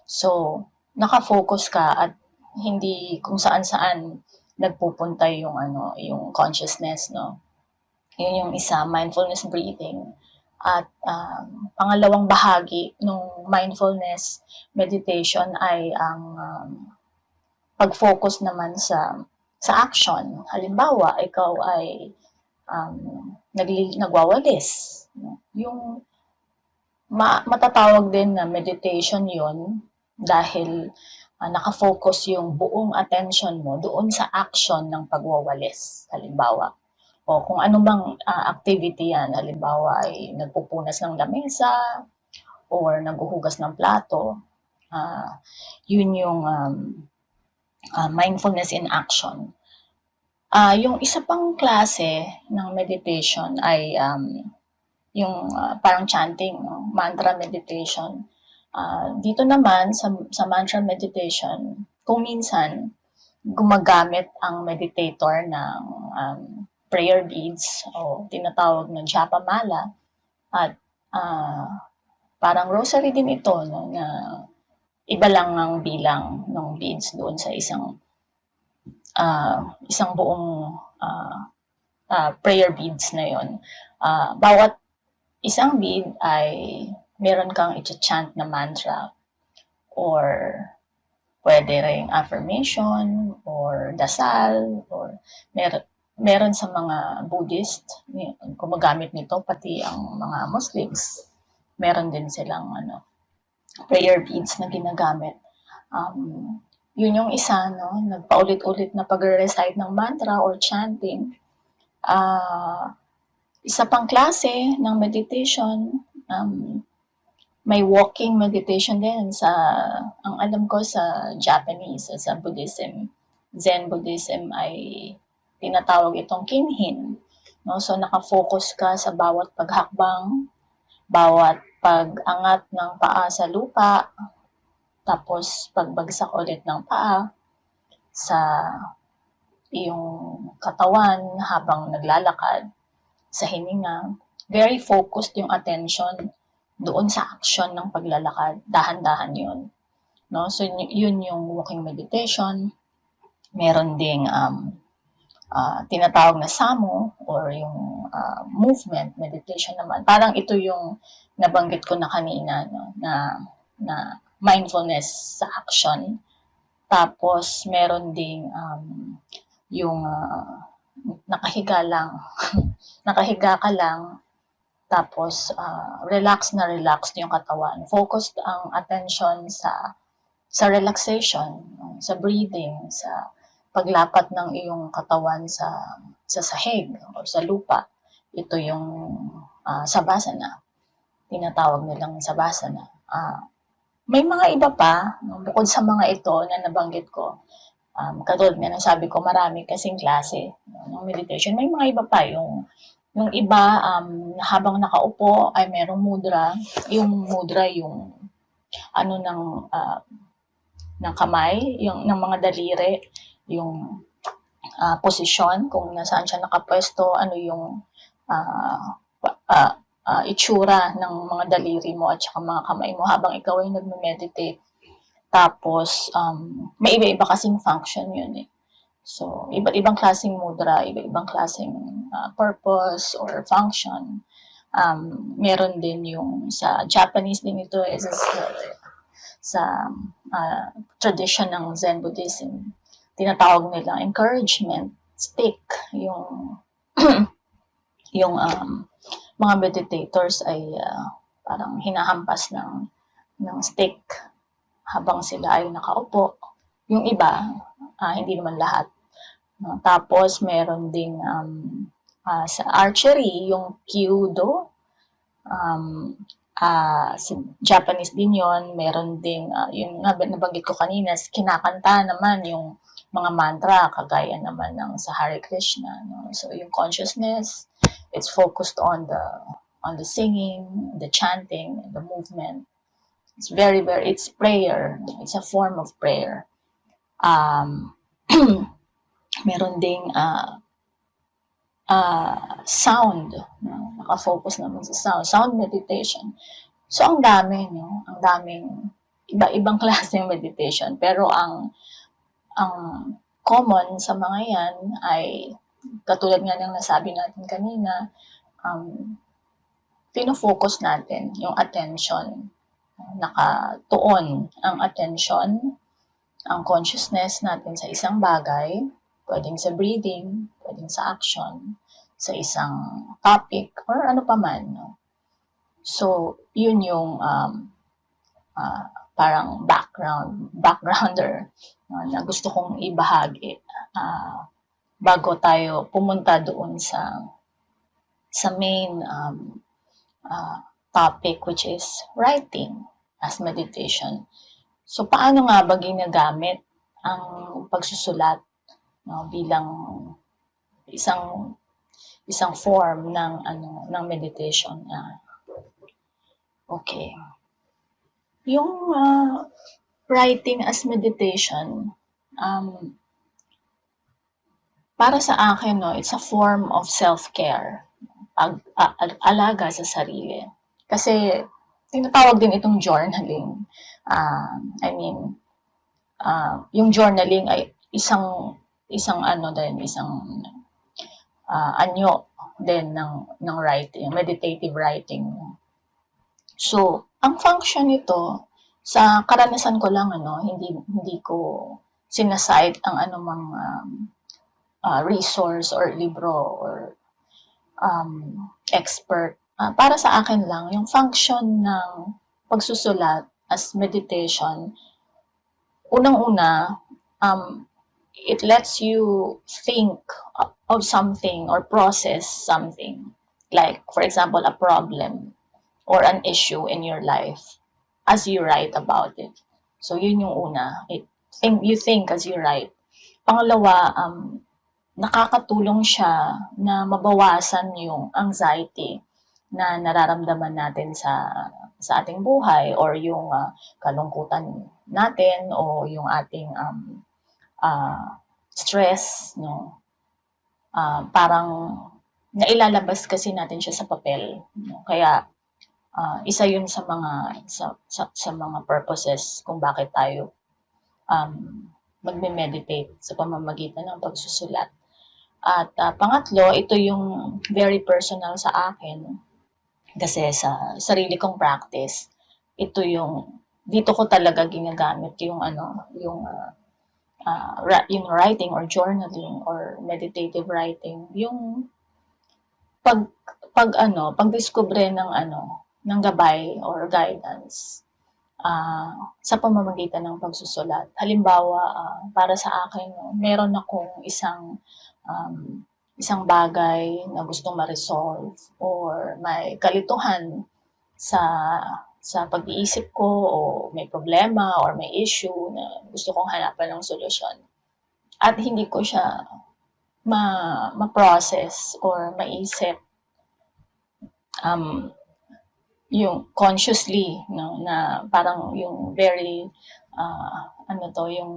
So, nakafocus ka at hindi kung saan-saan nagpupunta yung consciousness, no? Yun yung isa, mindfulness breathing. At pangalawang bahagi ng mindfulness meditation ay ang pag-focus naman sa action. Halimbawa, ikaw ay nagwawalis. Yung matatawag din na meditation yun dahil nakafocus yung buong attention mo doon sa action ng pagwawalis. Halimbawa, o kung ano bang activity yan, halimbawa ay nagpupunas ng lamesa or naghuhugas ng plato, yun yung mindfulness in action. Yung isa pang klase ng meditation ay yung parang chanting, no? Mantra meditation. Dito naman sa mantra meditation, kung minsan gumagamit ang meditator ng prayer beads o tinatawag na japa mala at parang rosary din ito, no, na iba lang ang bilang ng beads doon sa isang buong prayer beads na yon. Bawat isang bead ay meron kang i-chant na mantra or pwede ring affirmation or dasal or meron sa mga Buddhist, gumagamit nito, pati ang mga Muslims, meron din silang prayer beads na ginagamit. Yun yung isa, no? Nagpaulit-ulit na pag-recite ng mantra or chanting. Isa pang klase ng meditation, may walking meditation din ang alam ko sa Japanese, sa Buddhism. Zen Buddhism ay tinatawag itong kinhin. No? So, nakafocus ka sa bawat paghakbang, bawat pag-angat ng paa sa lupa, tapos pagbagsak ulit ng paa sa iyong katawan habang naglalakad sa hininga. Very focused yung attention doon sa action ng paglalakad. Dahan-dahan yun. No? So, yun yung walking meditation. Meron ding tinatawag na samo or yung movement meditation naman. Parang ito yung nabanggit ko na kanina, no? na mindfulness sa action. Tapos meron ding yung nakahiga lang. Nakahiga ka lang, tapos relax yung katawan. Focused ang attention sa relaxation, sa breathing, sa paglapat ng iyong katawan sa sahig o sa lupa. Ito yung sabasana. Tinatawag nilang sabasana. May mga iba pa, bukod sa mga ito na nabanggit ko. Katulad nga sabi ko, marami kasing klase ng meditation. May mga iba pa yung Yung iba, habang nakaupo ay merong mudra. Yung mudra, yung ano ng kamay, yung ng mga daliri, yung posisyon, kung nasaan siya nakapwesto, ano yung itsura ng mga daliri mo at saka mga kamay mo habang ikaw ay nagme-meditate. Tapos, may iba-iba kasing function yun eh. So, iba't ibang klaseng mudra, iba't ibang klaseng purpose or function. Meron din yung sa Japanese din ito is sa tradition ng Zen Buddhism. Tinatawag nila encouragement stick, yung yung mga meditators ay parang hinahampas ng stick habang sila ay nakaupo. Yung iba, hindi naman lahat. Tapos meron ding sa archery, yung kyudo, sa Japanese din yon. Meron ding, yung nabanggit ko kanina, kinakanta naman yung mga mantra, kagaya naman ng sa Hare Krishna. No? So yung consciousness, it's focused on the singing, the chanting, the movement. It's it's prayer. It's a form of prayer. Meron ding sound. No? Nakafocus naman sa sound. Sound meditation. So, ang dami, no? Ang daming iba-ibang klaseng meditation. Pero ang common sa mga yan ay, katulad nga ng nasabi natin kanina, pinofocus natin yung attention. Nakatuon ang attention, ang consciousness natin sa isang bagay, pwedeng sa breathing, pwedeng sa action, sa isang topic, or ano pa man. No? So, yun yung parang backgrounder na gusto kong ibahagi bago tayo pumunta doon sa main topic, which is writing as meditation. So, paano nga ba ginagamit ang pagsusulat, no, bilang isang form ng meditation? Okay. Yung writing as meditation, para sa akin, no, it's a form of self-care, alaga sa sarili. Kasi tinatawag din itong journaling. Yung journaling ay isang anyo din ng writing, meditative writing. So, ang function nito, sa karanasan ko lang, hindi ko sinaside ang anumang resource or libro or expert. Para sa akin lang, yung function ng pagsusulat as meditation, unang-una, it lets you think of something or process something. Like, for example, a problem or an issue in your life as you write about it. So, yun yung una. You think as you write. Pangalawa, nakakatulong siya na mabawasan yung anxiety na nararamdaman natin sa ating buhay or yung kalungkutan natin o yung ating stress, no? Parang nailalabas kasi natin siya sa papel, no? Kaya isa yun sa mga purposes kung bakit tayo magme-meditate sa pamamagitan ng pagsusulat. At pangatlo, ito yung very personal sa akin kasi sa sarili kong practice, dito ko talaga ginagamit yung writing or journaling or meditative writing, yung pagdiskubre ng gabay or guidance sa pamamagitan ng pagsusulat. Halimbawa, para sa akin, meron akong isang bagay na gustong ma-resolve or may kalituhan sa pag-iisip ko o may problema or may issue na gusto kong hanapan ng solusyon. At hindi ko siya ma-process or maisip yung consciously, no, na parang yung very yung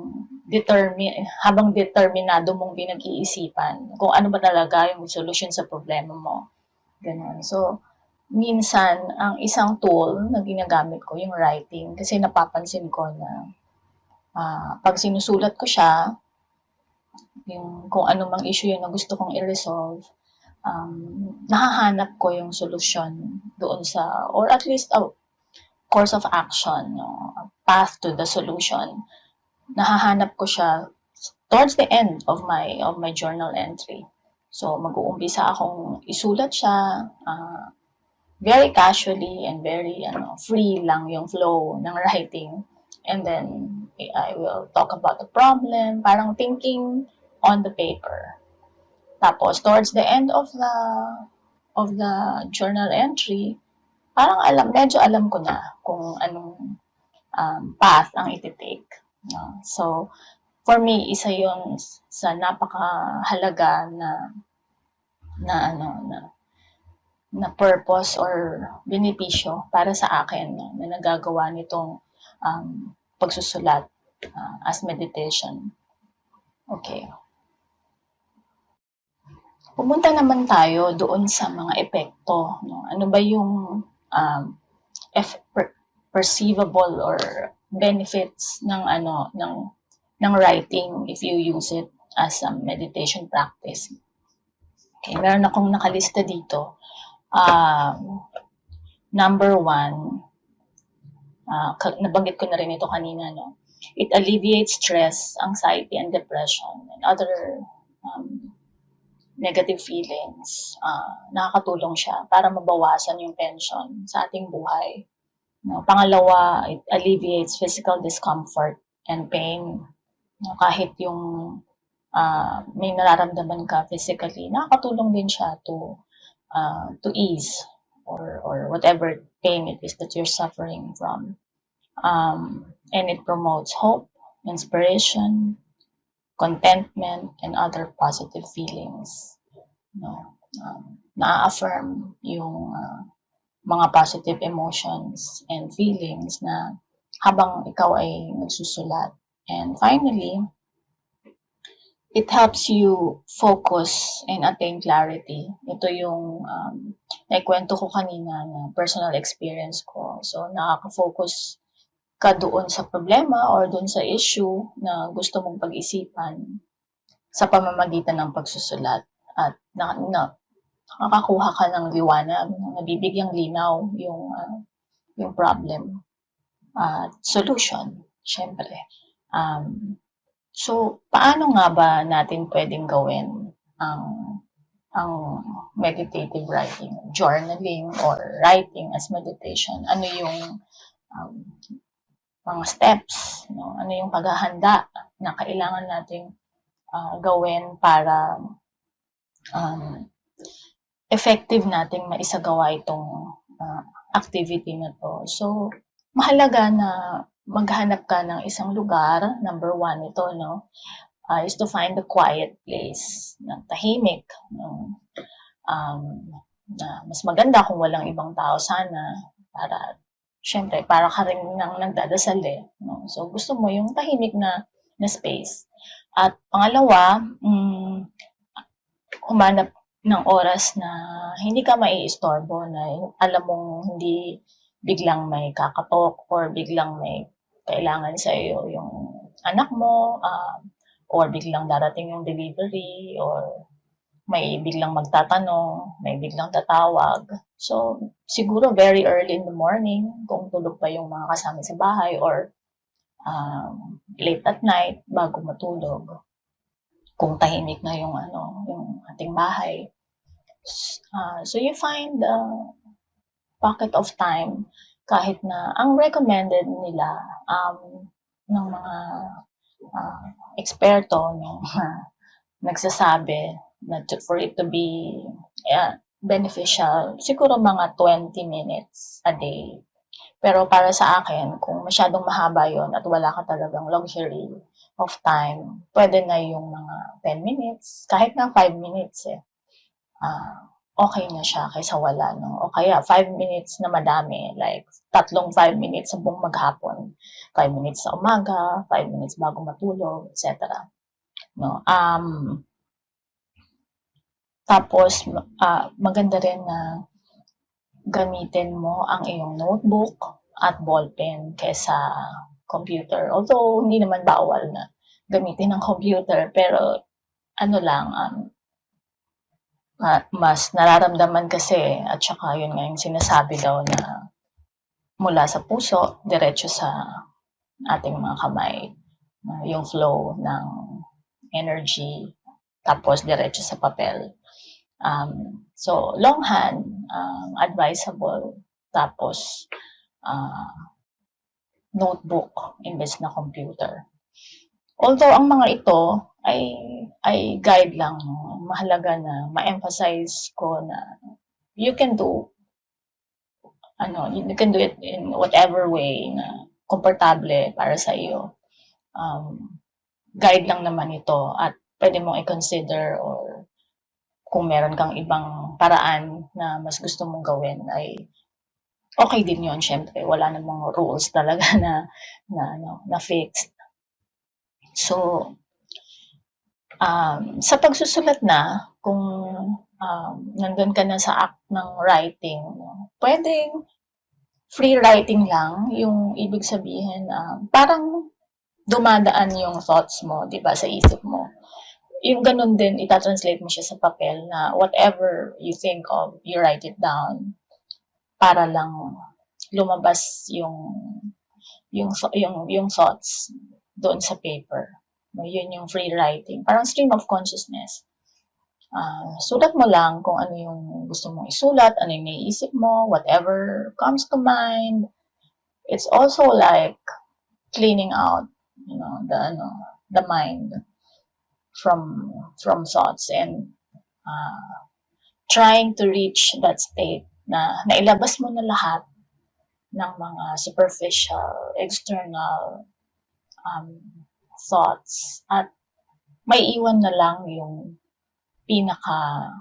habang determinado mong pinag-iisipan kung ano ba talaga yung solusyon sa problema mo. Ganun. So, minsan, ang isang tool na ginagamit ko, yung writing, kasi napapansin ko na pag sinusulat ko siya, yung kung ano mang issue yun na gusto kong i-resolve, nahahanap ko yung solusyon doon sa, or at least a course of action, no? A path to the solution. Nahahanap ko siya towards the end of my journal entry. So, mag-uumpisa akong isulat siya, very casually and very free lang yung flow ng writing. And then, I will talk about the problem, parang thinking on the paper. Tapos, towards the end of the journal entry, parang medyo alam ko na kung anong path ang iti-take. No? So, for me, isa yun sa napakahalaga na purpose or benepisyo para sa akin na nagagawa nitong pagsusulat as meditation. Okay. Pumunta naman tayo doon sa mga epekto. No? Ano ba yung perceivable or benefits ng writing if you use it as a meditation practice? Okay, meron akong nakalista dito. Number one, nabanggit ko na rin ito kanina, no? It alleviates stress, anxiety, and depression, and other negative feelings. Nakakatulong siya para mabawasan yung tension sa ating buhay. No? Pangalawa, it alleviates physical discomfort and pain. No? Kahit yung may nararamdaman ka physically, nakakatulong din siya to ease or whatever pain it is that you're suffering from. And it promotes hope, inspiration, contentment, and other positive feelings. No? Na-affirm yung mga positive emotions and feelings na habang ikaw ay nagsusulat. And finally, it helps you focus and attain clarity. Ito yung naikwento ko kanina na personal experience ko. So, nakaka-focus ka doon sa problema or doon sa issue na gusto mong pag-isipan sa pamamagitan ng pagsusulat. At nakakakuha ka ng liwanag, nabibigyang linaw yung problem at solution, syempre. So, paano nga ba natin pwedeng gawin ang meditative writing, journaling, or writing as meditation? Ano yung mga steps? No? Ano yung paghahanda na kailangan nating gawin para effective nating maisagawa itong activity na to? So, mahalaga na maghanap ka ng isang lugar. Number one ito, no? Is to find a quiet place na tahimik. No? Na mas maganda kung walang ibang tao sana para syempre para ka rin nang nagdadasal no? So gusto mo yung tahimik na space. At pangalawa, humanap ng oras na hindi ka maiistorbo, na alam mong hindi biglang may kakatok or biglang may kailangan sa iyo yung anak mo, or biglang darating yung delivery, or may biglang magtatanong, may biglang tatawag. So, siguro very early in the morning, kung tulog pa yung mga kasama sa bahay, or late at night, bago matulog, kung tahimik na yung ating bahay. So, you find a pocket of time, kahit na ang recommended nila ng mga eksperto, no, nagsasabi na for it to be beneficial, siguro mga 20 minutes a day. Pero para sa akin, kung masyadong mahaba yon at wala ka talagang luxury of time, pwede na yung mga 10 minutes, kahit na 5 minutes okay na siya kaysa wala, no? O kaya 5 minutes na madami, like 5 minutes sa buong maghapon, 5 minutes sa umaga, 5 minutes bago matulog, etc. No? Tapos, maganda rin na gamitin mo ang iyong notebook at ballpen kaysa computer. Although, hindi naman bawal na gamitin ang computer, pero ano lang, mas nararamdaman kasi, at saka yun nga yung sinasabi daw na mula sa puso, diretso sa ating mga kamay, yung flow ng energy, tapos diretso sa papel. So, longhand, advisable, tapos notebook imbes na computer. Although ang mga ito ay guide lang, mahalaga na ma-emphasize ko na you can do it in whatever way na komportable para sa iyo. Guide lang naman ito at pwede mong i-consider, or kung meron kang ibang paraan na mas gusto mong gawin ay okay din yun. Syempre, wala namang rules talaga na fixed. So, sa pagsusulat na, kung nandun ka na sa act ng writing, pwedeng free writing lang, yung ibig sabihin, parang dumadaan yung thoughts mo, di ba, sa isip mo. Yung ganun din, itatranslate mo siya sa papel na whatever you think of, you write it down para lang lumabas yung thoughts doon sa paper. Yun yung free writing. Parang stream of consciousness. Sulat mo lang kung ano yung gusto mong isulat, ano yung naiisip mo, whatever comes to mind. It's also like cleaning out, the mind from thoughts, and trying to reach that state na nailabas mo na lahat ng mga superficial, external thoughts, at may iwan na lang yung pinaka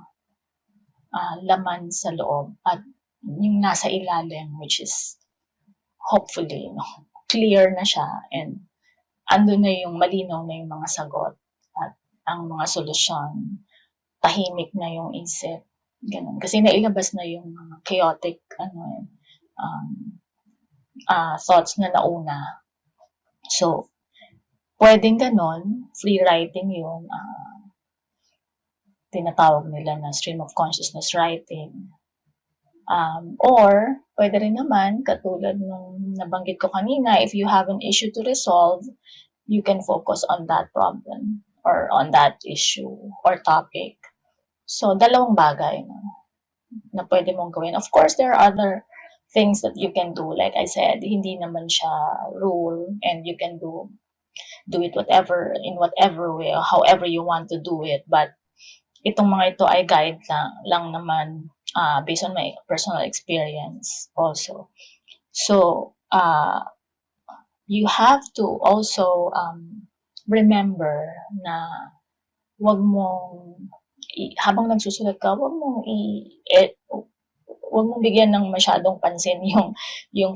laman sa loob at yung nasa ilalim, which is hopefully clear na siya, and andun na yung malinaw na yung mga sagot at ang mga solusyon. Tahimik na yung isip, ganun. Kasi nailabas na yung mga chaotic thoughts na nauna. So, pwedeng ganun, free writing yun. Tinatawag nila na stream of consciousness writing. Or, pwede rin naman, katulad nung nabanggit ko kanina, if you have an issue to resolve, you can focus on that problem or on that issue or topic. So, dalawang bagay na pwede mong gawin. Of course, there are other things that you can do. Like I said, hindi naman siya rule, and you can do it in whatever way, or however you want to do it. But itong mga ito ay guide lang naman based on my personal experience also. So, you have to also remember na wag mong habang nagsusulat ka, wag mong bigyan ng masyadong pansin yung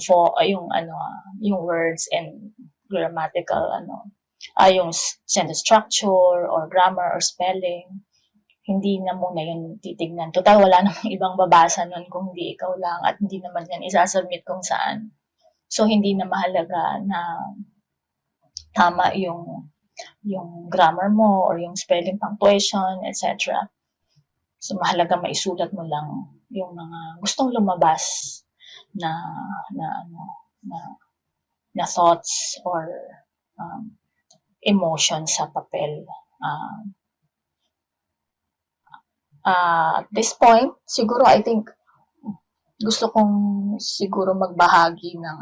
words and grammatical yung sentence structure or grammar or spelling. Hindi na muna yun titignan. Total, wala namang ibang babasa nun kung hindi ikaw lang, at hindi naman yan isasubmit kung saan. So, hindi na mahalaga na tama yung grammar mo or yung spelling, punctuation, etc. So, mahalaga maisulat mo lang yung mga gustong lumabas na thoughts or emotions sa papel. At this point, siguro I think gusto kong siguro magbahagi ng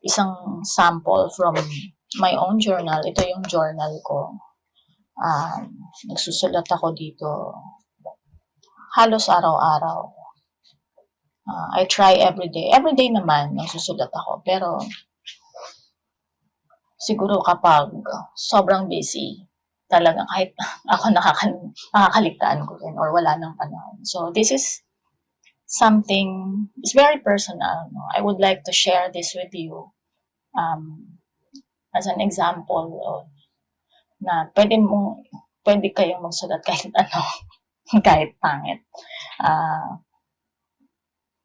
isang sample from my own journal. Ito yung journal ko. Nagsusulat ako dito halos araw-araw. I try every day. Every day naman nagsusulat ako. Pero siguro kapag sobrang busy, talaga kahit ako nakakaligtaan ko rin or wala ng panahon. So this is something, it's very personal. No? I would like to share this with you as an example of na pwede kayong magsulat kahit ano, kahit pangit.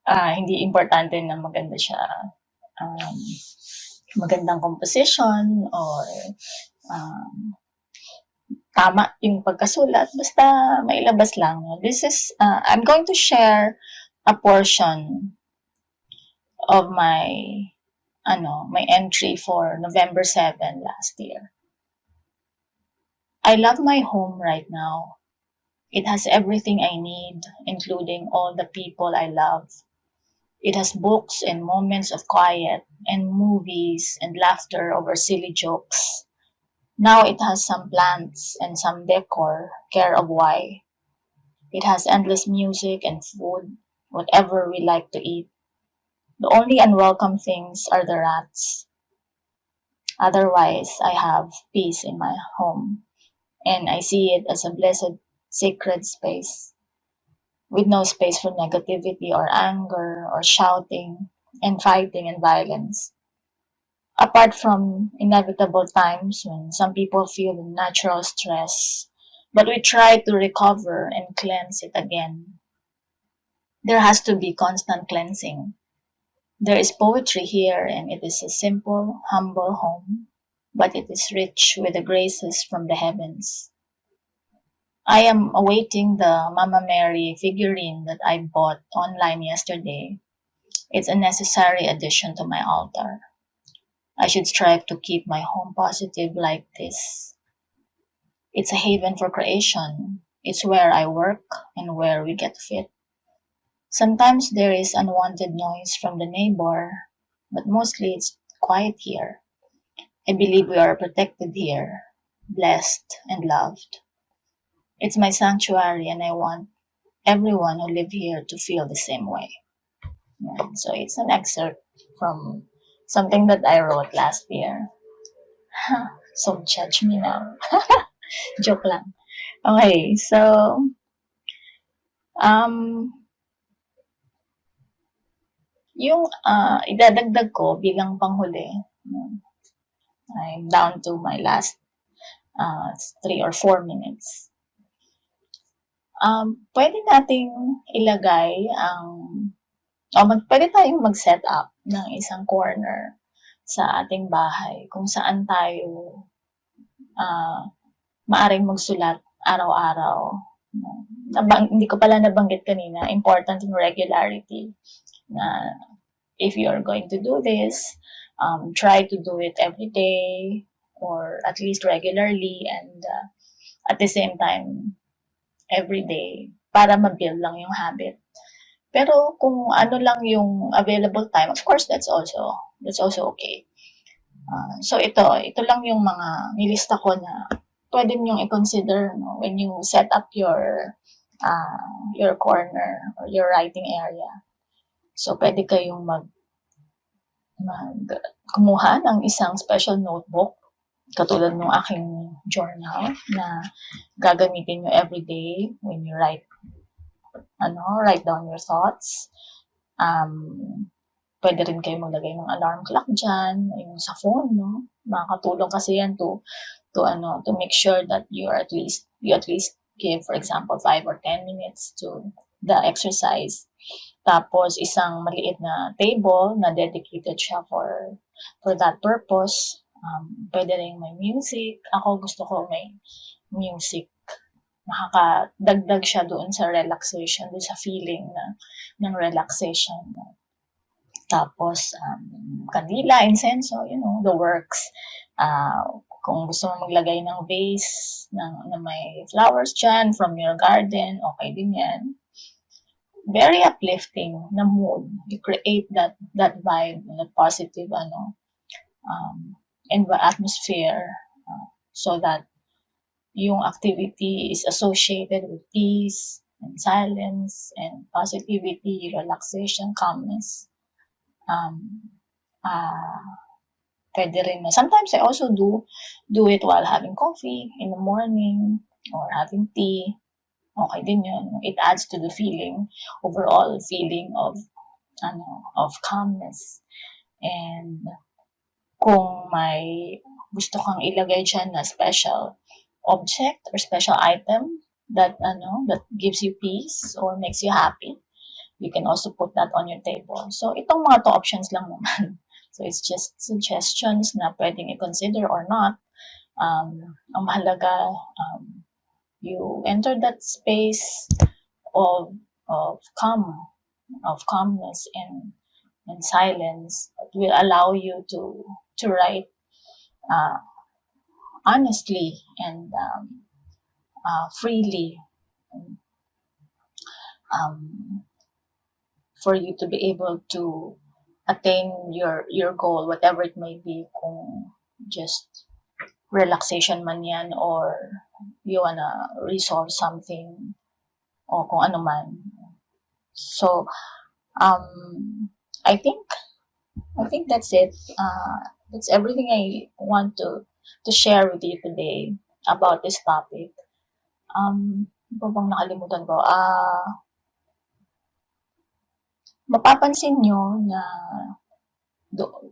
Hindi importante na maganda siya, magandang composition or tama yung pagkasulat, basta mailabas lang. This is, I'm going to share a portion of my entry for November 7 last year. I love my home right now. It has everything I need, including all the people I love. It has books and moments of quiet and movies and laughter over silly jokes. Now it has some plants and some decor, care of why. It has endless music and food, whatever we like to eat. The only unwelcome things are the rats. Otherwise, I have peace in my home, and I see it as a blessed, sacred space, with no space for negativity or anger or shouting and fighting and violence. Apart from inevitable times when some people feel natural stress, but we try to recover and cleanse it again. There has to be constant cleansing. There is poetry here, and it is a simple, humble home, but it is rich with the graces from the heavens. I am awaiting the Mama Mary figurine that I bought online yesterday. It's a necessary addition to my altar. I should strive to keep my home positive like this. It's a haven for creation. It's where I work and where we get fit. Sometimes there is unwanted noise from the neighbor, but mostly it's quiet here. I believe we are protected here, blessed and loved. It's my sanctuary, and I want everyone who live here to feel the same way. Yeah, so it's an excerpt from something that I wrote last year. So judge me now. Joke lang. Okay, so yung idadagdag ko bilang panghuli, I'm down to my last 3 or 4 minutes. Pwede nating ilagay pwede tayong mag-set up ng isang corner sa ating bahay kung saan tayo maaring magsulat araw-araw. Hindi ko pala nabanggit kanina, important yung regularity. Na if you're going to do this, try to do it every day or at least regularly, and at the same time, every day, para ma-build lang yung habit. Pero kung ano lang yung available time, of course, that's also okay. So ito lang yung mga nilista ko na pwede niyong i-consider, no, when you set up your corner or your writing area. So pwede kayong kumuha ng isang special notebook katulad ng aking journal na gagamitin nyo everyday when you write down your thoughts. Pwede rin kayo maglagay ng alarm clock dyan, yung sa phone, no? Makakatulong kasi yan to make sure that you at least give, for example, 5 or 10 minutes to the exercise. Tapos isang maliit na table na dedicated siya for that purpose. Pwede rin may music. Ako gusto ko may music. Nakakadagdag siya doon sa relaxation, doon sa feeling ng relaxation. Tapos kandila, insenso, the works. Kung gusto mo maglagay ng vase na may flowers dyan from your garden, okay din yan. Very uplifting na mood. You create that vibe, that positive atmosphere, so that yung activity is associated with peace and silence and positivity, relaxation, calmness. pwede rin. Sometimes I also do it while having coffee in the morning or having tea. Okay din yun. It adds to the overall feeling of calmness. And kung may gusto kang ilagay dyan na special object or special item that gives you peace or makes you happy, you can also put that on your table. So itong mga to options lang naman. So it's just suggestions na pwedeng i-consider or not. Ang mahalaga, you enter that space of calmness and silence that will allow you to write honestly and freely, for you to be able to attain your goal, whatever it may be, kung just relaxation man yan or you wanna resolve something o kung ano man. So I think that's it. That's everything I want to share with you today about this topic. Ano bang nakalimutan ko? Mapapansin nyo na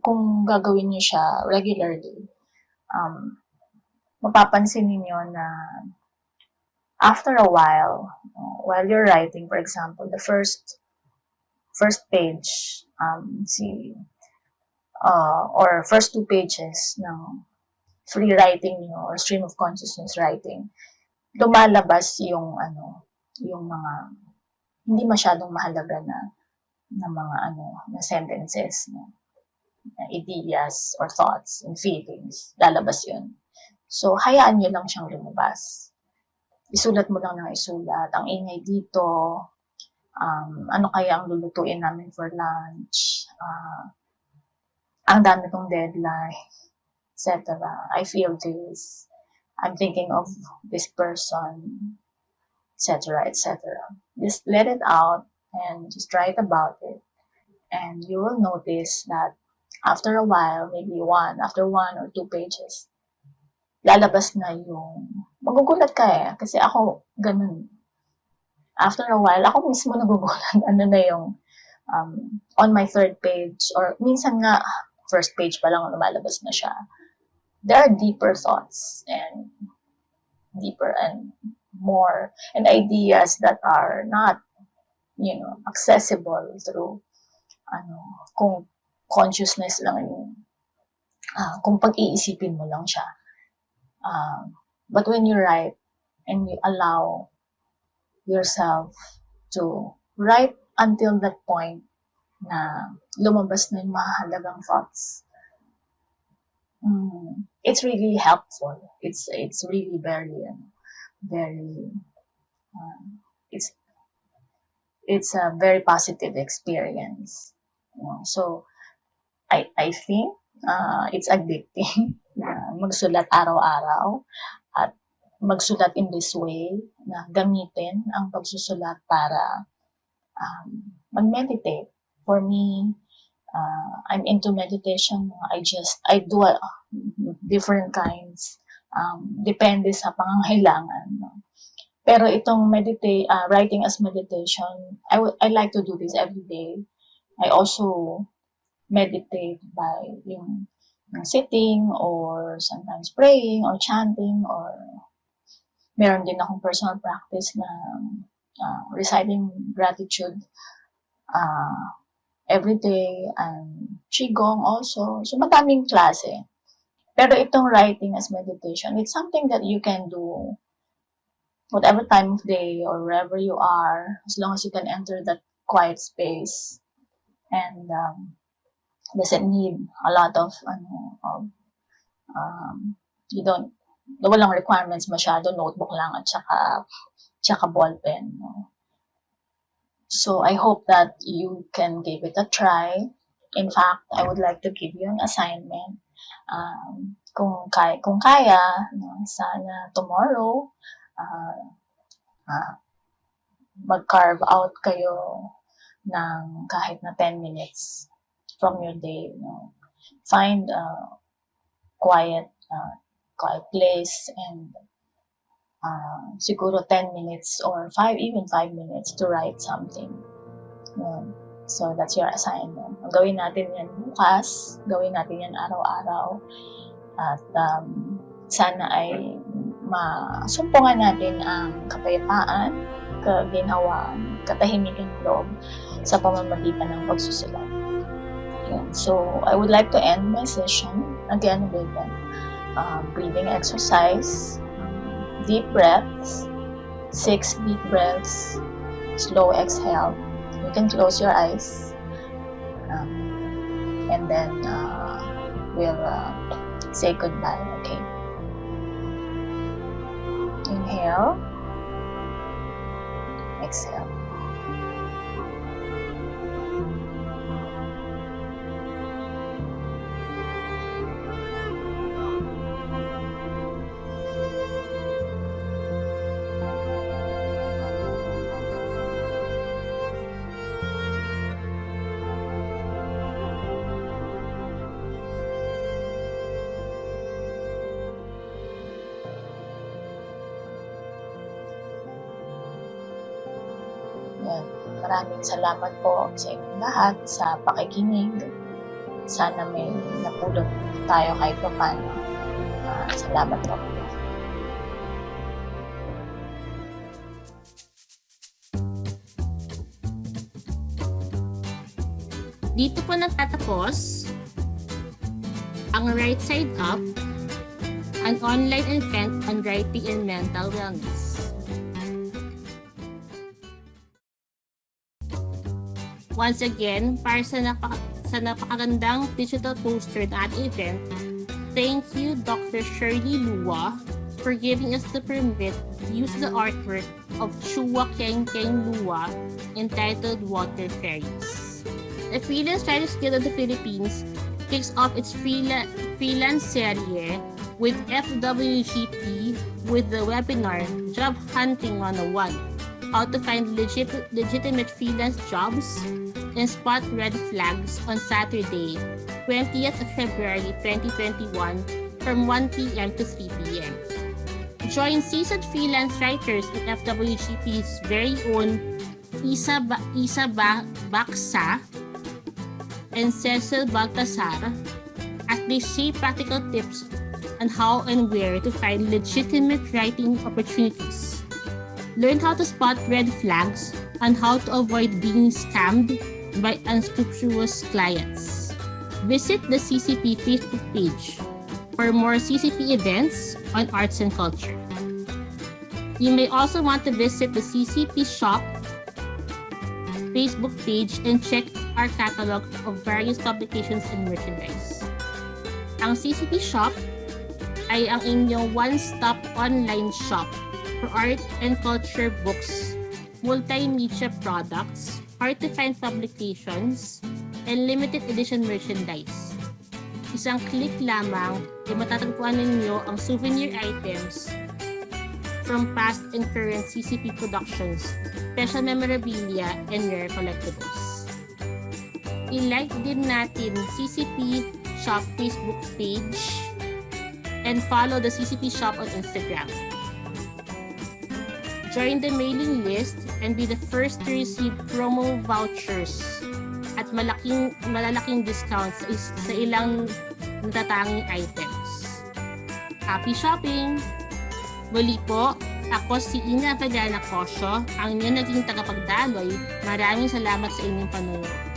kung gagawin nyo siya regularly, mapapansin niyo na after a while you're writing, for example, the first page, or first 2 pages ng free writing niyo or stream of consciousness writing, lumalabas yung mga hindi masyadong mahalaga na mga na sentences, na ideas or thoughts and feelings. Lalabas yun. So, hayaan nyo lang siyang lumabas. Isulat mo lang ng isulat. Ang ingay dito, ano kaya ang lulutuin namin for lunch, ang dami kong deadline, etc. I feel this. I'm thinking of this person, etc., etc. Just let it out and just write about it. And you will notice that after a while, maybe after 1 or 2 pages, lalabas na yung, magugulat ka kasi ako, ganun. After a while, ako mismo nagugulat, yung, on my 3rd page, or minsan nga, 1st page pa lang lumalabas na siya. There are deeper thoughts and more, and ideas that are not, accessible through, kung consciousness lang yung, kung pag-iisipin mo lang siya. But when you write and you allow yourself to write until that point na lumabas na yung mahalagang thoughts, it's really helpful. It's really very it's a very positive experience. So I think it's addicting na magsulat araw-araw at magsulat in this way, na gamitin ang pagsusulat para mag-meditate. For me, I'm into meditation. I do different kinds, depende sa pangangailangan. Pero itong writing as meditation, I like to do this every day. I also meditate by yung sitting or sometimes praying or chanting, or meron din akong personal practice na reciting gratitude every day, and qigong also. So madaming klase. Pero itong writing as meditation, it's something that you can do whatever time of day or wherever you are, as long as you can enter that quiet space, and doesn't need a lot of walang requirements masyado, notebook lang at saka ballpen. So I hope that you can give it a try. In fact, I would like to give you an assignment. Kung kaya, sana tomorrow, mag-carve out kayo ng kahit na 10 minutes from your day. Find quiet place, and siguro 10 minutes or 5 minutes to write something. Yun. So that's your assignment. Gawin natin yan bukas, gawin natin yan araw-araw, at sana ay masumpungan natin ang kapayapaan, kaginhawaan, katahimikan ng loob sa pamamagitan ng pagsusulat. Yun. So I would like to end my session again with breathing exercise, deep breaths, 6 deep breaths, slow exhale. You can close your eyes, and then we'll say goodbye, okay? Inhale, exhale. Yan. Maraming salamat po sa inyong lahat sa pakikinig. Sana may napulot tayo kahit pa paano. Salamat po.
Dito po nagtatapos ang Right Side Up, an online event on writing and mental wellness. Once again, para sa napakagandang digital poster na ating event, thank you Dr. Shirley Lua for giving us the permit to use the artwork of Chua Keng Keng Lua entitled Water Fairies. The Freelance Writers Guild of the Philippines kicks off its freelance serie with FWGP with the webinar Job Hunting 101, how to find legitimate freelance jobs and spot red flags on Saturday, 20th of February 2021 from 1 p.m. to 3 p.m. Join seasoned freelance writers in FWGP's very own Isa Baksa and Cecil Baltasar as they share practical tips on how and where to find legitimate writing opportunities. Learn how to spot red flags and how to avoid being scammed by unscrupulous clients. Visit the CCP Facebook page for more CCP events on arts and culture. You may also want to visit the CCP Shop Facebook page and check our catalog of various publications and merchandise. Ang CCP Shop ay ang inyong one-stop online shop for art and culture books, multimedia products, hard-to-find publications, and limited edition merchandise. Isang click lamang ay matatagpuan ninyo ang souvenir items from past and current CCP productions, special memorabilia, and rare collectibles. I-like din natin CCP Shop Facebook page and follow the CCP Shop on Instagram. Join the mailing list and be the first to receive promo vouchers at malalaking discounts sa ilang natatanging items. Happy shopping! Muli po, ako si Ina Avellana Cosio, ang inyong naging tagapagdaloy. Maraming salamat sa inyong panunood.